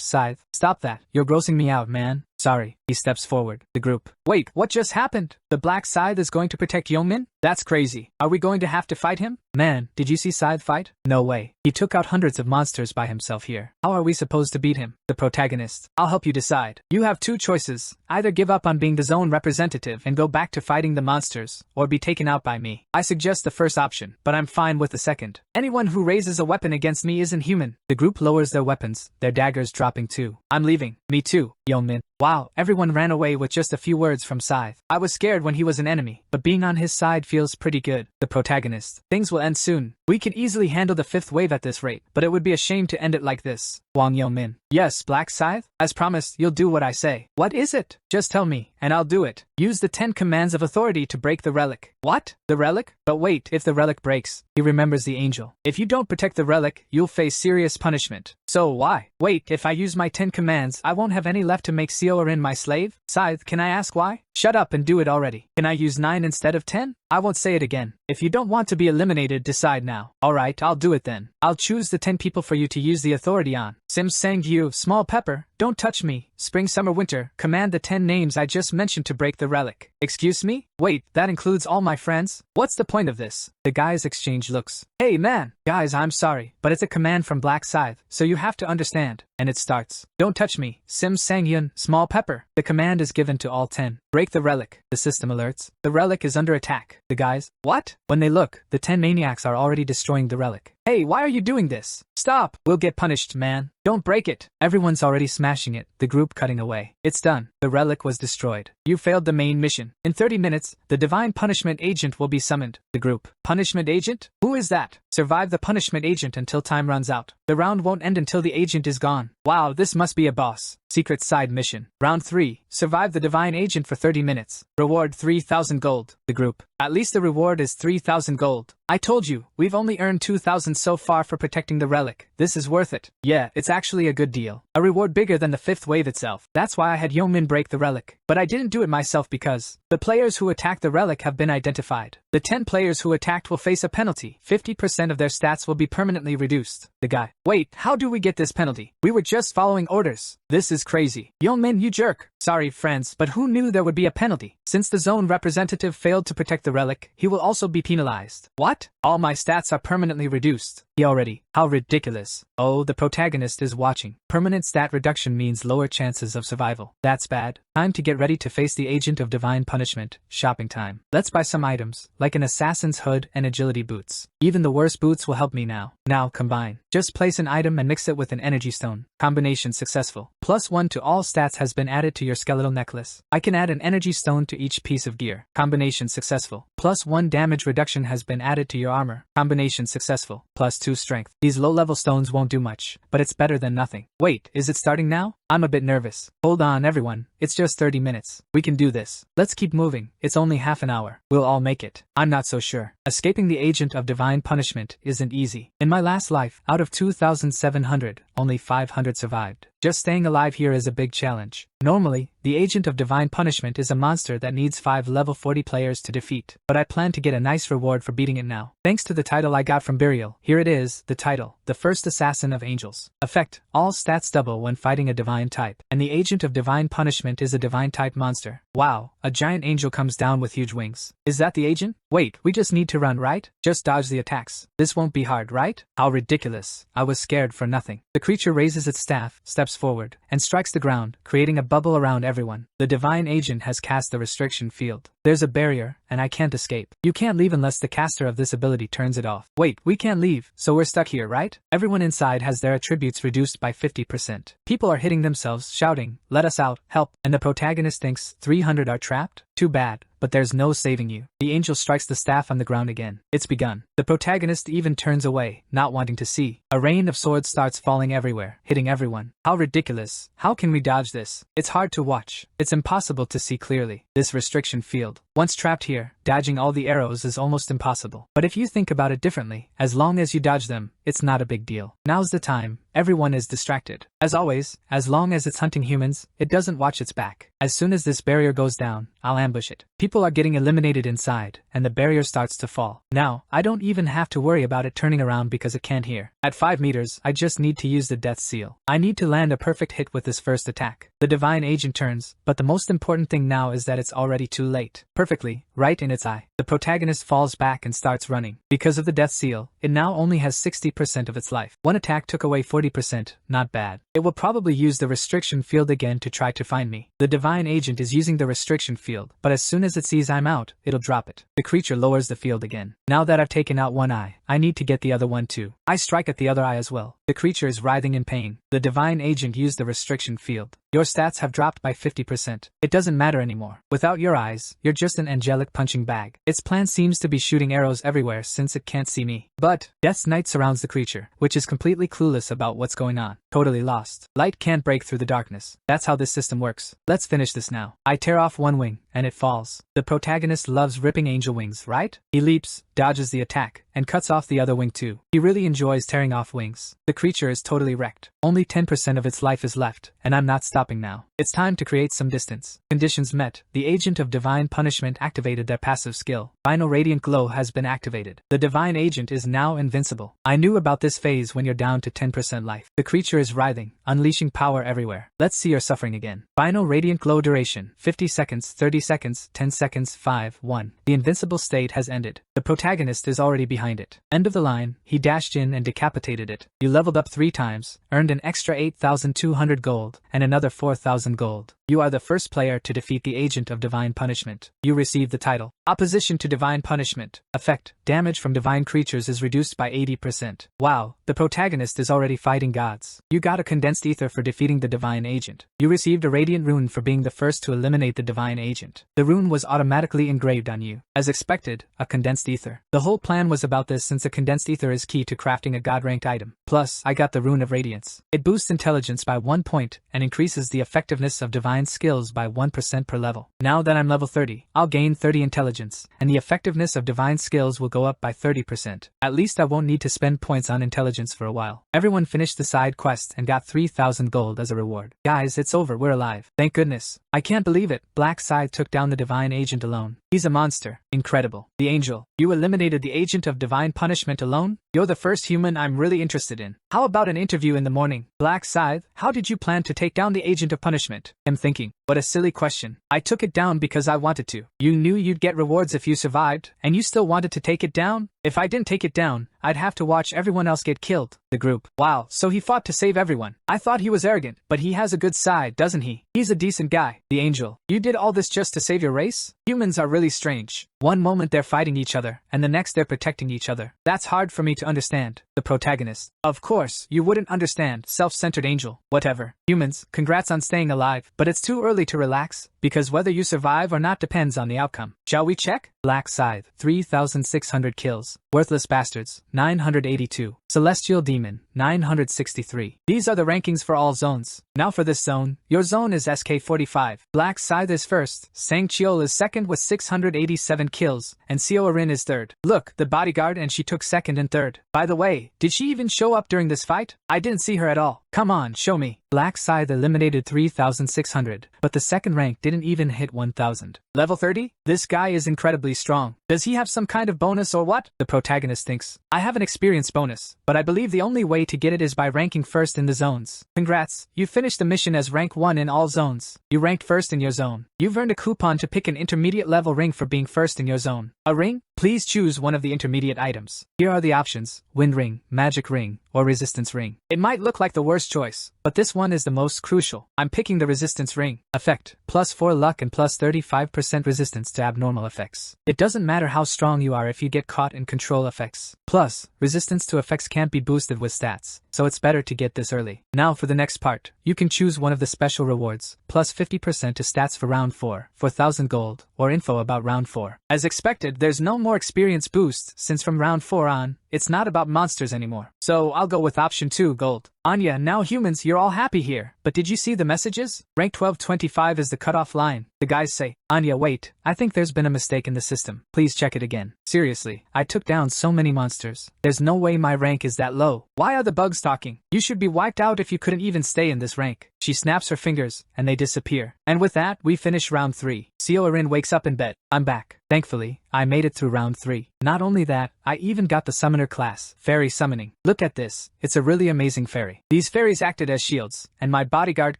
[SPEAKER 1] Scythe. Stop that, you're grossing me out, man. Sorry. He steps forward. The group. Wait, what just happened? The Black Scythe is going to protect Yongmin? That's crazy. Are we going to have to fight him? Man, did you see Scythe fight? No way. He took out hundreds of monsters by himself here. How are we supposed to beat him? The protagonist. I'll help you decide. You have 2 choices. Either give up on being the zone representative and go back to fighting the monsters, or be taken out by me. I suggest the first option, but I'm fine with the second. Anyone who raises a weapon against me isn't human. The group lowers their weapons, their daggers dropping too. I'm leaving. Me too, Yongmin. Wow, everyone ran away with just a few words from Scythe. I was scared when he was an enemy, but being on his side feels pretty good. The protagonist. Things will end soon. We could easily handle the 5th wave at this rate, but it would be a shame to end it like this. Wang Yongmin. Yes, Black Scythe? As promised, you'll do what I say. What is it? Just tell me, and I'll do it. Use the 10 commands of authority to break the relic. What? The relic? But wait, if the relic breaks, he remembers the angel. If you don't protect the relic, you'll face serious punishment. So why? Wait, if I use my 10 commands, I won't have any left to make Seorin my slave? Scythe, can I ask why? Shut up and do it already. Can I use 9 instead of 10? I won't say it again. If you don't want to be eliminated, decide now. Alright, I'll do it then. I'll choose the 10 people for you to use the authority on. Sim Sang Yu, Small Pepper, Don't Touch Me, Spring Summer Winter, command the 10 names I just mentioned to break the relic. Excuse me? Wait, that includes all my friends? What's the point of this? The guys exchange looks. Hey man! Guys, I'm sorry, but it's a command from Black Scythe, so you have to understand. And it starts. Don't touch me, Sim Sang-yun, Small Pepper. The command is given to all 10. Break the relic. The system alerts. The relic is under attack. The guys. What? When they look, the 10 maniacs are already destroying the relic. Hey, why are you doing this? Stop! We'll get punished, man. Don't break it. Everyone's already smashing it, the group cutting away. It's done. The relic was destroyed. You failed the main mission. In 30 minutes, the divine punishment agent will be summoned. The group. Punishment agent? Who is that? Survive the punishment agent until time runs out. The round won't end until the agent is gone. Wow, this must be a boss. Secret side mission. Round 3. Survive the divine agent for 30 minutes. Reward 3,000 gold. The group. At least the reward is 3,000 gold. I told you, we've only earned 2,000 so far for protecting the relic. This is worth it. Yeah, it's actually a good deal. A reward bigger than the 5th wave itself. That's why I had Yeomin break the relic. But I didn't do it myself because the players who attacked the relic have been identified. The 10 players who attacked will face a penalty. 50% of their stats will be permanently reduced. The guy. Wait, how do we get this penalty? We were just following orders. This is crazy. Yeomin, you jerk. Sorry, friends, but who knew there would be a penalty? Since the zone representative failed to protect the relic, he will also be penalized. What? All my stats are permanently reduced. He already. How ridiculous. Oh, the protagonist is watching. Permanent stat reduction means lower chances of survival. That's bad. Time to get ready to face the agent of divine punishment. Shopping time. Let's buy some items, like an assassin's hood and agility boots. Even the worst boots will help me now. Now combine. Just place an item and mix it with an energy stone. Combination successful. +1 to all stats has been added to your skeletal necklace. I can add an energy stone to each piece of gear. Combination successful. +1 damage reduction has been added to your armor. Combination successful. +2 strength. These low-level stones won't do much, but it's better than nothing. Wait, is it starting now? I'm a bit nervous. Hold on, everyone. It's just 30 minutes. We can do this. Let's keep moving. It's only half an hour. We'll all make it. I'm not so sure. Escaping the agent of divine punishment isn't easy. In my last life, out of 2,700, only 500 survived. Just staying alive here is a big challenge. Normally, the agent of divine punishment is a monster that needs 5 level 40 players to defeat, but I plan to get a nice reward for beating it now. Thanks to the title I got from Burial. Here it is, the title, the first assassin of angels. Effect, all stats double when fighting a divine type, and the agent of divine punishment is a divine type monster. Wow, a giant angel comes down with huge wings. Is that the agent? Wait, we just need to run, right? Just dodge the attacks. This won't be hard, right? How ridiculous. I was scared for nothing. The creature raises its staff, steps forward, and strikes the ground, creating a bubble around everyone. The divine agent has cast the restriction field. There's a barrier, and I can't escape. You can't leave unless the caster of this ability turns it off. Wait, we can't leave, so we're stuck here, right? Everyone inside has their attributes reduced by 50%. People are hitting themselves, shouting, "Let us out, help," and the protagonist thinks 300 are trapped? Too bad, but there's no saving you. The angel strikes the staff on the ground again. It's begun. The protagonist even turns away, not wanting to see. A rain of swords starts falling everywhere, hitting everyone. How ridiculous. How can we dodge this? It's hard to watch. It's impossible to see clearly. This restriction field. Once trapped here, dodging all the arrows is almost impossible. But if you think about it differently, as long as you dodge them, it's not a big deal. Now's the time. Everyone is distracted. As always, as long as it's hunting humans, it doesn't watch its back. As soon as this barrier goes down, I'll ambush it. People are getting eliminated inside, and the barrier starts to fall. Now, I don't even have to worry about it turning around because it can't hear. At 5 meters, I just need to use the death seal. I need to land a perfect hit with this first attack. The divine agent turns, but the most important thing now is that it's already too late. Perfectly, right in its eye. The protagonist falls back and starts running. Because of the death seal, it now only has 60% of its life. One attack took away 40%, not bad. It will probably use the restriction field again to try to find me. The divine agent is using the restriction field, but as soon as it sees I'm out, it'll drop it. The creature lowers the field again. Now that I've taken out one eye, I need to get the other one too. I strike at the other eye as well. The creature is writhing in pain. The divine agent used the restriction field. Your stats have dropped by 50%. It doesn't matter anymore. Without your eyes, you're just an angelic punching bag. Its plan seems to be shooting arrows everywhere since it can't see me. But Death's Night surrounds the creature, which is completely clueless about what's going on. Totally lost. Light can't break through the darkness. That's how this system works. Let's finish this now. I tear off one wing, and it falls. The protagonist loves ripping angel wings, right? He leaps, dodges the attack, and cuts off the other wing too. He really enjoys tearing off wings. The creature is totally wrecked. Only 10% of its life is left, and I'm not stopping now. It's time to create some distance. Conditions met. The agent of divine punishment activated their passive skill. Final radiant glow has been activated. The divine agent is now invincible. I knew about this phase when you're down to 10% life. The creature is writhing, unleashing power everywhere. Let's see your suffering again. Final radiant glow duration, 50 seconds, 30 seconds, 10 seconds, 5, 1. The invincible state has ended. The protagonist is already behind it. End of the line, he dashed in and decapitated it. You leveled up 3 times, earned an extra 8,200 gold, and another 4,000 gold. You are the first player to defeat the agent of divine punishment. You receive the title, Opposition to divine punishment. Effect. Damage from divine creatures is reduced by 80%. Wow, the protagonist is already fighting gods. You got a condensed ether for defeating the divine agent. You received a radiant rune for being the first to eliminate the divine agent. The rune was automatically engraved on you. As expected, a condensed ether. The whole plan was about this since a condensed ether is key to crafting a god-ranked item. Plus, I got the rune of radiance. It boosts intelligence by 1 point and increases the effectiveness of divine skills by 1% per level. Now that I'm level 30, I'll gain 30 intelligence, and the effectiveness of divine skills will go up by 30%. At least I won't need to spend points on intelligence for a while. Everyone finished the side quest and got 3,000 gold as a reward. Guys, it's over, we're alive. Thank goodness. I can't believe it. Black Scythe took down the divine agent alone. He's a monster. Incredible. The angel. You eliminated the agent of divine punishment alone? You're the first human I'm really interested in. How about an interview in the morning? Black Scythe, how did you plan to take down the agent of punishment? I'm thinking, what a silly question. I took it down because I wanted to. You knew you'd get rewards if you survived, and you still wanted to take it down? If I didn't take it down, I'd have to watch everyone else get killed. The group. Wow, so he fought to save everyone. I thought he was arrogant, but he has a good side, doesn't he? He's a decent guy. The angel. You did all this just to save your race? Humans are really strange. One moment they're fighting each other, and the next they're protecting each other. That's hard for me to understand. The protagonist. Of course, you wouldn't understand, self-centered angel. Whatever. Humans, congrats on staying alive, but it's too early to relax, because whether you survive or not depends on the outcome. Shall we check? Black Scythe, 3,600 kills. Worthless Bastards, 982. Celestial Demon, 963. These are the rankings for all zones. Now for this zone, your zone is SK45. Black Scythe is first, Sangcheol is second with 687 kills, and Seorin is third. Look, the bodyguard, and she took second and third. By the way, did she even show up during this fight? I didn't see her at all. Come on, show me. Black Scythe eliminated 3,600, but the second rank didn't even hit 1,000. Level 30? This guy is incredibly strong. Does he have some kind of bonus or what? The protagonist thinks. I have an experience bonus, but I believe the only way to get it is by ranking first in the zones. Congrats, you finished the mission as rank 1 in all zones. You ranked first in your zone. You've earned a coupon to pick an intermediate level ring for being first in your zone. A ring? Please choose one of the intermediate items. Here are the options: Wind Ring, Magic Ring, or Resistance Ring. It might look like the worst choice, but this one is the most crucial. I'm picking the Resistance Ring. Effect: +4 luck and +35% resistance to abnormal effects. It doesn't matter how strong you are if you get caught in control effects. Plus, resistance to effects can't be boosted with stats, so it's better to get this early. Now for the next part, you can choose one of the special rewards, +50% to stats for round 4, 4,000 gold, or info about round 4. As expected, there's no more experience boost, since from round 4 on, it's not about monsters anymore. So I'll go with option 2, gold. Anya, now humans, you're all happy here, but did you see the messages? Rank 1225 is the cutoff line. The guys say, Anya, wait, I think there's been a mistake in the system. Please check it again. Seriously, I took down so many monsters. There's no way my rank is that low. Why are the bugs talking? You should be wiped out if you couldn't even stay in this rank. She snaps her fingers, and they disappear. And with that, we finish round 3. Seorin wakes up in bed. I'm back. Thankfully, I made it through round 3. Not only that, I even got the summoner class, fairy summoning. Look at this, it's a really amazing fairy. These fairies acted as shields, and my bodyguard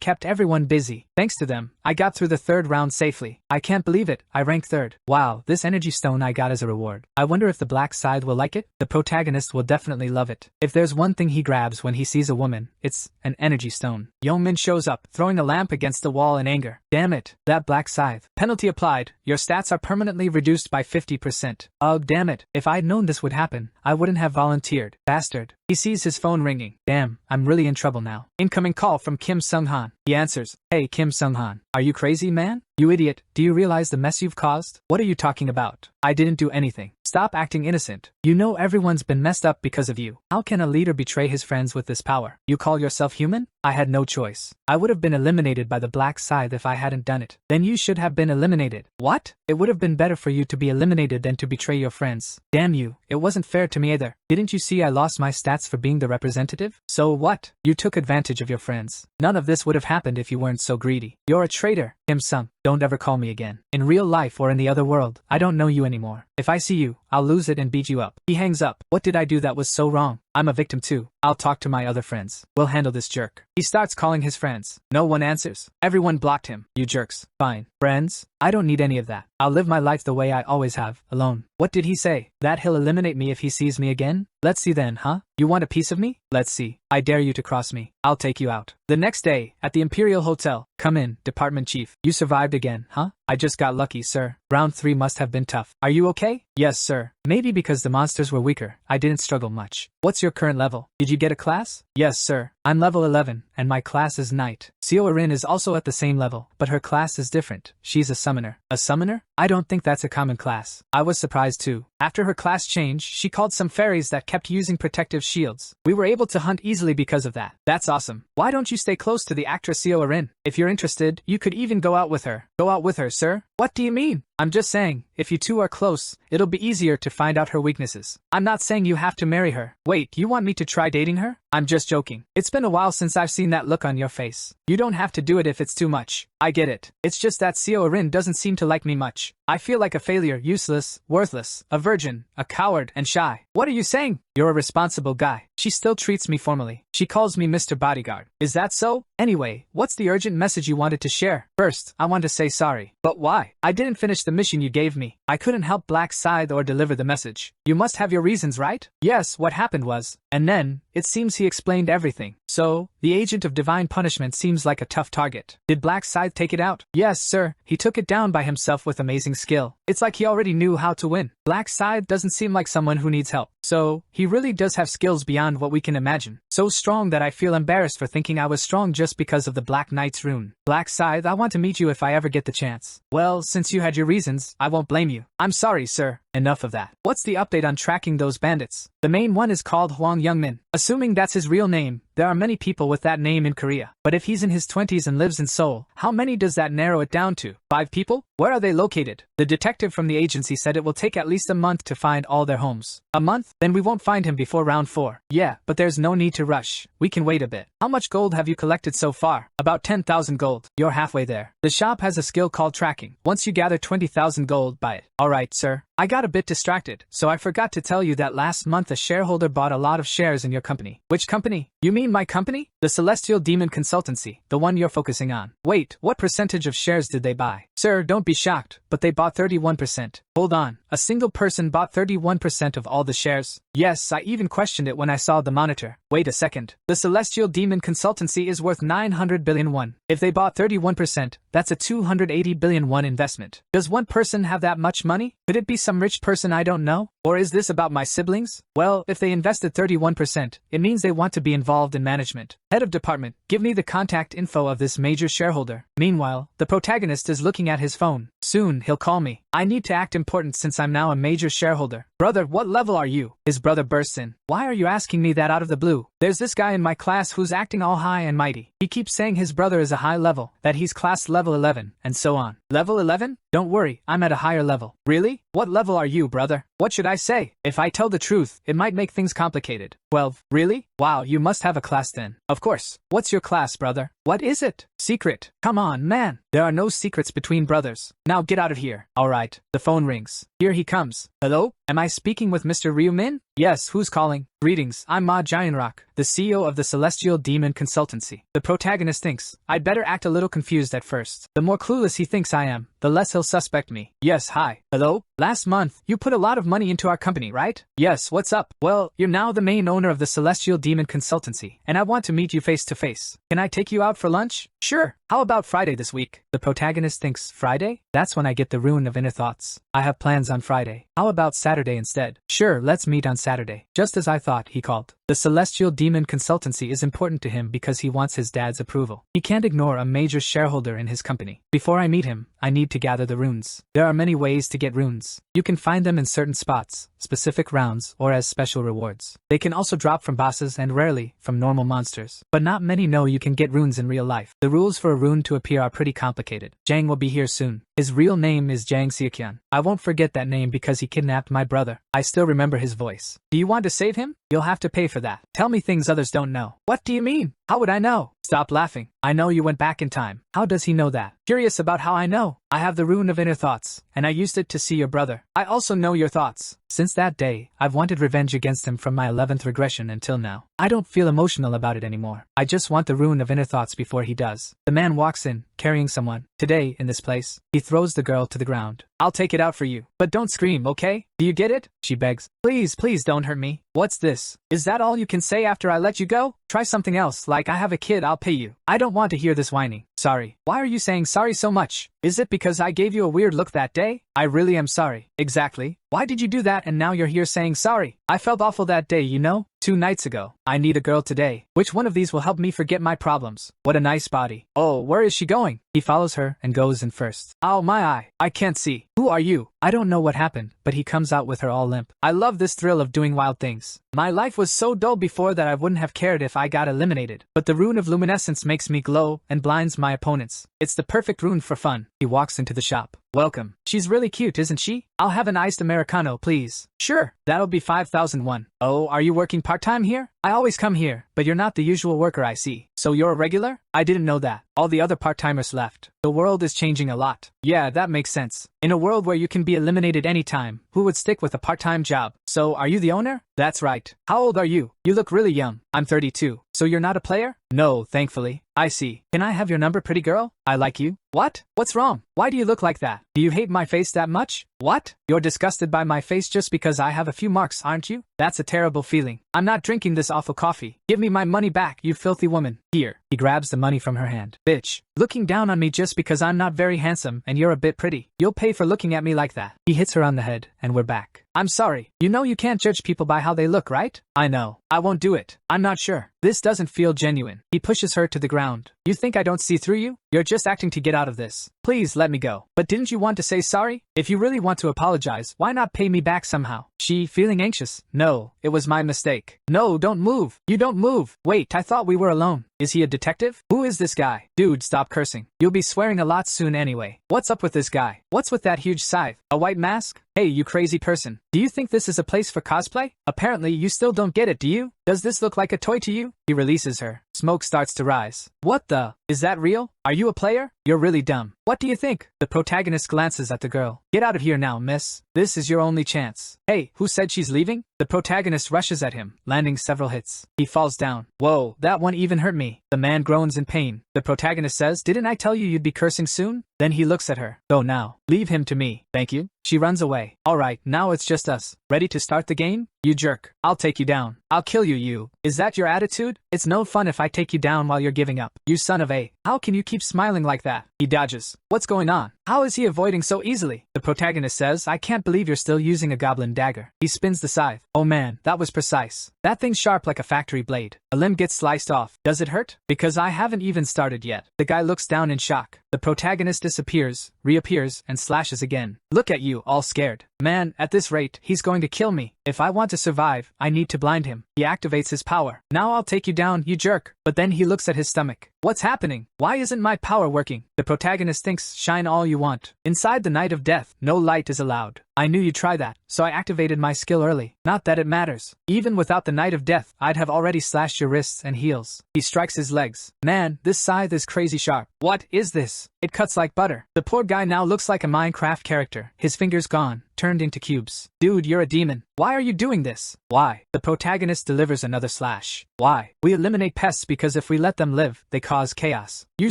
[SPEAKER 1] kept everyone busy. Thanks to them, I got through the 3rd round safely. I can't believe it, I ranked 3rd. Wow, this energy stone I got as a reward. I wonder if the Black Scythe will like it? The protagonist will definitely love it. If there's one thing he grabs when he sees a woman, it's an energy stone. Yeomin shows up, throwing a lamp against the wall in anger. Damn it, that Black Scythe. Penalty applied, your stats are permanently reduced by 50%. Ugh, damn it, if I'd known this would happen, I wouldn't have volunteered. Bastard. He sees his phone ringing. Damn, I'm really in trouble now. Incoming call from Kim Sung-han. He answers, Hey Kim Sung-han, are you crazy, man? You idiot, do you realize the mess you've caused? What are you talking about? I didn't do anything. Stop acting innocent. You know everyone's been messed up because of you. How can a leader betray his friends with this power? You call yourself human? I had no choice. I would have been eliminated by the Black Scythe if I hadn't done it. Then you should have been eliminated. What? It would have been better for you to be eliminated than to betray your friends. Damn you, it wasn't fair to me either. Didn't you see I lost my stats for being the representative? So what? You took advantage of your friends. None of this would have happened if you weren't so greedy. You're a traitor, Kim Sung. Don't ever call me again. In real life or in the other world, I don't know you anymore. If I see you, I'll lose it and beat you up. He hangs up. What did I do that was so wrong? I'm a victim too. I'll talk to my other friends. We'll handle this jerk. He starts calling his friends. No one answers. Everyone blocked him. You jerks. Fine. Friends? I don't need any of that. I'll live my life the way I always have, alone. What did he say? That he'll eliminate me if he sees me again? Let's see then, huh? You want a piece of me? Let's see. I dare you to cross me. I'll take you out. The next day, at the Imperial Hotel. Come in, Department Chief. You survived again, huh? I just got lucky, sir. Round 3 must have been tough. Are you okay? Yes, sir. Maybe because the monsters were weaker, I didn't struggle much. What's your current level? Did you get a class? Yes, sir. I'm level 11, and my class is Knight. Rin is also at the same level, but her class is different. She's a summoner. A summoner? I don't think that's a common class. I was surprised too. After her class change, she called some fairies that kept using protective shields. We were able to hunt easily because of that. That's awesome. Why don't you stay close to the actress Rin? If you're interested, you could even go out with her. Go out with her, sir? What do you mean? I'm just saying, if you two are close, it'll be easier to find out her weaknesses. I'm not saying you have to marry her. Wait, you want me to try dating her? I'm just joking. It's been a while since I've seen that look on your face. You don't have to do it if it's too much. I get it. It's just that Rin doesn't seem to like me much. I feel like a failure, useless, worthless, a virgin, a coward, and shy. What are you saying? You're a responsible guy. She still treats me formally. She calls me Mr. Bodyguard. Is that so? Anyway, what's the urgent message you wanted to share? First, I want to say sorry. But why? I didn't finish the mission you gave me. I couldn't help Black Scythe or deliver the message. You must have your reasons, right? Yes, what happened was. And then, it seems he explained everything. So, the agent of divine punishment seems like a tough target. Did Black Scythe take it out? Yes, sir. He took it down by himself with amazing skill. It's like he already knew how to win. Black Scythe doesn't seem like someone who needs help. So, he really does have skills beyond what we can imagine. So strong that I feel embarrassed for thinking I was strong just because of the Black Knight's rune. Black Scythe, I want to meet you if I ever get the chance. Well, since you had your reasons, I won't blame you. I'm sorry, sir. Enough of that. What's the update on tracking those bandits? The main one is called Hwang Youngmin. Assuming that's his real name, there are many people with that name in Korea. But if he's in his 20s and lives in Seoul, how many does that narrow it down to? 5 people? Where are they located? The detective from the agency said it will take at least a month to find all their homes. A month? Then we won't find him before round 4. Yeah, but there's no need to rush. We can wait a bit. How much gold have you collected so far? About 10,000 gold. You're halfway there. The shop has a skill called tracking. Once you gather 20,000 gold, buy it. Alright, sir. I got a bit distracted, so I forgot to tell you that last month a shareholder bought a lot of shares in your company. Which company? You mean my company? The Celestial Demon Consultancy, the one you're focusing on. Wait, what percentage of shares did they buy? Sir, don't be shocked, but they bought 31%. Hold on, a single person bought 31% of all the shares? Yes, I even questioned it when I saw the monitor. Wait a second. The Celestial Demon Consultancy is worth 900 billion won. If they bought 31%, that's a 280 billion won investment. Does one person have that much money? Could it be some rich person I don't know? Or is this about my siblings? Well, if they invested 31%, it means they want to be involved in management. Head of department, give me the contact info of this major shareholder. Meanwhile, the protagonist is looking at his phone. Soon, he'll call me. I need to act important since I'm now a major shareholder. Brother, what level are you? His brother bursts in. Why are you asking me that out of the blue? There's this guy in my class who's acting all high and mighty. He keeps saying his brother is a high level, that he's class level 11, and so on. Level 11? Don't worry, I'm at a higher level. Really? What level are you, brother? What should I say? If I tell the truth, it might make things complicated. 12. Really? Wow, you must have a class then. Of course. What's your class, brother? What is it? Secret. Come on, man. There are no secrets between brothers. Now get out of here. Alright. The phone rings. Here he comes. Hello? Am I speaking with Mr. Ryu Min? Yes, who's calling? Greetings, I'm Ma Jianrock, the CEO of the Celestial Demon Consultancy. The protagonist thinks, I'd better act a little confused at first. The more clueless he thinks I am, the less he'll suspect me. Yes, hi. Hello? Last month, you put a lot of money into our company, right? Yes, what's up? Well, you're now the main owner of the Celestial Demon Consultancy, and I want to meet you face to face. Can I take you out for lunch? Sure. How about Friday this week? The protagonist thinks, Friday? That's when I get the rune of inner thoughts. I have plans on Friday. How about Saturday instead? Sure, let's meet on Saturday. Just as I thought, he called. The Celestial Demon Consultancy is important to him because he wants his dad's approval. He can't ignore a major shareholder in his company. Before I meet him, I need to gather the runes. There are many ways to get runes. You can find them in certain spots, specific rounds, or as special rewards. They can also drop from bosses and rarely from normal monsters. But not many know you can get runes in real life. The rules for a rune to appear are pretty complicated. Jang will be here soon. His real name is Jang Seokyeon. I won't forget that name because he kidnapped my brother. I still remember his voice. Do you want to save him? You'll have to pay for that. Tell me things others don't know. What do you mean? How would I know? Stop laughing. I know you went back in time. How does he know that? Curious about how I know. I have the rune of inner thoughts, and I used it to see your brother. I also know your thoughts. Since that day, I've wanted revenge against him from my 11th regression until now. I don't feel emotional about it anymore. I just want the rune of inner thoughts before he does. The man walks in, carrying someone. Today, in this place, he throws the girl to the ground. I'll take it out for you. But don't scream, okay? Do you get it? She begs. Please, please don't hurt me. What's this? Is that all you can say after I let you go? Try something else, like I have a kid, I'll pay you. I don't want to hear this whining. Sorry. Why are you saying sorry so much? Is it because I gave you a weird look that day? I really am sorry. Exactly. Why did you do that and now you're here saying sorry? I felt awful that day, you know? 2 nights ago. I need a girl today. Which one of these will help me forget my problems? What a nice body. Oh, where is she going? He follows her and goes in first. Ow, my eye. I can't see. Who are you? I don't know what happened, but he comes out with her all limp. I love this thrill of doing wild things. My life was so dull before that I wouldn't have cared if I got eliminated. But the rune of luminescence makes me glow and blinds my opponents. It's the perfect rune for fun. He walks into the shop. Welcome. She's really cute, isn't she? I'll have an iced Americano, please. Sure, that'll be 5,001. Oh, are you working part-time here? I always come here, but you're not the usual worker I see. So you're a regular? I didn't know that. All the other part-timers left. The world is changing a lot. Yeah, that makes sense. In a world where you can be eliminated anytime, who would stick with a part-time job? So, are you the owner? That's right. How old are you? You look really young. I'm 32. So you're not a player? No, thankfully. I see. Can I have your number, pretty girl? I like you. What? What's wrong? Why do you look like that? Do you hate my face that much? What? You're disgusted by my face just because I have a few marks, aren't you? That's a terrible feeling. I'm not drinking this awful coffee. Give me my money back, you filthy woman. Here. He grabs the money from her hand. Bitch. Looking down on me just because I'm not very handsome and you're a bit pretty. You'll pay for looking at me like that. He hits her on the head, and we're back. I'm sorry. You know you can't judge people by how they look, right? I know. I won't do it. I'm not sure. This doesn't feel genuine. He pushes her to the ground. You think I don't see through you? You're just acting to get out of this. Please let me go. But didn't you want to say sorry? If you really want to apologize, why not pay me back somehow? She, feeling anxious. No, it was my mistake. No, don't move. You don't move. Wait, I thought we were alone. Is he a detective? Who is this guy? Dude, stop cursing. You'll be swearing a lot soon anyway. What's up with this guy? What's with that huge scythe? A white mask? Hey, you crazy person. Do you think this is a place for cosplay? Apparently, you still don't get it, do you? Does this look like a toy to you? He releases her. Smoke starts to rise. What the? Is that real? Are you a player? You're really dumb. What do you think? The protagonist glances at the girl. Get out of here now, miss. This is your only chance. Hey, who said she's leaving? The protagonist rushes at him, landing several hits. He falls down. Whoa, that one even hurt me. The man groans in pain. The protagonist says, didn't I tell you you'd be cursing soon? Then he looks at her. Go now. Leave him to me. Thank you. She runs away. Alright, now it's just us. Ready to start the game? You jerk. I'll take you down. I'll kill you, you. Is that your attitude? It's no fun if I take you down while you're giving up. You son of a. How can you keep smiling like that? He dodges. What's going on? How is he avoiding so easily? The protagonist says, I can't believe you're still using a goblin dagger. He spins the scythe. Oh man, that was precise. That thing's sharp like a factory blade. A limb gets sliced off. Does it hurt? Because I haven't even started yet. The guy looks down in shock. The protagonist disappears, reappears, and slashes again. Look at you, all scared. Man, at this rate, he's going to kill me. If I want to survive, I need to blind him. He activates his power. Now I'll take you down, you jerk. But then he looks at his stomach. What's happening? Why isn't my power working? The protagonist thinks, shine all you want. Inside the night of death, no light is allowed. I knew you'd try that, so I activated my skill early. Not that it matters. Even without the night of death, I'd have already slashed your wrists and heels. He strikes his legs. Man, this scythe is crazy sharp. What is this? It cuts like butter. The poor guy now looks like a Minecraft character. His fingers gone, turned into cubes. Dude, you're a demon. Why are you doing this? Why? The protagonist delivers another slash. Why? We eliminate pests because if we let them live, they cause chaos. You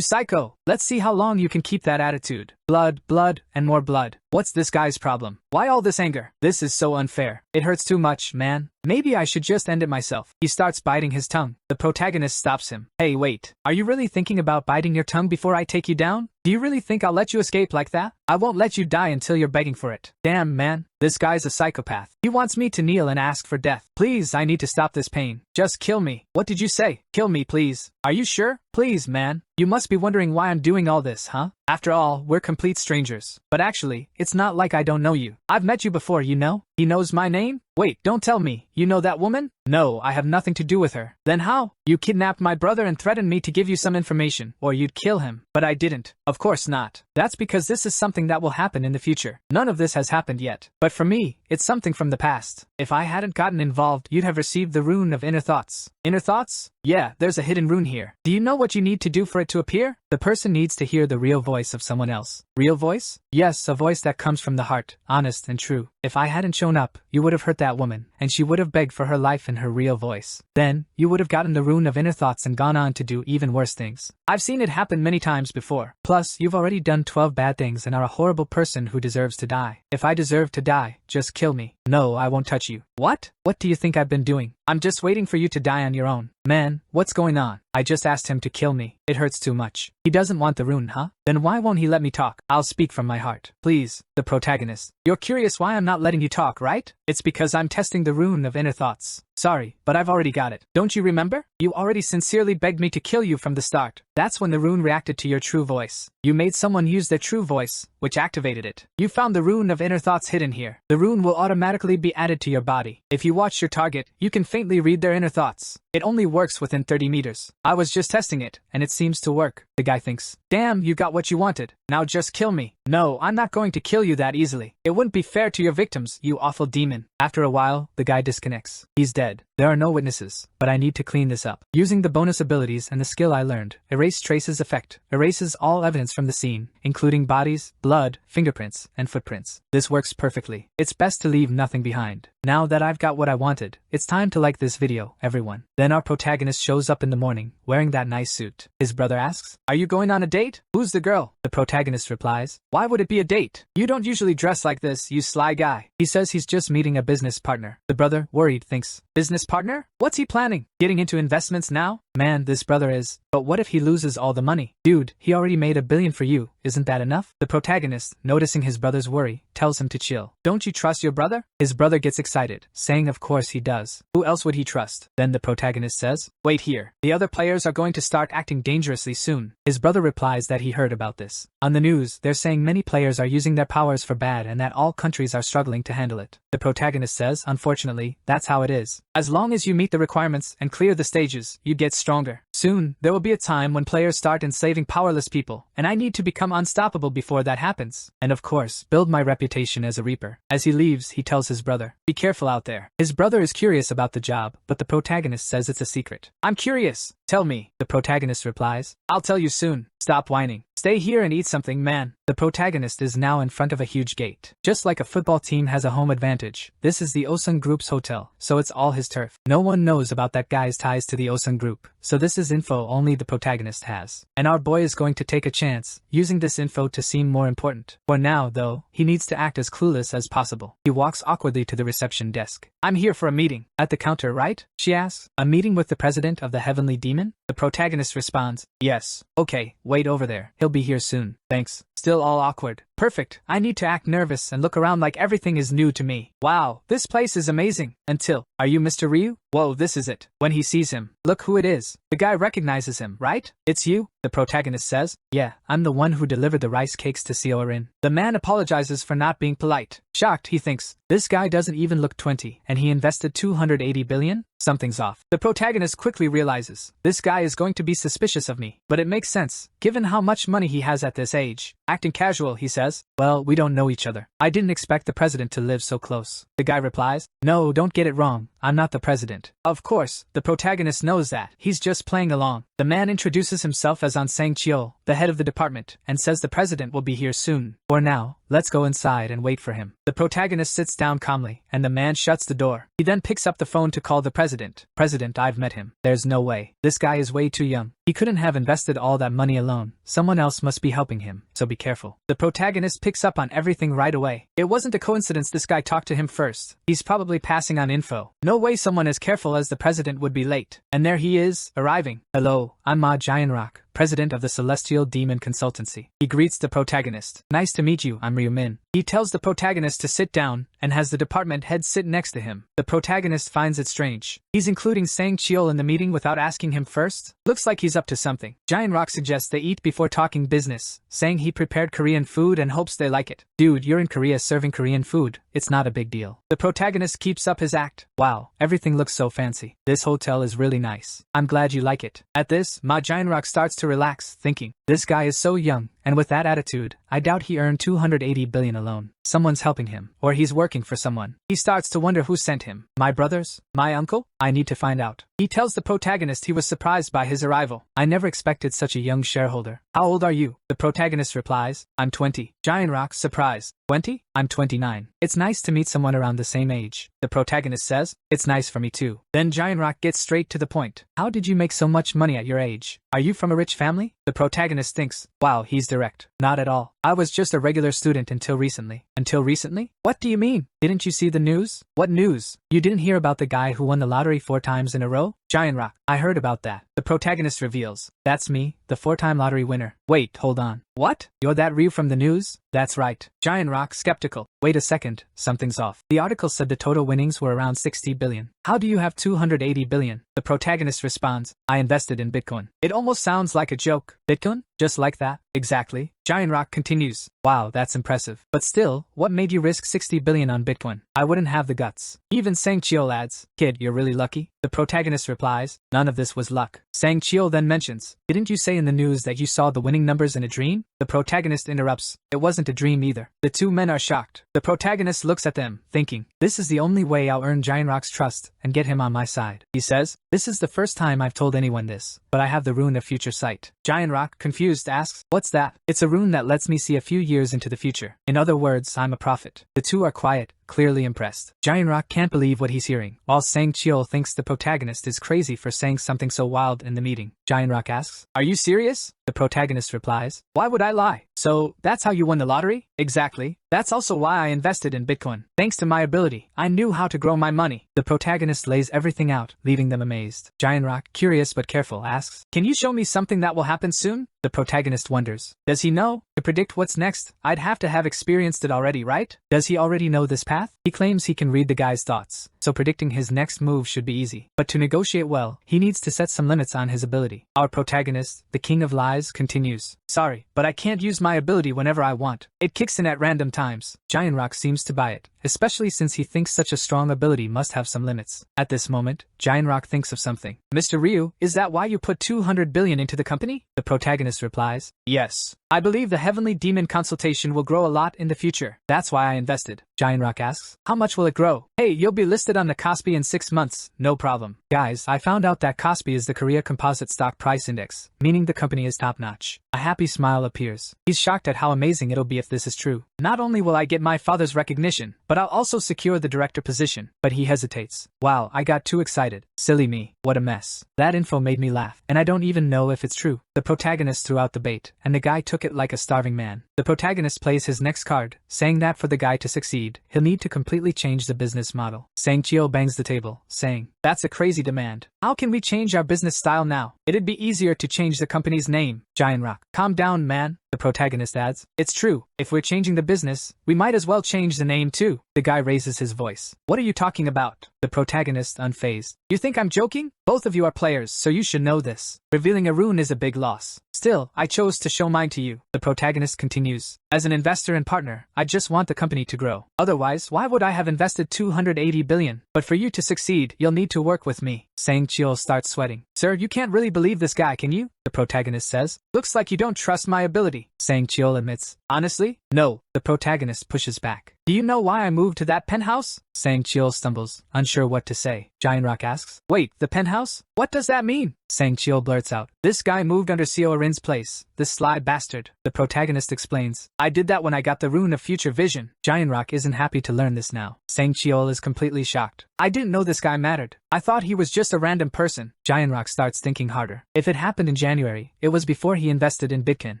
[SPEAKER 1] psycho! Let's see how long you can keep that attitude. Blood, blood, and more blood. What's this guy's problem? Why all this anger? This is so unfair. It hurts too much, man. Maybe I should just end it myself. He starts biting his tongue. The protagonist stops him. Hey, wait. Are you really thinking about biting your tongue before I take you down? Do you really think I'll let you escape like that? I won't let you die until you're begging for it. Damn, man. This guy's a psychopath. He wants me to kneel and ask for death. Please, I need to stop this pain. Just kill me. What did you say? Kill me, please. Are you sure? Please, man. You must be wondering why I'm doing all this, huh? After all, we're complete strangers. But actually, it's not like I don't know you. I've met you before, you know? He knows my name? Wait, don't tell me. You know that woman? No, I have nothing to do with her. Then how? You kidnapped my brother and threatened me to give you some information, or you'd kill him. But I didn't. Of course not. That's because this is something that will happen in the future. None of this has happened yet. But for me, it's something from the past. If I hadn't gotten involved, you'd have received the rune of inner thoughts. Inner thoughts? Yeah, there's a hidden rune here. Do you know what you need to do for it to appear? The person needs to hear the real voice of someone else. Real voice? Yes, a voice that comes from the heart, honest and true. If I hadn't shown up, you would have heard that woman, and she would have begged for her life in her real voice. Then, you would have gotten the rune of inner thoughts and gone on to do even worse things. I've seen it happen many times before. Plus, you've already done 12 bad things and are a horrible person who deserves to die. If I deserve to die, just kill me. No, I won't touch you. What? What do you think I've been doing? I'm just waiting for you to die on your own. Man, what's going on? I just asked him to kill me. It hurts too much. He doesn't want the rune, huh? Then why won't he let me talk? I'll speak from my heart. Please, the protagonist. You're curious why I'm not letting you talk, right? It's because I'm testing the rune of inner thoughts. Sorry, but I've already got it. Don't you remember? You already sincerely begged me to kill you from the start. That's when the rune reacted to your true voice. You made someone use their true voice, which activated it. You found the rune of inner thoughts hidden here. The rune will automatically be added to your body. If you watch your target, you can faintly read their inner thoughts. It only works within 30 meters. I was just testing it, and it seems to work. The guy thinks, damn, you got what you wanted. Now just kill me. No, I'm not going to kill you that easily. It wouldn't be fair to your victims, you awful demon. After a while, the guy disconnects. He's dead. There are no witnesses, but I need to clean this up. Using the bonus abilities and the skill I learned, Erase Traces effect erases all evidence from the scene, including bodies, blood, fingerprints, and footprints. This works perfectly. It's best to leave nothing behind. Now that I've got what I wanted, it's time to like this video, everyone. Then our protagonist shows up in the morning, wearing that nice suit. His brother asks, "Are you going on a date? Who's the girl?" The protagonist replies, "Why would it be a date? You don't usually dress like this, you sly guy." He says he's just meeting a business partner. The brother, worried, thinks, business partner? What's he planning? Getting into investments now? Man, this brother is. But what if he loses all the money? Dude, he already made $1 billion for you. Isn't that enough? The protagonist, noticing his brother's worry, tells him to chill. Don't you trust your brother? His brother gets excited, saying of course he does. Who else would he trust? Then the protagonist says, wait here. The other players are going to start acting dangerously soon. His brother replies that he heard about this. On the news, they're saying many players are using their powers for bad and that all countries are struggling to handle it. The protagonist says, unfortunately, that's how it is. As long as you meet the requirements and clear the stages, you get stronger. Soon, there will be a time when players start enslaving powerless people, and I need to become unstoppable before that happens. And of course, build my reputation as a reaper. As he leaves, he tells his brother, be careful out there. His brother is curious about the job, but the protagonist says it's a secret. I'm curious. Tell me. The protagonist replies, I'll tell you soon. Stop whining. Stay here and eat something, man. The protagonist is now in front of a huge gate. Just like a football team has a home advantage, this is the Osun Group's hotel, so it's all his turf. No one knows about that guy's ties to the Osun Group, so this is info only the protagonist has. And our boy is going to take a chance, using this info to seem more important. For now, though, he needs to act as clueless as possible. He walks awkwardly to the reception desk. I'm here for a meeting. At the counter, right? She asks. A meeting with the president of the Heavenly Demon? The protagonist responds, yes. Okay, wait over there. He'll be here soon. Thanks. Still all awkward. Perfect. I need to act nervous and look around like everything is new to me. Wow, this place is amazing. Until, are you Mr. Ryu? Whoa, this is it. When he sees him, look who it is. The guy recognizes him, right? It's you? The protagonist says, yeah, I'm the one who delivered the rice cakes to Seorin. The man apologizes for not being polite. Shocked, he thinks, this guy doesn't even look 20, and he invested 280 billion? Something's off. The protagonist quickly realizes, this guy is going to be suspicious of me. But it makes sense, given how much money he has at this age. Acting casual, he says, well, we don't know each other. I didn't expect the president to live so close. The guy replies, no, don't get it wrong. I'm not the president. Of course, the protagonist knows that. He's just playing along. The man introduces himself as An Sang-cheol, the head of the department, and says the president will be here soon. For now, let's go inside and wait for him. The protagonist sits down calmly, and the man shuts the door. He then picks up the phone to call the president. President, I've met him. There's no way. This guy is way too young. He couldn't have invested all that money alone. Someone else must be helping him, so be careful. The protagonist picks up on everything right away. It wasn't a coincidence this guy talked to him first. He's probably passing on info. No way someone as careful as the president would be late. And there he is, arriving. Hello, I'm Ma Jianrock, president of the Celestial Demon Consultancy. He greets the protagonist. Nice to meet you, I'm Ryu Min. He tells the protagonist to sit down, and has the department head sit next to him. The protagonist finds it strange. He's including Sang-cheol in the meeting without asking him first? Looks like he's up to something. Jianrock suggests they eat before talking business, saying he prepared Korean food and hopes they like it. Dude, you're in Korea serving Korean food. It's not a big deal. The protagonist keeps up his act. Wow, everything looks so fancy. This hotel is really nice. I'm glad you like it. At this, Ma Jianrock starts to relax, thinking, this guy is so young, and with that attitude, I doubt he earned 280 billion alone. Someone's helping him, or he's working for someone. He starts to wonder who sent him. My brothers? My uncle? I need to find out. He tells the protagonist he was surprised by his arrival. I never expected such a young shareholder. How old are you? The protagonist replies, I'm 20. Giant Rock, surprised. 20? I'm 29. It's nice to meet someone around the same age. The protagonist says, it's nice for me too. Then Giant Rock gets straight to the point. How did you make so much money at your age? Are you from a rich family? The protagonist thinks, wow, he's direct. Not at all. I was just a regular student until recently. Until recently? What do you mean? Didn't you see the news? What news? You didn't hear about the guy who won the lottery 4 times in a row? Giant Rock, I heard about that. The protagonist reveals, that's me, the 4-time lottery winner. Wait, hold on. What? You're that Ryu from the news? That's right. Giant Rock, skeptical. Wait a second, something's off. The article said the total winnings were around 60 billion. How do you have 280 billion? The protagonist responds, I invested in Bitcoin. It almost sounds like a joke. Bitcoin? Just like that? Exactly. Giant Rock continues, wow, that's impressive. But still, what made you risk 60 billion on Bitcoin? I wouldn't have the guts. Even Sang Chio adds, kid, you're really lucky. The protagonist replies, none of this was luck. Sang Chio then mentions, didn't you say in the news that you saw the winning numbers in a dream? The protagonist interrupts, it wasn't a dream either. The two men are shocked. The protagonist looks at them, thinking, this is the only way I'll earn Giant Rock's trust and get him on my side. He says, this is the first time I've told anyone this, but I have the rune of future sight. Giant Rock, confused, asks, what's that? It's a rune that lets me see a few years into the future. In other words, I'm a prophet. The two are quiet, clearly impressed. Giant Rock can't believe what he's hearing, while Sang Chio thinks the protagonist is crazy for saying something so wild in the meeting. Giant Rock asks, are you serious? The protagonist replies, why would I lie? So, that's how you won the lottery? Exactly. That's also why I invested in Bitcoin. Thanks to my ability, I knew how to grow my money. The protagonist lays everything out, leaving them amazed. Giant Rock, curious but careful, asks, can you show me something that will happen soon? The protagonist wonders, does he know? To predict what's next, I'd have to have experienced it already, right? Does he already know this path? He claims he can read the guy's thoughts, so predicting his next move should be easy. But to negotiate well, he needs to set some limits on his ability. Our protagonist, the king of lies, continues, sorry, but I can't use my ability whenever I want. It kicks in at random times. Giant Rock seems to buy it, especially since he thinks such a strong ability must have some limits. At this moment, Giant Rock thinks of something. Mr. Ryu, is that why you put 200 billion into the company? The protagonist replies, yes. I believe the Heavenly Demon consultation will grow a lot in the future. That's why I invested. Giant Rock asks, how much will it grow? Hey, you'll be listed on the Kospi in 6 months. No problem. Guys, I found out that Kospi is the Korea Composite Stock Price Index, meaning the company is top-notch. A happy smile appears. He's shocked at how amazing it'll be if this is true. Not only will I get my father's recognition, but I'll also secure the director position. But he hesitates. Wow, I got too excited. Silly me. What a mess. That info made me laugh, and I don't even know if it's true. The protagonist threw out the bait, and the guy took it like a starving man. The protagonist plays his next card, saying that for the guy to succeed, he'll need to completely change the business model. Sang Chio bangs the table, saying, that's a crazy demand. How can we change our business style now? It'd be easier to change the company's name. Giant Rock, calm down, man. The protagonist adds, it's true, if we're changing the business, we might as well change the name too. The guy raises his voice. What are you talking about? The protagonist, unfazed. You think I'm joking? Both of you are players, so you should know this. Revealing a rune is a big loss. Still, I chose to show mine to you. The protagonist continues. As an investor and partner, I just want the company to grow. Otherwise, why would I have invested 280 billion? But for you to succeed, you'll need to work with me. Sang Chio starts sweating. Sir, you can't really believe this guy, can you? The protagonist says. Looks like you don't trust my ability. Sang Chio admits. Honestly? No. The protagonist pushes back. Do you know why I moved to that penthouse? Sang Chio stumbles, unsure what to say. Giant Rock asks, wait, the penthouse? What does that mean? Sang Chio blurts out, this guy moved under Seo Rin's place, this sly bastard. The protagonist explains, I did that when I got the rune of future vision. Giant Rock isn't happy to learn this now. Sang Chio is completely shocked. I didn't know this guy mattered. I thought he was just a random person. Giant Rock starts thinking harder. If it happened in January, it was before he invested in Bitcoin.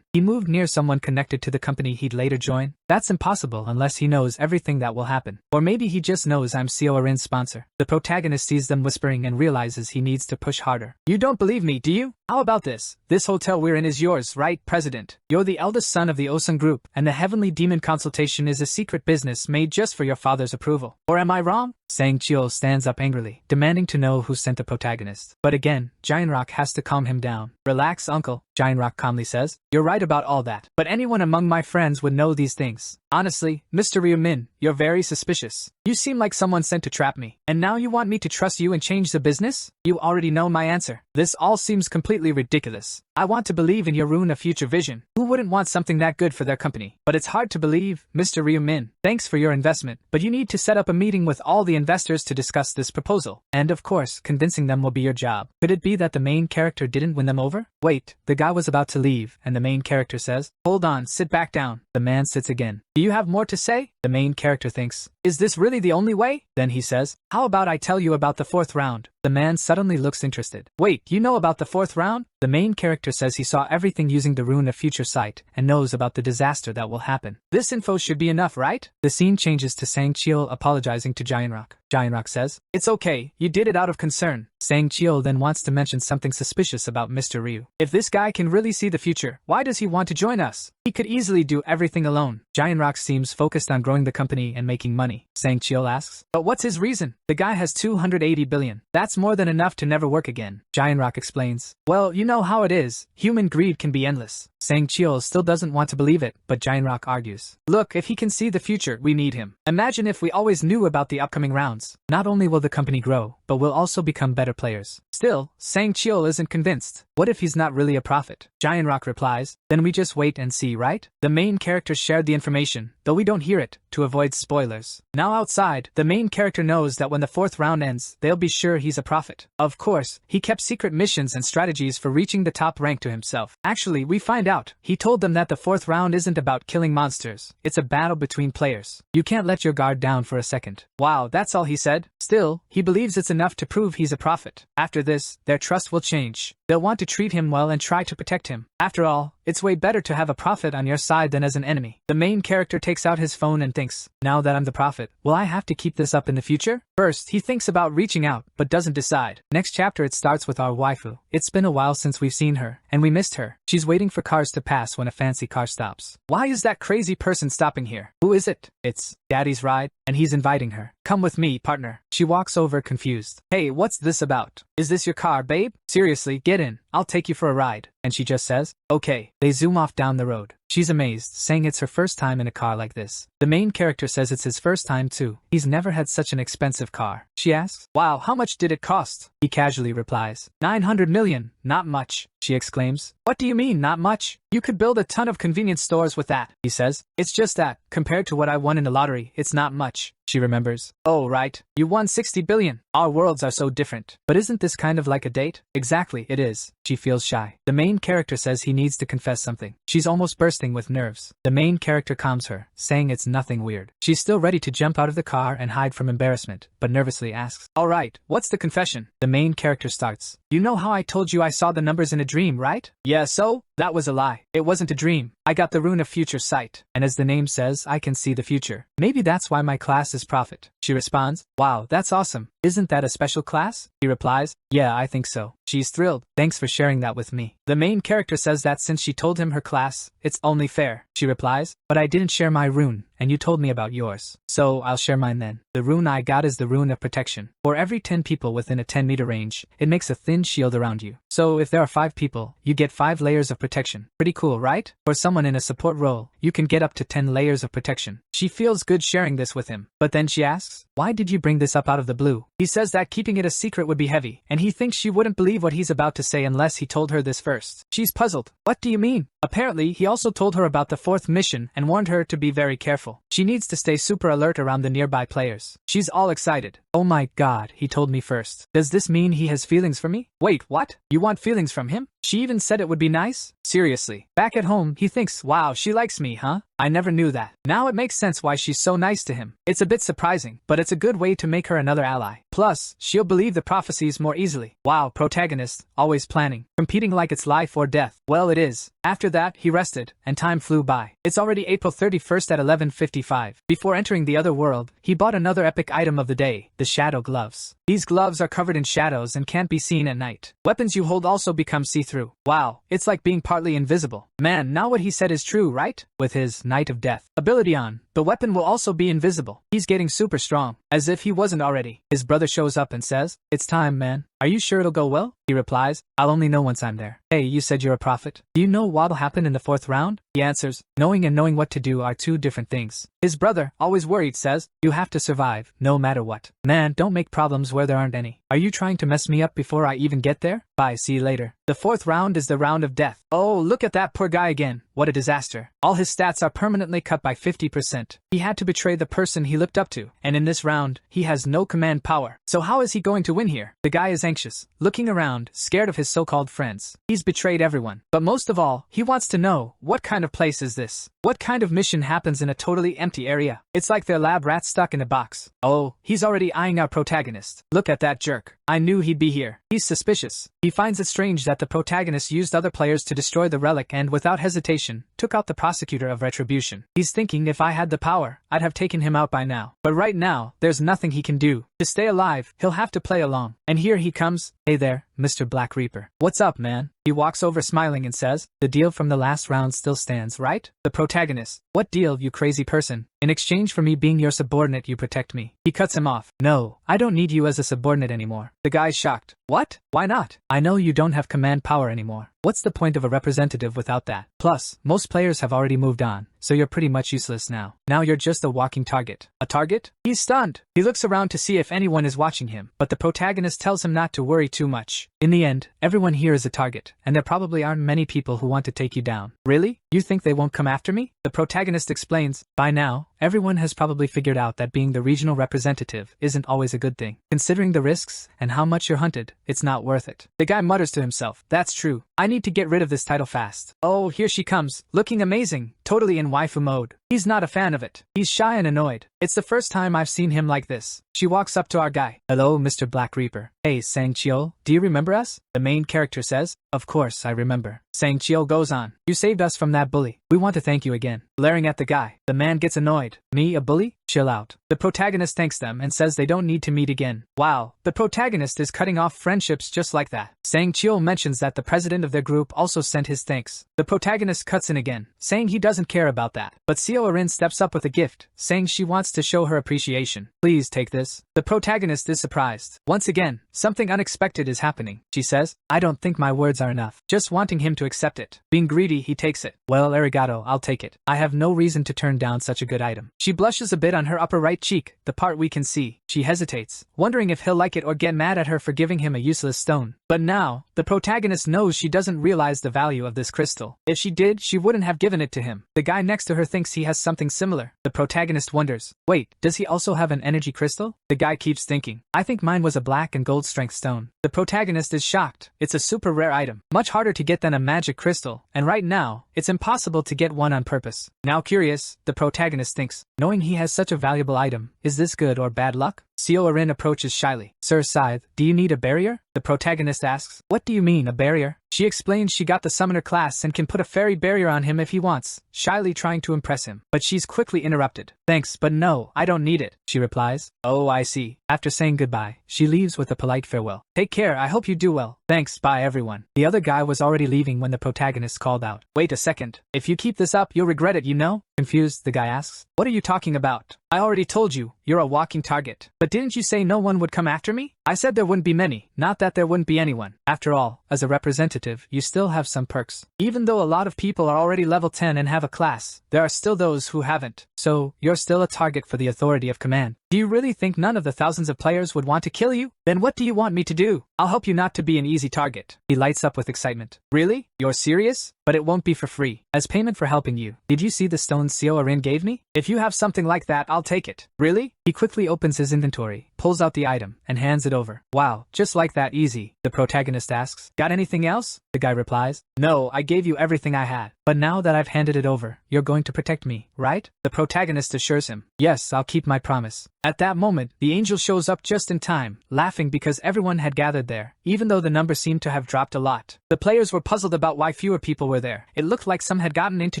[SPEAKER 1] He moved near someone connected to the company he'd later join. That's impossible unless he knows everything that will happen. Or maybe he just knows I'm Seo Rin's sponsor. The protagonist sees them whispering and realizes he needs to push harder. You don't believe me, do you? How about this? This hotel we're in is yours, right, President? You're the eldest son of the Osun Group, and the Heavenly Demon consultation is a secret business made just for your father's approval. Or am I wrong? Sang Chio stands up angrily, demanding to know who sent the protagonist. But again, Giant Rock has to calm him down. Relax, uncle, Giant Rock calmly says. You're right about all that, but anyone among my friends would know these things. Honestly, Mr. Ryu-min, you're very suspicious. You seem like someone sent to trap me, and now you want me to trust you and change the business? You already know my answer. This all seems completely ridiculous. I want to believe in your rune of future vision. Who wouldn't want something that good for their company? But it's hard to believe, Mr. Ryu Min. Thanks for your investment, but you need to set up a meeting with all the investors to discuss this proposal. And of course, convincing them will be your job. Could it be that the main character didn't win them over? Wait, the guy was about to leave, and the main character says, hold on, sit back down. The man sits again. Do you have more to say? The main character thinks, is this really the only way? Then he says, how about I tell you about the 4th round? The man suddenly looks interested. Wait, you know about the 4th round? The main character says he saw everything using the rune of future sight and knows about the disaster that will happen. This info should be enough, right? The scene changes to Sang-cheol apologizing to Giant-rock. Giant-rock says, it's okay, you did it out of concern. Sang-cheol then wants to mention something suspicious about Mr. Ryu. If this guy can really see the future, why does he want to join us? He could easily do everything alone. Giant-rock seems focused on growing the company and making money. Sang-cheol asks, but what's his reason? The guy has 280 billion. That's more than enough to never work again. Giant-rock explains, well, you know how it is. Human greed can be endless. Sang-cheol still doesn't want to believe it, but Giant-rock argues, look, if he can see the future, we need him. Imagine if we always knew about the upcoming rounds. Not only will the company grow, but we'll also become better players. Still, Sang-cheol isn't convinced. What if he's not really a prophet? Giant-rock replies, then we just wait and see, right? The main character shared the information, though we don't hear it, to avoid spoilers. Now outside, the main character knows that when the 4th round ends, they'll be sure he's a prophet. Of course, he kept secret missions and strategies for reaching the top rank to himself. Actually, we find out, he told them that the 4th round isn't about killing monsters, it's a battle between players. You can't let your guard down for a second. Wow, that's all he said? Still, he believes it's enough to prove he's a prophet. After this, their trust will change. They'll want to treat him well and try to protect him. After all, it's way better to have a prophet on your side than as an enemy. The main character takes out his phone and thinks, now that I'm the prophet, will I have to keep this up in the future? First, he thinks about reaching out, but doesn't decide. Next chapter it starts with our waifu. It's been a while since we've seen her, and we missed her. She's waiting for cars to pass when a fancy car stops. Why is that crazy person stopping here? Who is it? It's Daddy's ride, and he's inviting her. Come with me, partner. She walks over confused. Hey, what's this about? Is this your car, babe? Seriously, get in. I'll take you for a ride. And she just says, okay. They zoom off down the road. She's amazed, saying it's her first time in a car like this. The main character says it's his first time too. He's never had such an expensive car. She asks, wow, how much did it cost? He casually replies, 900 million, not much. She exclaims, what do you mean, not much? You could build a ton of convenience stores with that. He says, it's just that, compared to what I won in the lottery, it's not much. She remembers, oh right, you won 60 billion. Our worlds are so different. But isn't this kind of like a date? Exactly, it is. She feels shy. The main character says he needs to confess something. She's almost bursting with nerves. The main character calms her, saying it's nothing weird. She's still ready to jump out of the car and hide from embarrassment, but nervously asks, alright, what's the confession? The main character starts, you know how I told you I saw the numbers in a dream, right? Yeah, so? That was a lie. It wasn't a dream. I got the rune of future sight, and as the name says, I can see the future. Maybe that's why my class is prophet. She responds, wow, that's awesome. Isn't that a special class? He replies, yeah, I think so. She's thrilled. Thanks for sharing that with me. The main character says that since she told him her class, it's only fair. She replies, but I didn't share my rune, and you told me about yours. So I'll share mine then. The rune I got is the rune of protection. For every 10 people within a 10-meter range, it makes a thin shield around you. So if there are 5 people, you get 5 layers of protection. Pretty cool, right? For someone in a support role, you can get up to 10 layers of protection. She feels good sharing this with him. But then she asks, why did you bring this up out of the blue? He says that keeping it a secret would be heavy, and he thinks she wouldn't believe what he's about to say unless he told her this first. She's puzzled. What do you mean? Apparently, he also told her about the 4th mission and warned her to be very careful. She needs to stay super alert around the nearby players. She's all excited. Oh my god, he told me first. Does this mean he has feelings for me? Wait, what? You want feelings from him? She even said it would be nice? Seriously. Back at home, he thinks, wow, she likes me, huh? I never knew that. Now it makes sense why she's so nice to him. It's a bit surprising, but it's a good way to make her another ally. Plus, she'll believe the prophecies more easily. Wow, protagonist, always planning, competing like it's life or death. Well, it is. After that, he rested, and time flew by. It's already April 31st at 11:55. Before entering the other world, he bought another epic item of the day, the shadow gloves. These gloves are covered in shadows and can't be seen at night. Weapons you hold also become see-through. Wow, it's like being partly invisible. Man, now what he said is true, right? With his Knight of Death ability on, the weapon will also be invisible. He's getting super strong, as if he wasn't already. His brother shows up and says, it's time, man. Are you sure it'll go well? He replies, I'll only know once I'm there. Hey, you said you're a prophet. Do you know what'll happen in the 4th round? He answers, knowing and knowing what to do are two different things. His brother, always worried, says, you have to survive, no matter what. Man, don't make problems where there aren't any. Are you trying to mess me up before I even get there? Bye, see you later. The 4th round is the round of death. Oh, look at that poor guy again. What a disaster. All his stats are permanently cut by 50%. He had to betray the person he looked up to, and in this round, he has no command power. So how is he going to win here? The guy is anxious, looking around, scared of his so-called friends. He's betrayed everyone. But most of all, he wants to know, what kind of place is this? What kind of mission happens in a totally empty area? It's like they're lab rats stuck in a box. Oh, he's already eyeing our protagonist. Look at that jerk. I knew he'd be here. He's suspicious. He finds it strange that the protagonist used other players to destroy the relic and without hesitation, took out the prosecutor of retribution. He's thinking if I had the power, I'd have taken him out by now. But right now, there's nothing he can do. To stay alive, he'll have to play along. And here he comes. Hey there, Mr. Black Reaper. What's up, man? He walks over smiling and says, the deal from the last round still stands, right? The protagonist. What deal, you crazy person? In exchange for me being your subordinate, you protect me. He cuts him off. No, I don't need you as a subordinate anymore. The guy's shocked. What? Why not? I know you don't have command power anymore. What's the point of a representative without that? Plus, most players have already moved on, so you're pretty much useless now. Now you're just a walking target. A target? He's stunned. He looks around to see if anyone is watching him, but the protagonist tells him not to worry too much. In the end, everyone here is a target, and there probably aren't many people who want to take you down. Really? You think they won't come after me? The protagonist explains, by now, everyone has probably figured out that being the regional representative isn't always a good thing. Considering the risks and how much you're hunted, it's not worth it. The guy mutters to himself, that's true. I need to get rid of this title fast. Oh, here she comes, looking amazing, totally in waifu mode. He's not a fan of it. He's shy and annoyed. It's the first time I've seen him like this. She walks up to our guy. Hello, Mr. Black Reaper. Hey, Sang-chil, do you remember us? The main character says, of course I remember. Sang-chil goes on. You saved us from that bully. We want to thank you again. Glaring at the guy, the man gets annoyed. Me, a bully? Chill out. The protagonist thanks them and says they don't need to meet again. Wow, the protagonist is cutting off friendships just like that. Sang-chil mentions that the president of their group also sent his thanks. The protagonist cuts in again, saying he doesn't care about that. But Seo-Arin steps up with a gift, saying she wants to show her appreciation. Please take this. The protagonist is surprised. Once again, something unexpected is happening. She says, I don't think my words are enough. Just wanting him to accept it. Being greedy, he takes it. Well, arigato, I'll take it. I have no reason to turn down such a good item. She blushes a bit on her upper right cheek, the part we can see. She hesitates, wondering if he'll like it or get mad at her for giving him a useless stone. But now, the protagonist knows she doesn't realize the value of this crystal. If she did, she wouldn't have given it to him. The guy next to her thinks he has something similar. The protagonist wonders, wait, does he also have an energy crystal? The guy keeps thinking, I think mine was a black and gold strength stone. The protagonist is shocked. It's a super rare item, much harder to get than a magic crystal, and right now, it's impossible to get one on purpose. Now curious, the protagonist thinks, knowing he has such a valuable item, is this good or bad luck? Seo-Arin approaches shyly. Sir Scythe, do you need a barrier? The protagonist asks, what do you mean, a barrier? She explains she got the summoner class and can put a fairy barrier on him if he wants, shyly trying to impress him. But she's quickly interrupted. Thanks, but no, I don't need it, she replies. Oh, I see. After saying goodbye, she leaves with a polite farewell. Take care, I hope you do well. Thanks, bye everyone. The other guy was already leaving when the protagonist called out. Wait a second. If you keep this up, you'll regret it, you know? Confused, the guy asks. What are you talking about? I already told you, you're a walking target. But didn't you say no one would come after me? I said there wouldn't be many, not that there wouldn't be anyone. After all, as a representative, you still have some perks. Even though a lot of people are already level 10 and have a class, there are still those who haven't. So, you're still a target for the authority of command. Do you really think none of the thousands of players would want to kill you? Then what do you want me to do? I'll help you not to be an easy target. He lights up with excitement. Really? You're serious? But it won't be for free. As payment for helping you, did you see the stones Seo-Arin gave me? If you have something like that, I'll take it. Really? He quickly opens his inventory, pulls out the item, and hands it over. Wow, just like that easy. The protagonist asks, got anything else? The guy replies, no, I gave you everything I had. But now that I've handed it over, you're going to protect me, right? The protagonist assures him, yes, I'll keep my promise. At that moment, the angel shows up just in time, laughing because everyone had gathered there, even though the number seemed to have dropped a lot. The players were puzzled about why fewer people were there. It looked like some had gotten into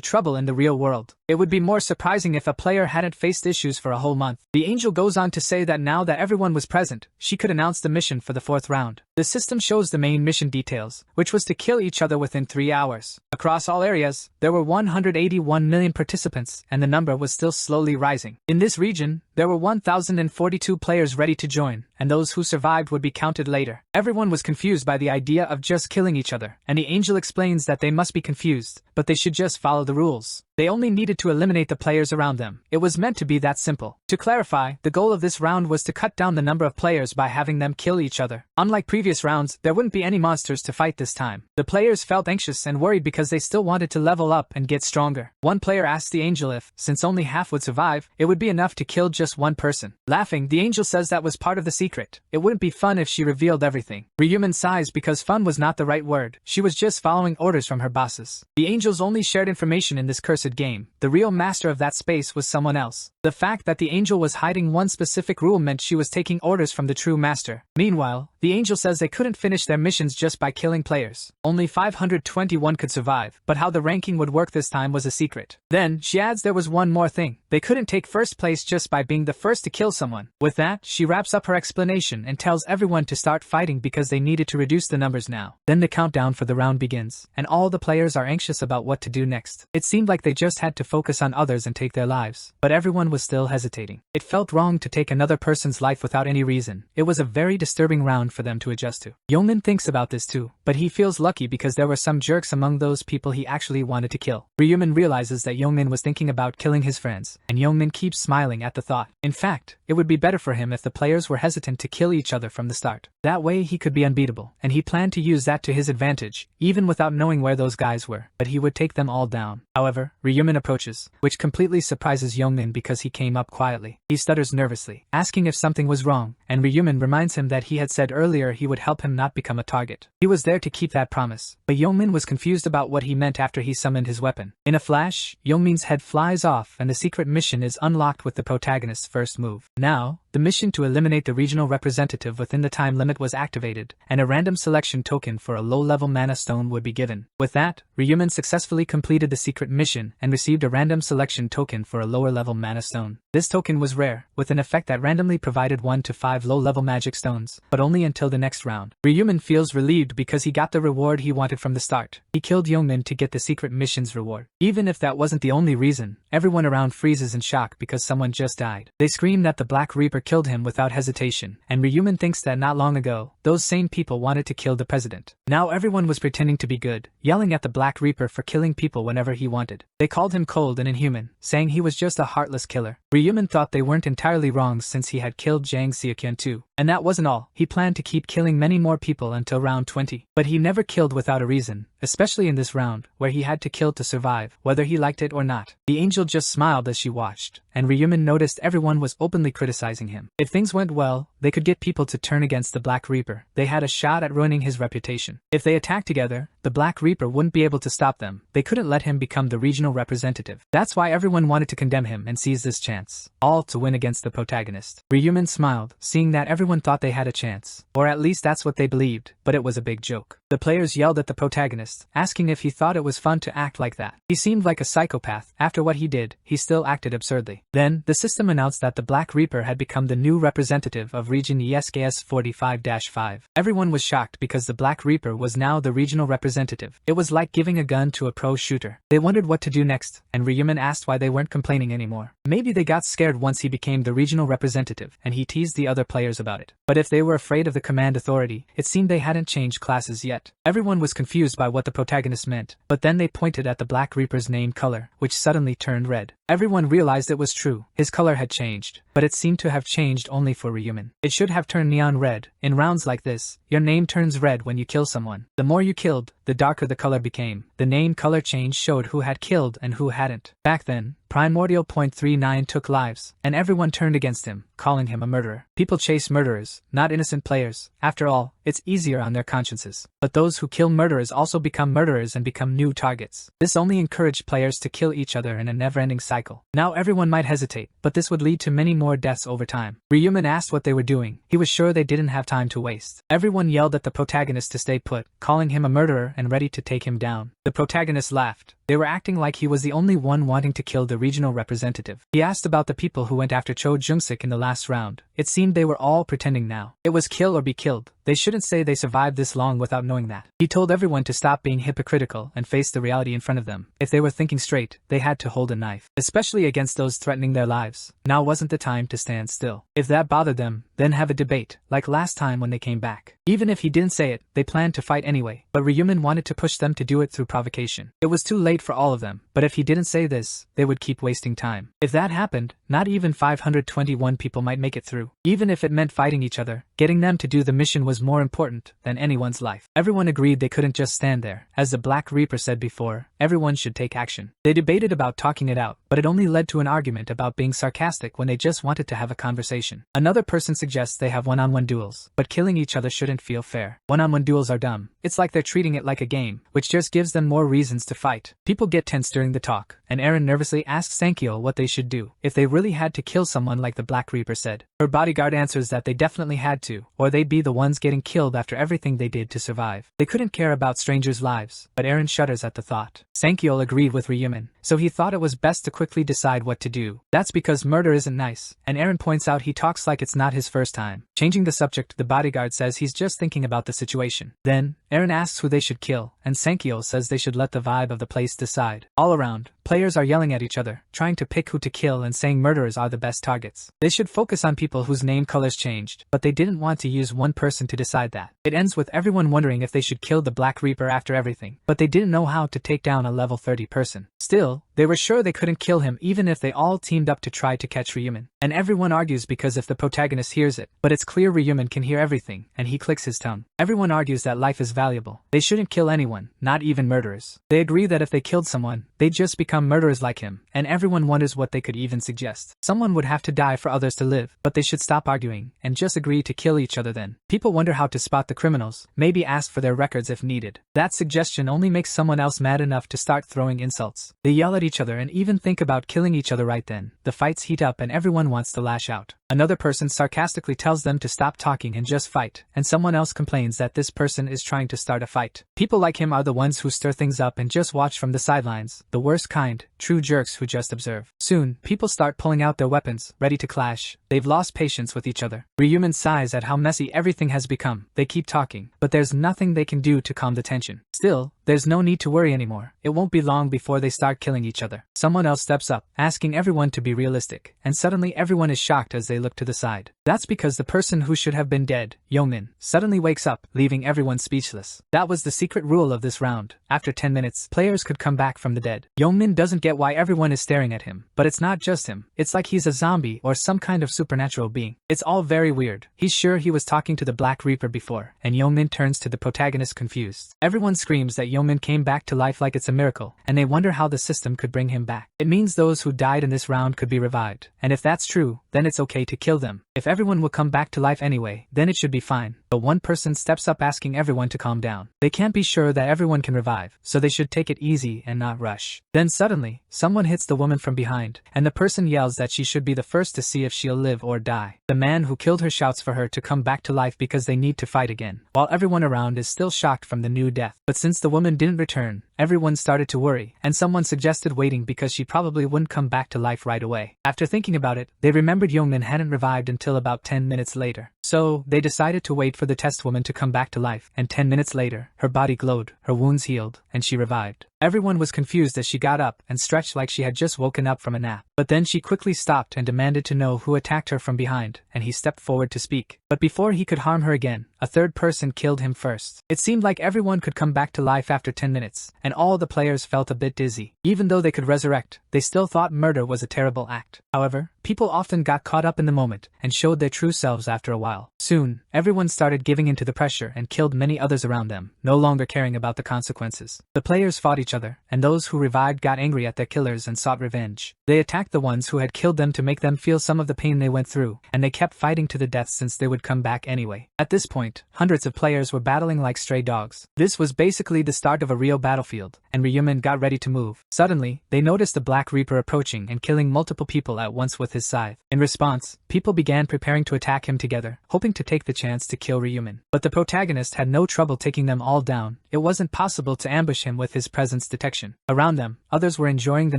[SPEAKER 1] trouble in the real world. It would be more surprising if a player hadn't faced issues for a whole month. The angel goes on to say that now that everyone was present, she could announce the mission for the 4th round. The system shows the main mission details, which was to kill each other within 3 hours. Across all areas, areas, there were 181 million participants, and the number was still slowly rising. In this region, there were 1,042 players ready to join, and those who survived would be counted later. Everyone was confused by the idea of just killing each other, and the angel explains that they must be confused, but they should just follow the rules. They only needed to eliminate the players around them. It was meant to be that simple. To clarify, the goal of this round was to cut down the number of players by having them kill each other. Unlike previous rounds, there wouldn't be any monsters to fight this time. The players felt anxious and worried because they still wanted to level up and get stronger. One player asked the angel if, since only half would survive, it would be enough to kill just one person. Laughing, the angel says that was part of the secret. It wouldn't be fun if she revealed everything. Ryumin sighs because fun was not the right word. She was just following orders from her bosses. The angels only shared information in this cursed game. The real master of that space was someone else. The fact that the angel was hiding one specific rule meant she was taking orders from the true master. Meanwhile, the angel says they couldn't finish their missions just by killing players. Only 521 could survive, but how the ranking would work this time was a secret. Then, she adds there was one more thing. They couldn't take first place just by being the first to kill someone. With that, she wraps up her explanation and tells everyone to start fighting because they needed to reduce the numbers now. Then the countdown for the round begins, and all the players are anxious about what to do next. It seemed like they just had to focus on others and take their lives, but everyone was still hesitating. It felt wrong to take another person's life without any reason. It was a very disturbing round for them to adjust to. Youngmin thinks about this too, but he feels lucky because there were some jerks among those people he actually wanted to kill. Ryumin realizes that Youngmin was thinking about killing his friends, and Youngmin keeps smiling at the thought. In fact, it would be better for him if the players were hesitant to kill each other from the start. That way he could be unbeatable, and he planned to use that to his advantage, even without knowing where those guys were, but he would take them all down. However, Ryumin approaches, which completely surprises Youngmin because he came up quietly. He stutters nervously, asking if something was wrong, and Ryumin reminds him that he had said earlier he would help him not become a target. He was there to keep that promise, but Youngmin was confused about what he meant after he summoned his weapon. In a flash, Youngmin's head flies off and the secret mission is unlocked with the protagonist's first move. Now, the mission to eliminate the regional representative within the time limit was activated, and a random selection token for a low-level mana stone would be given. With that, Ryumin successfully completed the secret mission and received a random selection token for a lower-level mana stone. This token was rare, with an effect that randomly provided 1 to 5 low-level magic stones, but only until the next round. Ryumin feels relieved because he got the reward he wanted from the start. He killed Youngmin to get the secret mission's reward. Even if that wasn't the only reason, everyone around freezes in shock because someone just died. They scream that the Black Reaper killed him without hesitation, and Ryumin thinks that not long ago, those same people wanted to kill the president. Now everyone was pretending to be good, yelling at the Black Reaper for killing people whenever he wanted. They called him cold and inhuman, saying he was just a heartless killer. Ryumin thought they weren't entirely wrong since he had killed Jang Seokyun too. And that wasn't all. He planned to keep killing many more people until round 20. But he never killed without a reason, especially in this round, where he had to kill to survive, whether he liked it or not. The angel just smiled as she watched, and Ryumin noticed everyone was openly criticizing him. If things went well, they could get people to turn against the Black Reaper. They had a shot at ruining his reputation. If they attacked together, the Black Reaper wouldn't be able to stop them. They couldn't let him become the regional representative. That's why everyone wanted to condemn him and seize this chance, all to win against the protagonist. Ryumin smiled, seeing that everyone thought they had a chance, or at least that's what they believed, but it was a big joke. The players yelled at the protagonist, asking if he thought it was fun to act like that. He seemed like a psychopath. After what he did, he still acted absurdly. Then, the system announced that the Black Reaper had become the new representative of region ESKS 45-5. Everyone was shocked because the Black Reaper was now the regional representative. It was like giving a gun to a pro shooter. They wondered what to do next, and Ryumin asked why they weren't complaining anymore. Maybe they got scared once he became the regional representative, and he teased the other players about it. But if they were afraid of the command authority, it seemed they hadn't changed classes yet. Everyone was confused by what the protagonist meant, but then they pointed at the Black Reaper's name color, which suddenly turned red. Everyone realized it was true. His color had changed, but it seemed to have changed only for Ryumin. It should have turned neon red. In rounds like this, your name turns red when you kill someone. The more you killed, the darker the color became. The name color change showed who had killed and who hadn't. Back then, Primordial .39 took lives, and everyone turned against him, calling him a murderer. People chase murderers, not innocent players. After all, it's easier on their consciences. But those who kill murderers also become murderers and become new targets. This only encouraged players to kill each other in a never-ending cycle. Now everyone might hesitate, but this would lead to many more deaths over time. Ryumin asked what they were doing. He was sure they didn't have time to waste. Everyone yelled at the protagonist to stay put, calling him a murderer and ready to take him down. The The protagonist laughed. They were acting like he was the only one wanting to kill the regional representative. He asked about the people who went after Cho Jung-sik in the last round. It seemed they were all pretending now. It was kill or be killed. They shouldn't say they survived this long without knowing that. He told everyone to stop being hypocritical and face the reality in front of them. If they were thinking straight, they had to hold a knife, especially against those threatening their lives. Now wasn't the time to stand still. If that bothered them, then have a debate, like last time when they came back. Even if he didn't say it, they planned to fight anyway, but Ryumin wanted to push them to do it through provocation. It was too late for all of them, but if he didn't say this, they would keep wasting time. If that happened, not even 521 people might make it through. Even if it meant fighting each other, getting them to do the mission was more important than anyone's life. Everyone agreed they couldn't just stand there. As the Black Reaper said before, everyone should take action. They debated about talking it out, but it only led to an argument about being sarcastic when they just wanted to have a conversation. Another person suggests they have one-on-one duels, but killing each other shouldn't feel fair. One-on-one duels are dumb. It's like they're treating it like a game, which just gives them more reasons to fight. People get tense during the talk, and Eren nervously asks Sankyo what they should do if they really had to kill someone like the Black Reaper said. Her bodyguard answers that they definitely had to, or they'd be the ones getting killed after everything they did to survive. They couldn't care about strangers' lives, but Eren shudders at the thought. Sankyo agreed with Ryumin, so he thought it was best to quickly decide what to do. That's because murder isn't nice, and Eren points out he talks like it's not his first time. Changing the subject, the bodyguard says he's just thinking about the situation. Then, Eren asks who they should kill, and Sankyo says they should let the vibe of the place decide. All around, players are yelling at each other, trying to pick who to kill and saying murderers are the best targets. They should focus on people whose name colors changed, but they didn't want to use one person to decide that. It ends with everyone wondering if they should kill the Black Reaper after everything, but they didn't know how to take down a level 30 person. Still, they were sure they couldn't kill him even if they all teamed up to try to catch Ryumin. And everyone argues because if the protagonist hears it, but it's clear Ryumin can hear everything, and he clicks his tongue. Everyone argues that life is valuable. They shouldn't kill anyone, not even murderers. They agree that if they killed someone, they'd just become murderers like him, and everyone wonders what they could even suggest. Someone would have to die for others to live, but they should stop arguing, and just agree to kill each other then. People wonder how to spot the criminals, maybe ask for their records if needed. That suggestion only makes someone else mad enough to start throwing insults. They yell at each other and even think about killing each other right then. The fights heat up and everyone wants to lash out. Another person sarcastically tells them to stop talking and just fight, and someone else complains that this person is trying to start a fight. People like him are the ones who stir things up and just watch from the sidelines, the worst kind, true jerks who just observe. Soon, people start pulling out their weapons, ready to clash. They've lost patience with each other. Ryumin sighs at how messy everything has become. They keep talking, but there's nothing they can do to calm the tension. Still, there's no need to worry anymore. It won't be long before they start killing each other. Someone else steps up, asking everyone to be realistic, and suddenly everyone is shocked as they look to the side. That's because the person who should have been dead, Yongmin, suddenly wakes up, leaving everyone speechless. That was the secret rule of this round. After 10 minutes, players could come back from the dead. Yongmin doesn't get why everyone is staring at him, but it's not just him. It's like he's a zombie or some kind of supernatural being. It's all very weird. He's sure he was talking to the Black Reaper before, and Yongmin turns to the protagonist confused. Everyone screams that Yongmin came back to life like it's a miracle, and they wonder how the system could bring him back. It means those who died in this round could be revived, and if that's true, then it's okay to kill them. If everyone will come back to life anyway, then it should be fine. But one person steps up asking everyone to calm down. They can't be sure that everyone can revive, so they should take it easy and not rush. Then suddenly, someone hits the woman from behind, and the person yells that she should be the first to see if she'll live or die. The man who killed her shouts for her to come back to life because they need to fight again, while everyone around is still shocked from the new death. But since the woman didn't return, everyone started to worry, and someone suggested waiting because she probably wouldn't come back to life right away. After thinking about it, they remembered Yongmin hadn't revived until about 10 minutes later. So, they decided to wait for the test woman to come back to life, and 10 minutes later, her body glowed, her wounds healed, and she revived. Everyone was confused as she got up and stretched like she had just woken up from a nap. But then she quickly stopped and demanded to know who attacked her from behind, and he stepped forward to speak. But before he could harm her again, a third person killed him first. It seemed like everyone could come back to life after 10 minutes, and all the players felt a bit dizzy. Even though they could resurrect, they still thought murder was a terrible act. However, people often got caught up in the moment and showed their true selves after a while. Soon, everyone started giving in to the pressure and killed many others around them, no longer caring about the consequences. The players fought each other, and those who revived got angry at their killers and sought revenge. They attacked the ones who had killed them to make them feel some of the pain they went through, and they kept fighting to the death since they would come back anyway. At this point, hundreds of players were battling like stray dogs. This was basically the start of a real battlefield, and Ryumin got ready to move. Suddenly, they noticed the Black Reaper approaching and killing multiple people at once with his scythe. In response, people began preparing to attack him together, hoping to take the chance to kill Ryumin. But the protagonist had no trouble taking them all down, it wasn't possible to ambush him with his presence detection. Around them, others were enjoying the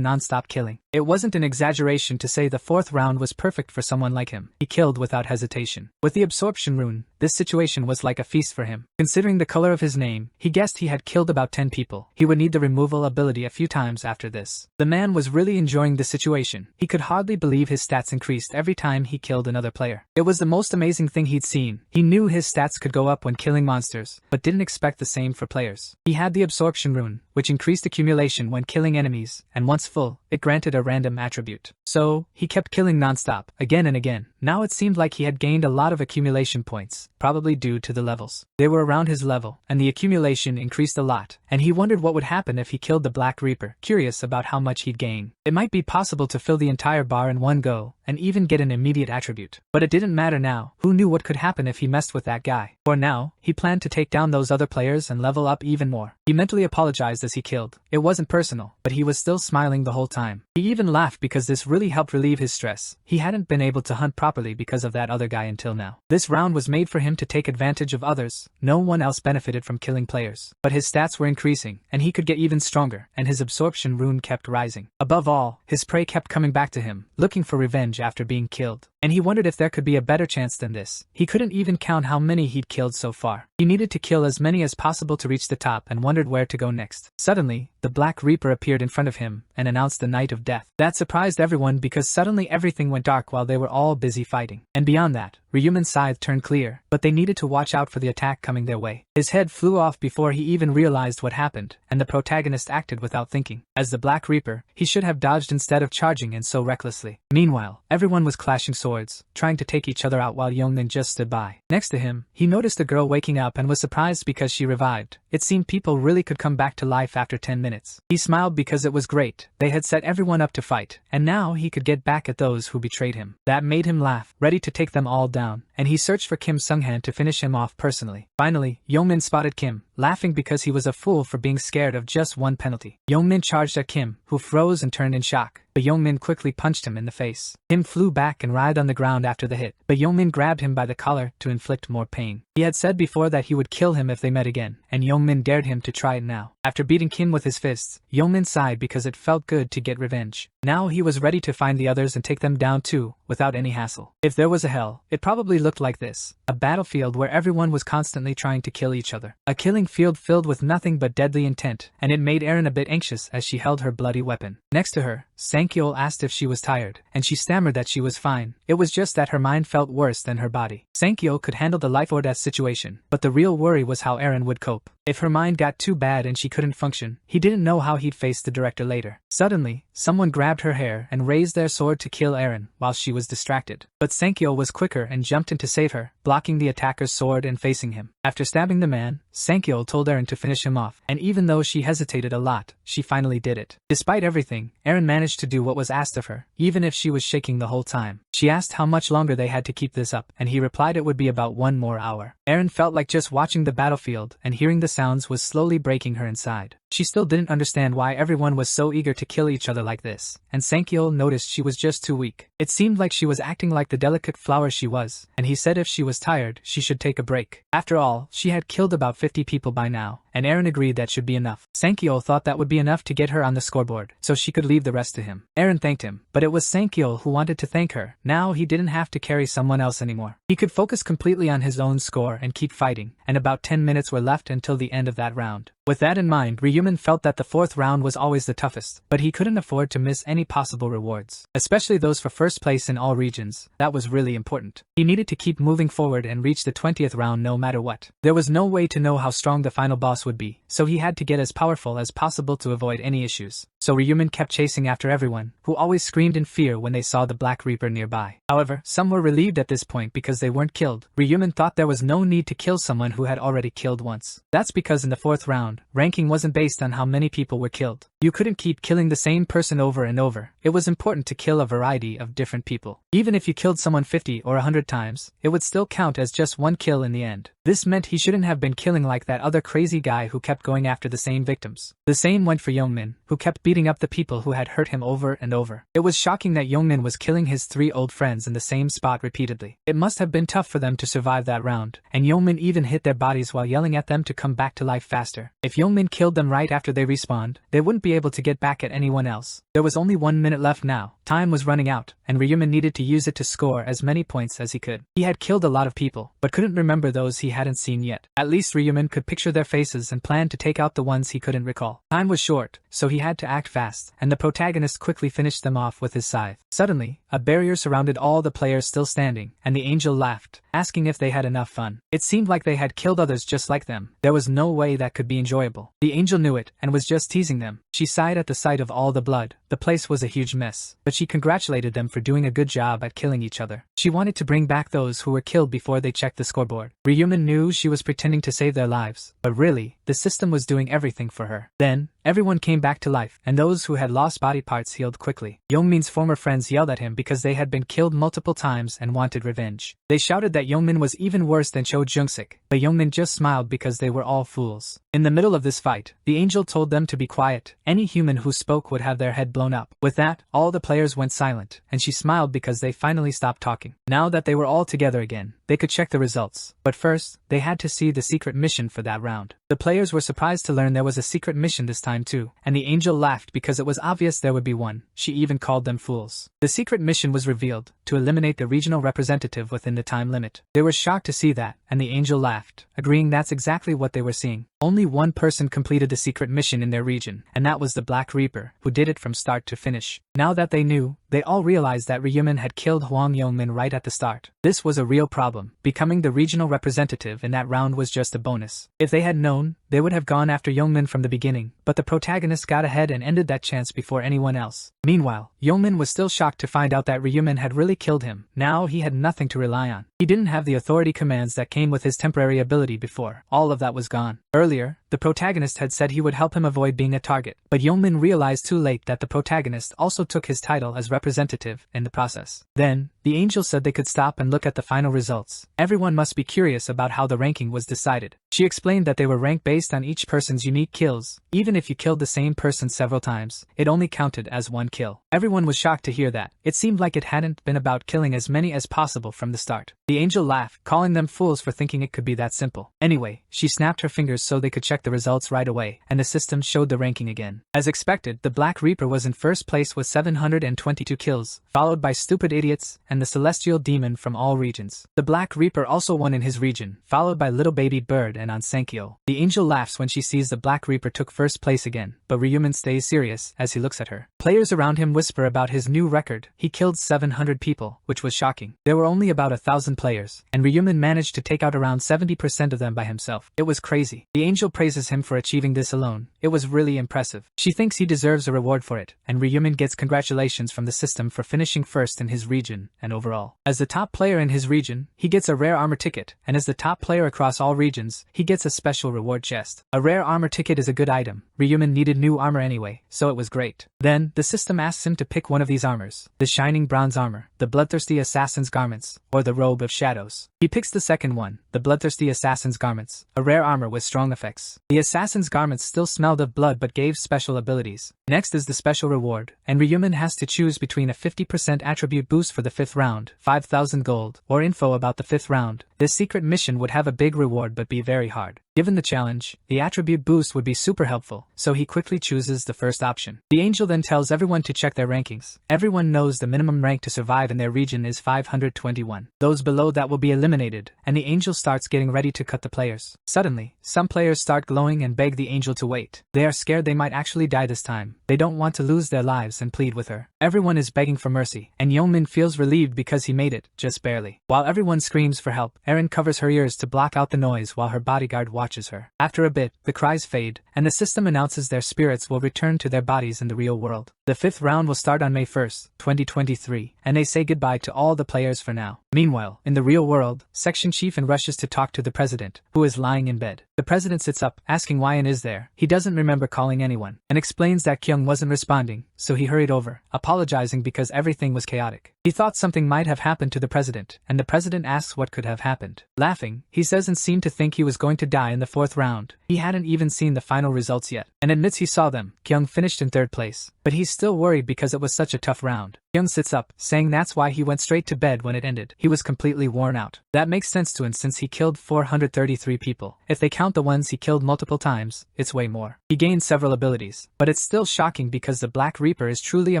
[SPEAKER 1] non-stop killing. It wasn't an exaggeration to say the fourth round was perfect for someone like him. He killed without hesitation. With the absorption rune, this situation was like a feast for him. Considering the color of his name, he guessed he had killed about 10 people. He would need the removal ability a few times after this. The man was really enjoying the situation. He could hardly believe his stats increased every time he killed another player. It was the most amazing thing he'd seen. He knew his stats could go up when killing monsters, but didn't expect the same for players. He had the absorption rune, which increased accumulation when killing enemies, and once full, it granted a random attribute. So, he kept killing non-stop, again and again. Now it seemed like he had gained a lot of accumulation points, probably due to the levels. They were around his level, and the accumulation increased a lot, and he wondered what would happen if he killed the Black Reaper, curious about how much he'd gain. It might be possible to fill the entire bar in one go, and even get an immediate attribute. But it didn't matter now. Who knew what could happen if he messed with that guy? For now, he planned to take down those other players and level up even more. He mentally apologized as he killed. It wasn't personal, but he was still smiling the whole time. He even laughed because this really helped relieve his stress. He hadn't been able to hunt properly because of that other guy until now. This round was made for him to take advantage of others. No one else benefited from killing players. But his stats were increasing, and he could get even stronger, and his absorption rune kept rising. Above all, his prey kept coming back to him, looking for revenge after being killed. And he wondered if there could be a better chance than this. He couldn't even count how many he'd killed so far. He needed to kill as many as possible to reach the top and wondered where to go next. Suddenly, the Black Reaper appeared in front of him and announced the Night of Death. That surprised everyone because suddenly everything went dark while they were all busy fighting. And beyond that, Ryuman's scythe turned clear, but they needed to watch out for the attack coming their way. His head flew off before he even realized what happened, and the protagonist acted without thinking. As the Black Reaper, he should have dodged instead of charging in so recklessly. Meanwhile, everyone was clashing swords, trying to take each other out while Yongmin just stood by. Next to him, he noticed a girl waking up and was surprised because she revived. It seemed people really could come back to life after 10 minutes. He smiled because it was great. They had set everyone up to fight, and now he could get back at those who betrayed him. That made him laugh, ready to take them all down, and he searched for Kim Sunghan to finish him off personally. Finally, Yongmin spotted Kim, laughing because he was a fool for being scared of just one penalty. Yongmin charged at Kim, who froze and turned in shock, but Yongmin quickly punched him in the face. Kim flew back and writhed on the ground after the hit, but Yongmin grabbed him by the collar to inflict more pain. He had said before that he would kill him if they met again, and Yongmin dared him to try it now. After beating Kim with his fists, Yongmin sighed because it felt good to get revenge. Now he was ready to find the others and take them down too, without any hassle. If there was a hell, it probably looked like this. A battlefield where everyone was constantly trying to kill each other. A killing field filled with nothing but deadly intent, and it made Erin a bit anxious as she held her bloody weapon. Next to her, Sankyol asked if she was tired, and she stammered that she was fine. It was just that her mind felt worse than her body. Sankyol could handle the life or death situation, but the real worry was how Erin would cope. If her mind got too bad and she couldn't function, he didn't know how he'd face the director later. Suddenly, someone grabbed her hair and raised their sword to kill Erin while she was distracted. But Sankyol was quicker and jumped in to save her, blocking the attacker's sword and facing him. After stabbing the man, Sankyol told Erin to finish him off, and even though she hesitated a lot, she finally did it. Despite everything, Erin managed to do what was asked of her, even if she was shaking the whole time. She asked how much longer they had to keep this up, and he replied it would be about 1 more hour. Erin felt like just watching the battlefield and hearing the sounds was slowly breaking her inside. She still didn't understand why everyone was so eager to kill each other like this, and Sankyol noticed she was just too weak. It seemed like she was acting like the delicate flower she was, and he said if she was tired, she should take a break. After all, she had killed about 50 people by now, and Erin agreed that should be enough. Sankyol thought that would be enough to get her on the scoreboard, so she could leave the rest to him. Erin thanked him, but it was Sankyol who wanted to thank her. Now he didn't have to carry someone else anymore. He could focus completely on his own score and keep fighting, and about 10 minutes were left until the end of that round. With that in mind, Ryuman felt that the 4th round was always the toughest, but he couldn't afford to miss any possible rewards, especially those for first place in all regions. That was really important. He needed to keep moving forward and reach the 20th round no matter what. There was no way to know how strong the final boss would be, so he had to get as powerful as possible to avoid any issues. So Ryuman kept chasing after everyone, who always screamed in fear when they saw the Black Reaper nearby. However, some were relieved at this point because they weren't killed. Ryuman thought there was no need to kill someone who had already killed once. That's because in the 4th round, ranking wasn't based on how many people were killed. You couldn't keep killing the same person over and over. It was important to kill a variety of different people. Even if you killed someone 50 or 100 times, it would still count as just one kill in the end. This meant he shouldn't have been killing like that other crazy guy who kept going after the same victims. The same went for Youngmin, who kept beating up the people who had hurt him over and over. It was shocking that Youngmin was killing his 3 old friends in the same spot repeatedly. It must have been tough for them to survive that round, and Youngmin even hit their bodies while yelling at them to come back to life faster. If Youngmin killed them right after they respawned, they wouldn't be able to get back at anyone else. There was only 1 minute left now. Time was running out, and Ryumin needed to use it to score as many points as he could. He had killed a lot of people, but couldn't remember those he hadn't seen yet. At least Ryumin could picture their faces and plan to take out the ones he couldn't recall. Time was short, so he had to act fast, and the protagonist quickly finished them off with his scythe. Suddenly, a barrier surrounded all the players still standing, and the angel laughed, asking if they had enough fun. It seemed like they had killed others just like them. There was no way that could be enjoyable. The angel knew it, and was just teasing them. She sighed at the sight of all the blood. The place was a huge mess, but she congratulated them for doing a good job at killing each other. She wanted to bring back those who were killed before they checked the scoreboard. Ryumin knew she was pretending to save their lives, but really, the system was doing everything for her. Then, everyone came back to life, and those who had lost body parts healed quickly. Youngmin's former friends yelled at him because they had been killed multiple times and wanted revenge. They shouted that Youngmin was even worse than Cho Jungsik, but Youngmin just smiled because they were all fools. In the middle of this fight, the angel told them to be quiet. Any human who spoke would have their head blown up. With that, all the players went silent, and she smiled because they finally stopped talking. Now that they were all together again, they could check the results. But first, they had to see the secret mission for that round. The players were surprised to learn there was a secret mission this time too, and the angel laughed because it was obvious there would be one. She even called them fools. The secret mission was revealed, to eliminate the regional representative within the time limit. They were shocked to see that, and the angel laughed, agreeing that's exactly what they were seeing. Only one person completed the secret mission in their region, and that was the Black Reaper, who did it from start to finish. Now that they knew, they all realized that Ryumin had killed Hwang Youngmin right at the start. This was a real problem. Becoming the regional representative in that round was just a bonus. If they had known, they would have gone after Youngmin from the beginning, but the protagonist got ahead and ended that chance before anyone else. Meanwhile, Youngmin was still shocked to find out that Ryumin had really killed him. Now he had nothing to rely on. He didn't have the authority commands that came with his temporary ability before. All of that was gone. Earlier, the protagonist had said he would help him avoid being a target, but Youngmin realized too late that the protagonist also took his title as representative in the process. Then, the angel said they could stop and look at the final results. Everyone must be curious about how the ranking was decided. She explained that they were ranked based on each person's unique kills. Even if you killed the same person several times, it only counted as one kill. Everyone was shocked to hear that. It seemed like it hadn't been about killing as many as possible from the start. The angel laughed, calling them fools for thinking it could be that simple. Anyway, she snapped her fingers so they could check the results right away, and the system showed the ranking again. As expected, the Black Reaper was in first place with 722 kills, followed by Stupid Idiots and the Celestial Demon from all regions. The Black Reaper also won in his region, followed by Little Baby Bird and Ansenkyo. The angel laughs when she sees the Black Reaper took first place again, but Ryumin stays serious as he looks at her. Players around him whisper about his new record. He killed 700 people, which was shocking. There were only about 1,000 players, and Ryumin managed to take out around 70% of them by himself. It was crazy. The angel praises him for achieving this alone. It was really impressive. She thinks he deserves a reward for it, and Ryumin gets congratulations from the system for finishing first in his region and overall. As the top player in his region, he gets a rare armor ticket, and as the top player across all regions, he gets a special reward chest. A rare armor ticket is a good item. Ryumin needed new armor anyway, so it was great. Then, the system asks him to pick one of these armors: the shining bronze armor, the bloodthirsty assassin's garments, or the robe of shadows. He picks the second one, the bloodthirsty assassin's garments, a rare armor with strong effects. The assassin's garments still smelled of blood but gave special abilities. Next is the special reward, and Ryumin has to choose between a 50% attribute boost for the 5th round, 5,000 gold, or info about the 5th round. This secret mission would have a big reward but be very hard. Given the challenge, the attribute boost would be super helpful, so he quickly chooses the first option. The angel then tells everyone to check their rankings. Everyone knows the minimum rank to survive in their region is 521. Those below that will be eliminated, and the angel starts getting ready to cut the players. Suddenly, some players start glowing and beg the angel to wait. They are scared they might actually die this time. They don't want to lose their lives and plead with her. Everyone is begging for mercy, and Youngmin feels relieved because he made it, just barely. While everyone screams for help, Erin covers her ears to block out the noise while her bodyguard watches her. After a bit, the cries fade, and the system announces their spirits will return to their bodies in the real world. The 5th round will start on May 1st, 2023, and they say goodbye to all the players for now. Meanwhile, in the real world, Section Chief rushes to talk to the president, who is lying in bed. The president sits up, asking why An is there. He doesn't remember calling anyone, and explains that Kyung wasn't responding, so he hurried over, apologizing because everything was chaotic. He thought something might have happened to the president, and the president asks what could have happened. Laughing, he says and seemed to think he was going to die in the 4th round. He hadn't even seen the final results yet, and admits he saw them. Kyung finished in 3rd place, but he's still worried because it was such a tough round. Kyung sits up, saying that's why he went straight to bed when it ended. He was completely worn out. That makes sense to him since he killed 433 people. If they count the ones he killed multiple times, it's way more. He gained several abilities, but it's still shocking because the Black Reaper is truly a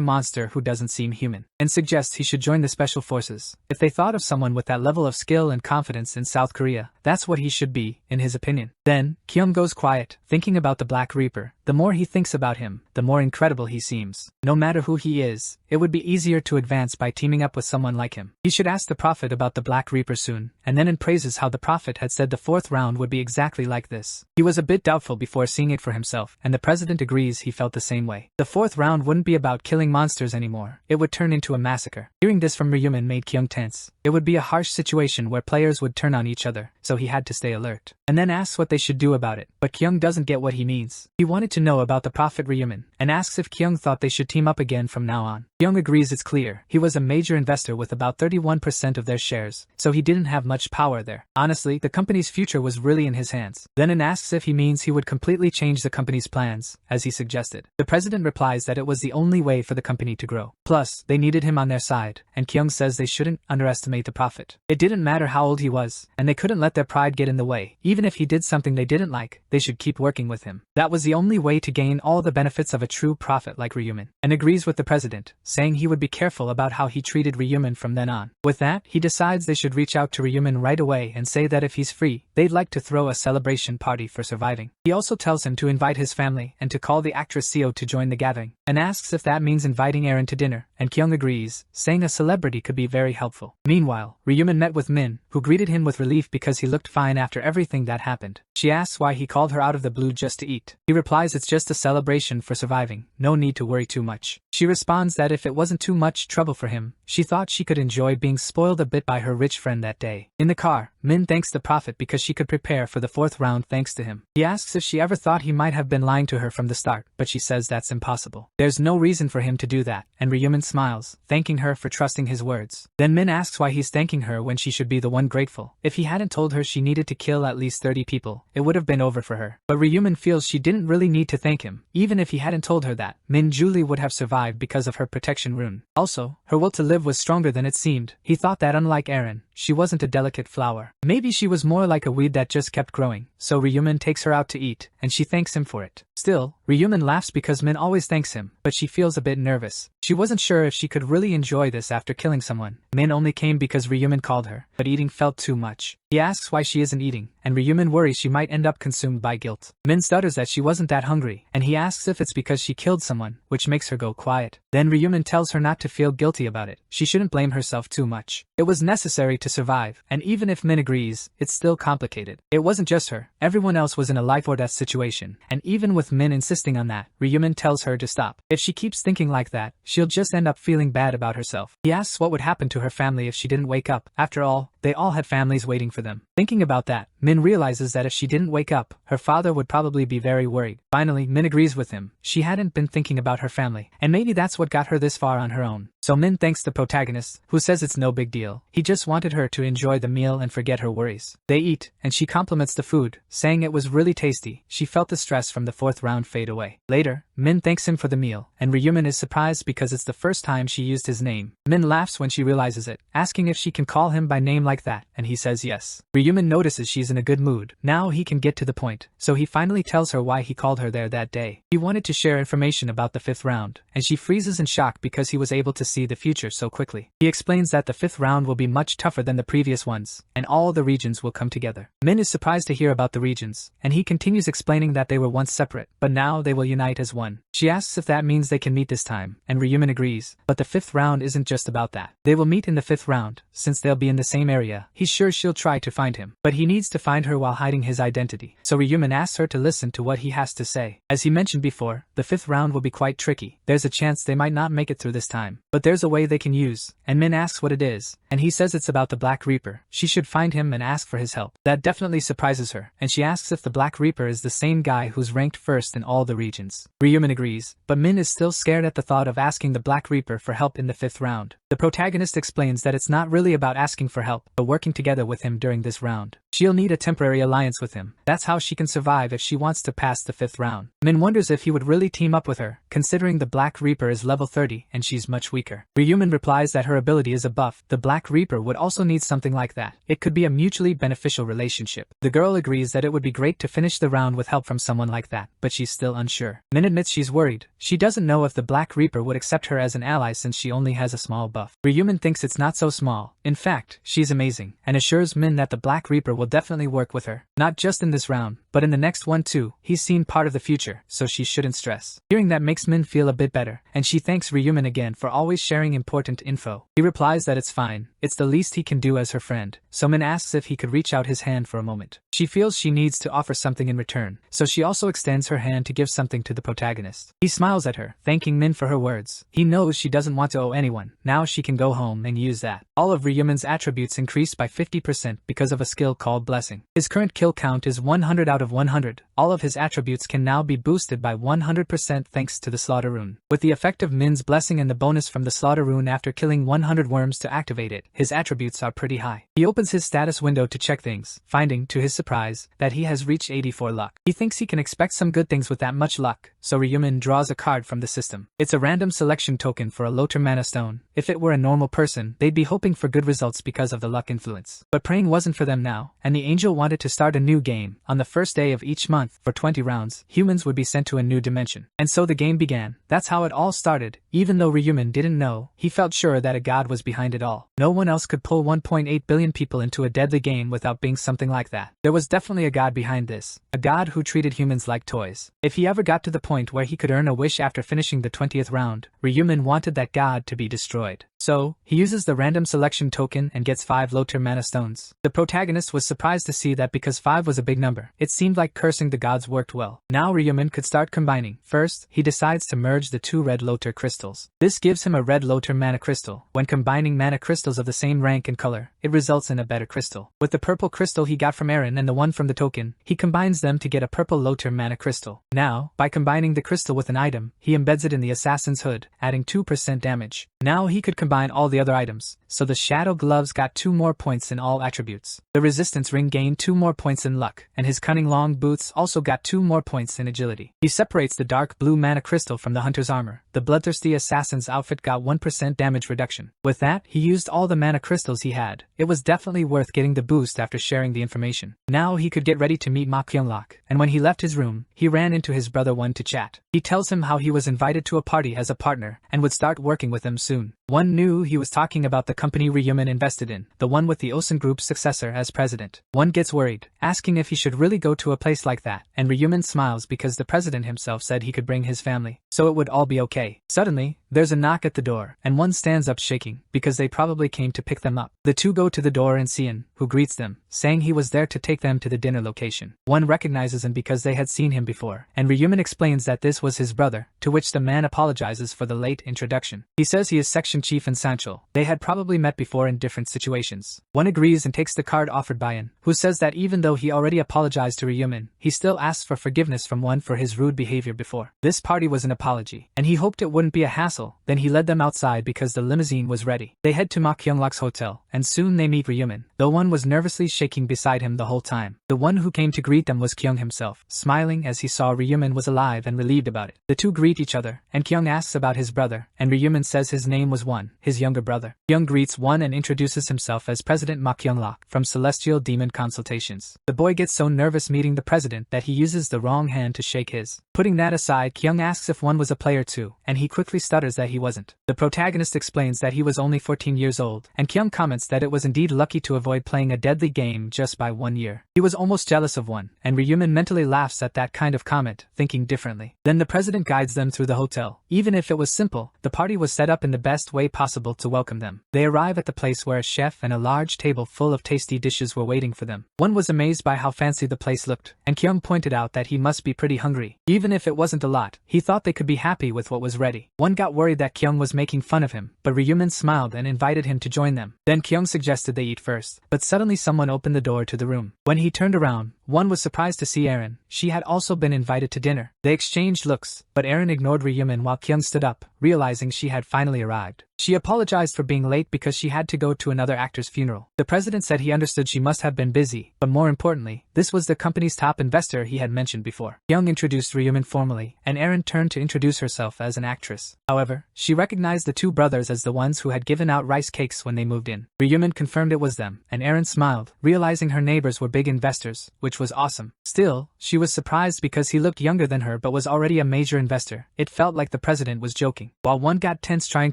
[SPEAKER 1] monster who doesn't seem human, and suggests he should join the special forces. If they thought of someone with that level of skill and confidence in South Korea, that's what he should be, in his opinion. Then, Kyung goes quiet, thinking about the Black Reaper. The more he thinks about him, the more incredible he seems. No matter who he is, it would be easier to advance by teaming up with someone like him. He should ask the Prophet about the Black Reaper soon, and then praises how the Prophet had said the 4th round would be exactly like this. He was a bit doubtful before seeing it for himself, and the president agrees he felt the same way. The 4th round wouldn't be about killing monsters anymore. It would turn into a massacre. Hearing this from Ryumin made Kyung tense. It would be a harsh situation where players would turn on each other, so he had to stay alert. And then asks what they should do about it, but Kyung doesn't get what he means. He wanted to know about the Prophet Ryumin, and asks if Kyung thought they should team up again from now on. Kyung agrees it's clear. He was a major investor with about 31% of their shares, so he didn't have much power there. Honestly, the company's future was really in his hands. Then An asks if he means he would completely change the company's plans, as he suggested. The president replies that it was the only way for the company to grow. Plus, they needed him on their side, and Kyung says they shouldn't underestimate the Prophet. It didn't matter how old he was, and they couldn't let their pride get in the way. Even if he did something they didn't like, they should keep working with him. That was the only way to gain all the benefits of a true prophet like Ryumin. And agrees with the president, saying he would be careful about how he treated Ryumin from then on. With that, he decides they should reach out to Ryumin right away and say that if he's free, they'd like to throw a celebration party for surviving. He also tells him to invite his family and to call the actress Seo to join the gathering, and asks if that means inviting Aaron to dinner, and Kyung agrees, saying a celebrity could be very helpful. Meanwhile, Ryumin met with Min, who greeted him with relief because he looked fine after everything that happened. She asks why he called her out of the blue just to eat. He replies it's just a celebration for surviving, no need to worry too much. She responds that if it wasn't too much trouble for him, she thought she could enjoy being spoiled a bit by her rich friend that day. In the car, Min thanks the Prophet because she could prepare for the 4th round thanks to him. He asks if she ever thought he might have been lying to her from the start, but she says that's impossible. There's no reason for him to do that, and Ryumin smiles, thanking her for trusting his words. Then Min asks why he's thanking her when she should be the one grateful. If he hadn't told her she needed to kill at least 30 people, it would have been over for her. But Ryumin feels she didn't really need to thank him. Even if he hadn't told her that, Min Julie would have survived because of her protection rune. Also, her will to live was stronger than it seemed. He thought that unlike Aaron, she wasn't a delicate flower. Maybe she was more like a weed that just kept growing. So Ryumin takes her out to eat, and she thanks him for it. Still, Ryumin laughs because Min always thanks him, but she feels a bit nervous. She wasn't sure if she could really enjoy this after killing someone. Min only came because Ryumin called her, but eating felt too much. He asks why she isn't eating, and Ryumin worries she might end up consumed by guilt. Min stutters that she wasn't that hungry, and he asks if it's because she killed someone, which makes her go quiet. Then Ryumin tells her not to feel guilty about it. She shouldn't blame herself too much. It was necessary to survive, and even if Min agrees, it's still complicated. It wasn't just her. Everyone else was in a life or death situation, and even with Min insisting on that, Ryumin tells her to stop. If she keeps thinking like that, she'll just end up feeling bad about herself. He asks what would happen to her family if she didn't wake up. After all, they all had families waiting for them. Thinking about that, Min realizes that if she didn't wake up, her father would probably be very worried. Finally, Min agrees with him. She hadn't been thinking about her family, and maybe that's what got her this far on her own. So Min thanks the protagonist, who says it's no big deal. He just wanted her to enjoy the meal and forget her worries. They eat, and she compliments the food, saying it was really tasty. She felt the stress from the 4th round fade away. Later, Min thanks him for the meal, and Ryumin is surprised because it's the first time she used his name. Min laughs when she realizes it, asking if she can call him by name like that, and he says yes. Ryumin notices she's in a good mood. Now he can get to the point, so he finally tells her why he called her there that day. He wanted to share information about the 5th round, and she freezes in shock because he was able to see the future so quickly. He explains that the 5th round will be much tougher than the previous ones, and all the regions will come together. Min is surprised to hear about the regions, and he continues explaining that they were once separate, but now they will unite as one. She asks if that means they can meet this time, and Ryumin agrees, but the 5th round isn't just about that. They will meet in the 5th round, since they'll be in the same area. He's sure she'll try to find him, but he needs to find her while hiding his identity. So Ryumin asks her to listen to what he has to say. As he mentioned before, the 5th round will be quite tricky. There's a chance they might not make it through this time. But but there's a way they can use, and Min asks what it is, and he says it's about the Black Reaper. She should find him and ask for his help. That definitely surprises her, and she asks if the Black Reaper is the same guy who's ranked first in all the regions. Ryumin agrees, but Min is still scared at the thought of asking the Black Reaper for help in the 5th round. The protagonist explains that it's not really about asking for help, but working together with him during this round. She'll need a temporary alliance with him. That's how she can survive if she wants to pass the 5th round. Min wonders if he would really team up with her, considering the Black Reaper is level 30 and she's much weaker. Ryumin replies that her ability is a buff. The Black Reaper would also need something like that. It could be a mutually beneficial relationship. The girl agrees that it would be great to finish the round with help from someone like that, but she's still unsure. Min admits she's worried. She doesn't know if the Black Reaper would accept her as an ally since she only has a small buff. Ryumin thinks it's not so small. In fact, she's amazing, and assures Min that the Black Reaper will definitely work with her. Not just in this round, but in the next one too. He's seen part of the future, so she shouldn't stress. Hearing that makes Min feel a bit better, and she thanks Ryumin again for always sharing important info. He replies that it's fine, it's the least he can do as her friend, so Min asks if he could reach out his hand for a moment. She feels she needs to offer something in return, so she also extends her hand to give something to the protagonist. He smiles at her, thanking Min for her words. He knows she doesn't want to owe anyone. Now she can go home and use that. All of Ryumin's attributes increased by 50% because of a skill called Blessing. His current kill count is 100 out of 100. All of his attributes can now be boosted by 100% thanks to the Slaughter Rune. With the effect of Min's Blessing and the bonus from the Slaughter Rune after killing 100 worms to activate it, his attributes are pretty high. He opens his status window to check things, finding, to his surprise, that he has reached 84 luck. He thinks he can expect some good things with that much luck, so Ryumin draws a card from the system. It's a random selection token for a Lotur Mana Stone. If it were a normal person, they'd be hoping for good results because of the luck influence. But praying wasn't for them now, and the angel wanted to start a new game. On the first day of each month, for 20 rounds, humans would be sent to a new dimension. And so the game began. That's how it all started. Even though Ryumin didn't know, he felt sure that a god was behind it all. No one else could pull 1.8 billion people into a deadly game without being something like that. There was definitely a god behind this. A god who treated humans like toys. If he ever got to the point where he could earn a wish after finishing the 20th round, Ryumin wanted that god to be destroyed. So, he uses the random selection token and gets 5 Lotur Mana Stones. The protagonist was surprised to see that because 5 was a big number, it seemed like cursing the gods worked well. Now Ryumin could start combining. First, he decides to merge the 2 red Lotur crystals. This gives him a red Lotur Mana Crystal. When combining mana crystals of the same rank and color, it results in a better crystal. With the purple crystal he got from Eren and the one from the token, he combines them to get a purple Lotur Mana Crystal. Now, by combining the crystal with an item, he embeds it in the assassin's hood, adding 2% damage. Now he could combine all the other items, so the Shadow Gloves got 2 more points in all attributes. The Resistance Ring gained 2 more points in luck, and his Cunning Long Boots also got 2 more points in agility. He separates the Dark Blue Mana Crystal from the Hunter's Armor. The Bloodthirsty Assassin's outfit got 1% damage reduction. With that, he used all the mana crystals he had. It was definitely worth getting the boost after sharing the information. Now he could get ready to meet Ma Kyunglok, and when he left his room, he ran into his brother Won to chat. He tells him how he was invited to a party as a partner, and would start working with him soon. Won knew he was talking about the company Ryumin invested in, the one with the Osen Group's successor as president. Won gets worried, asking if he should really go to a place like that, and Ryumin smiles because the president himself said he could bring his family, so it would all be okay. Suddenly, there's a knock at the door, and Won stands up shaking, because they probably came to pick them up. The two go to the door and see Ian, who greets them, saying he was there to take them to the dinner location. Won recognizes him because they had seen him before, and Ryumin explains that this was his brother, to which the man apologizes for the late introduction. He says he is section chief in Sanchel. They had probably met before in different situations. Won agrees and takes the card offered by Ian, who says that even though he already apologized to Ryumin, he still asks for forgiveness from Won for his rude behavior before. This party was an apology, and he hoped it wouldn't be a hassle. Then he led them outside because the limousine was ready. They head to Ma Kyunglok's hotel, and soon they meet Ryumin, though Won was nervously shaking beside him the whole time. The one who came to greet them was Kyung himself, smiling as he saw Ryumin was alive and relieved about it. The two greet each other, and Kyung asks about his brother, and Ryumin says his name was Won, his younger brother. Kyung greets Won and introduces himself as President Ma Kyunglok from Celestial Demon Consultations. The boy gets so nervous meeting the president that he uses the wrong hand to shake his. Putting that aside, Kyung asks if Won was a player too, and he quickly stutters that he wasn't. The protagonist explains that he was only 14 years old, and Kyung comments that it was indeed lucky to avoid playing a deadly game just by 1 year. He was almost jealous of Won, and Ryumin mentally laughs at that kind of comment, thinking differently. Then the president guides them through the hotel. Even if it was simple, the party was set up in the best way possible to welcome them. They arrive at the place where a chef and a large table full of tasty dishes were waiting for them. Won was amazed by how fancy the place looked, and Kyung pointed out that he must be pretty hungry. He Even if it wasn't a lot, he thought they could be happy with what was ready. One got worried that Kyung was making fun of him, but Ryumin smiled and invited him to join them. Then Kyung suggested they eat first, but suddenly someone opened the door to the room. When he turned around, One was surprised to see Aaron. She had also been invited to dinner. They exchanged looks, but Aaron ignored Ryumin while Kyung stood up, realizing she had finally arrived. She apologized for being late because she had to go to another actor's funeral. The president said he understood she must have been busy, but more importantly, this was the company's top investor he had mentioned before. Kyung introduced Ryumin formally, and Aaron turned to introduce herself as an actress. However, she recognized the two brothers as the ones who had given out rice cakes when they moved in. Ryumin confirmed it was them, and Aaron smiled, realizing her neighbors were big investors, which was awesome. Still, she was surprised because he looked younger than her but was already a major investor. It felt like the president was joking. While One got tense trying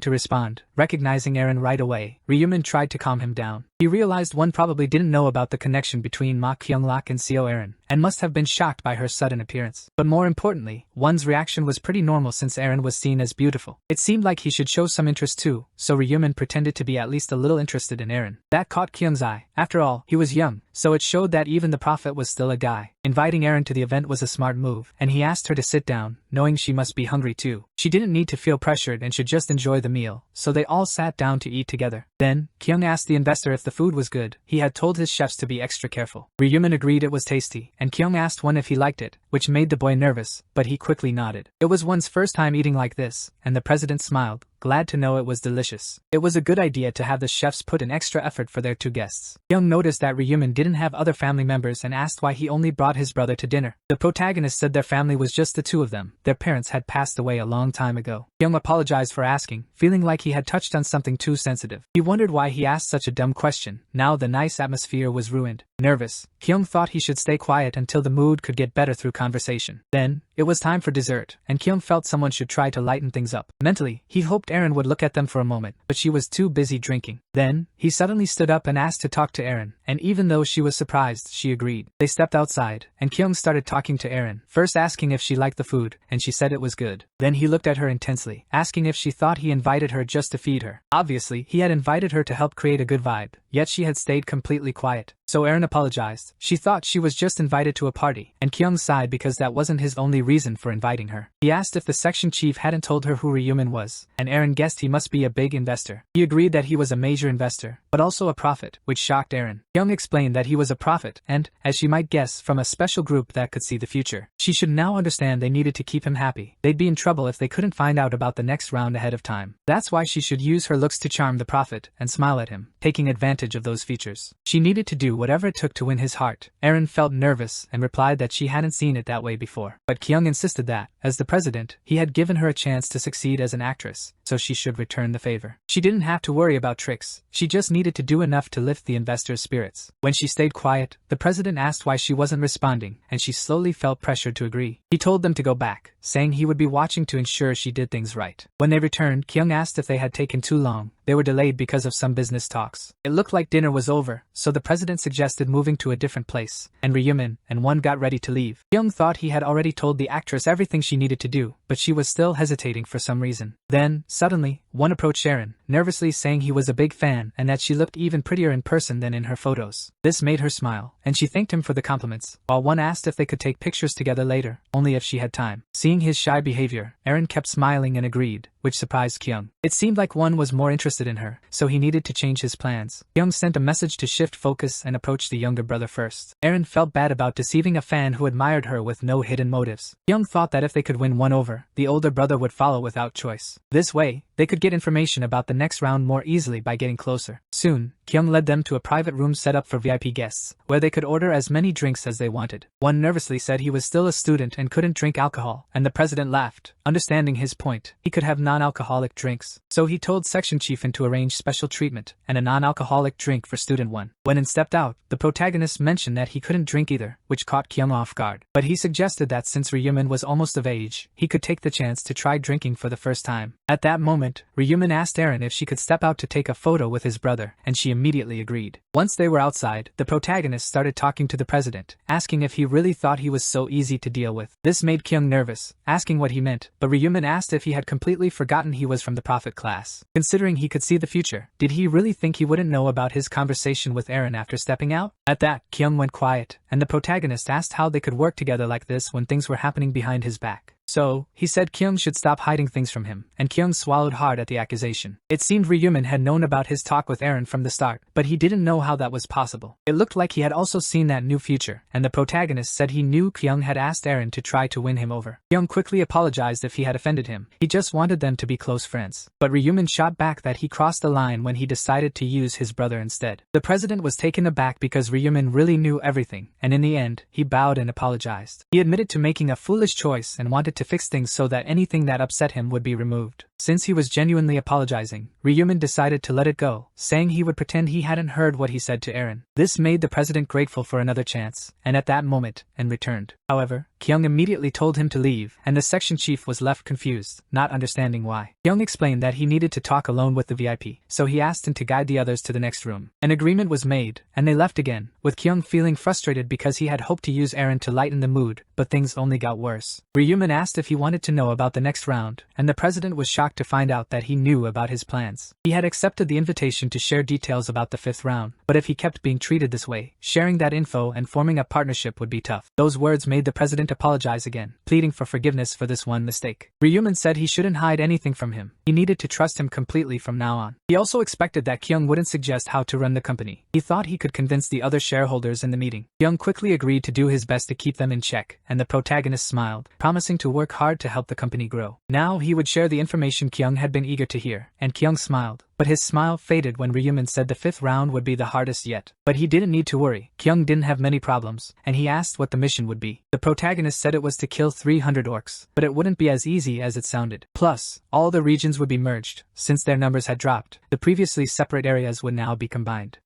[SPEAKER 1] to respond, recognizing Aaron right away, Ryumin tried to calm him down. He realized One probably didn't know about the connection between Ma Kyung-lak and Seo Aaron, and must have been shocked by her sudden appearance. But more importantly, One's reaction was pretty normal since Aaron was seen as beautiful. It seemed like he should show some interest too, so Ryumin pretended to be at least a little interested in Aaron. That caught Kyung's eye. After all, he was young, so it showed that even the prophet was still a guy. Inviting Aaron to the event was a smart move, and he asked her to sit down, knowing she must be hungry too. She didn't need to feel pressured and should just enjoy the meal, so they all sat down to eat together. Then, Kyung asked the investor if the food was good. He had told his chefs to be extra careful. Ryumin agreed it was tasty, and Kyung asked One if he liked it, which made the boy nervous, but he quickly nodded. It was One's first time eating like this, and the president smiled, glad to know it was delicious. It was a good idea to have the chefs put in extra effort for their two guests. Kyung noticed that Ryumin didn't have other family members and asked why he only brought his brother to dinner. The protagonist said their family was just the two of them. Their parents had passed away a long time ago. Kyung apologized for asking, feeling like he had touched on something too sensitive. He wondered why he asked such a dumb question. Now the nice atmosphere was ruined. Nervous, Kyung thought he should stay quiet until the mood could get better through conversation. Then, it was time for dessert, and Kyung felt someone should try to lighten things up. Mentally, he hoped Aaron would look at them for a moment, but she was too busy drinking. Then, he suddenly stood up and asked to talk to Aaron, and even though she was surprised, she agreed. They stepped outside, and Kyung started talking to Aaron, first asking if she liked the food, and she said it was good. Then he looked at her intensely, asking if she thought he invited her just to feed her. Obviously, he had invited her to help create a good vibe, yet she had stayed completely quiet. So Aaron apologized. She thought she was just invited to a party, and Kyung sighed because that wasn't his only reason for inviting her. He asked if the section chief hadn't told her who Ryumin was, and Aaron guessed he must be a big investor. He agreed that he was a major investor, but also a prophet, which shocked Aaron. Kyung explained that he was a prophet and, as she might guess, from a special group that could see the future. She should now understand they needed to keep him happy. They'd be in trouble if they couldn't find out about the next round ahead of time. That's why she should use her looks to charm the prophet and smile at him, taking advantage of those features. She needed to do whatever it took to win his heart. Aaron felt nervous and replied that she hadn't seen it that way before. But Kyung insisted that, as the president, he had given her a chance to succeed as an actress, so she should return the favor. She didn't have to worry about tricks. She just needed to do enough to lift the investors' spirits. When she stayed quiet, the president asked why she wasn't responding, and she slowly felt pressured to agree. He told them to go back, saying he would be watching to ensure she did things right. When they returned, Kyung asked if they had taken too long. They were delayed because of some business talks. It looked like dinner was over, so the president suggested moving to a different place, and Ryumin and One got ready to leave. Kyung thought he had already told the actress everything she needed to do, but she was still hesitating for some reason. Then, suddenly, One approached Aaron, nervously saying he was a big fan and that she looked even prettier in person than in her photos. This made her smile, and she thanked him for the compliments, while One asked if they could take pictures together later, only if she had time. Seeing his shy behavior, Aaron kept smiling and agreed, which surprised Kyung. It seemed like One was more interested in her, so he needed to change his plans. Kyung sent a message to shift focus and approach the younger brother first. Aaron felt bad about deceiving a fan who admired her with no hidden motives. Kyung thought that if they could win One over, the older brother would follow without choice. This way, they could get information about the next round more easily by getting closer. Soon, Kyung led them to a private room set up for VIP guests, where they could order as many drinks as they wanted. One nervously said he was still a student and couldn't drink alcohol, and the president laughed, understanding his point. He could have non-alcoholic drinks. So he told section chief to arrange special treatment and a non-alcoholic drink for student 1. When it stepped out, the protagonist mentioned that he couldn't drink either, which caught Kyung off guard. But he suggested that since Ryumin was almost of age, he could take the chance to try drinking for the first time. At that moment, moment, Ryumin asked Eren if she could step out to take a photo with his brother, and she immediately agreed. Once they were outside, the protagonist started talking to the president, asking if he really thought he was so easy to deal with. This made Kyung nervous, asking what he meant, but Ryumin asked if he had completely forgotten he was from the prophet class. Considering he could see the future, did he really think he wouldn't know about his conversation with Eren after stepping out? At that, Kyung went quiet, and the protagonist asked how they could work together like this when things were happening behind his back. So, he said Kyung should stop hiding things from him, and Kyung swallowed hard at the accusation. It seemed Ryumin had known about his talk with Eren from the start, but he didn't know how that was possible. It looked like he had also seen that new future, and the protagonist said he knew Kyung had asked Eren to try to win him over. Kyung quickly apologized if he had offended him. He just wanted them to be close friends. But Ryumin shot back that he crossed the line when he decided to use his brother instead. The president was taken aback because Ryumin really knew everything, and in the end, he bowed and apologized. He admitted to making a foolish choice and wanted to fix things so that anything that upset him would be removed. Since he was genuinely apologizing, Ryumin decided to let it go, saying he would pretend he hadn't heard what he said to Eren. This made the president grateful for another chance, and at that moment, and returned. However, Kyung immediately told him to leave, and the section chief was left confused, not understanding why. Kyung explained that he needed to talk alone with the VIP, so he asked him to guide the others to the next room. An agreement was made, and they left again, with Kyung feeling frustrated because he had hoped to use Eren to lighten the mood, but things only got worse. Ryumin asked if he wanted to know about the next round, and the president was shocked to find out that he knew about his plans. He had accepted the invitation to share details about the 5th round, but if he kept being treated this way, sharing that info and forming a partnership would be tough. Those words made the president apologize again, pleading for forgiveness for this one mistake. Ryumin said he shouldn't hide anything from him. He needed to trust him completely from now on. He also expected that Kyung wouldn't suggest how to run the company. He thought he could convince the other shareholders in the meeting. Kyung quickly agreed to do his best to keep them in check, and the protagonist smiled, promising to work hard to help the company grow. Now he would share the information Kyung had been eager to hear, and Kyung smiled. But his smile faded when Ryumin said the 5th round would be the hardest yet. But he didn't need to worry. Kyung didn't have many problems, and he asked what the mission would be. The protagonist said it was to kill 300 orcs, but it wouldn't be as easy as it sounded. Plus, all the regions would be merged. Since their numbers had dropped, the previously separate areas would now be combined.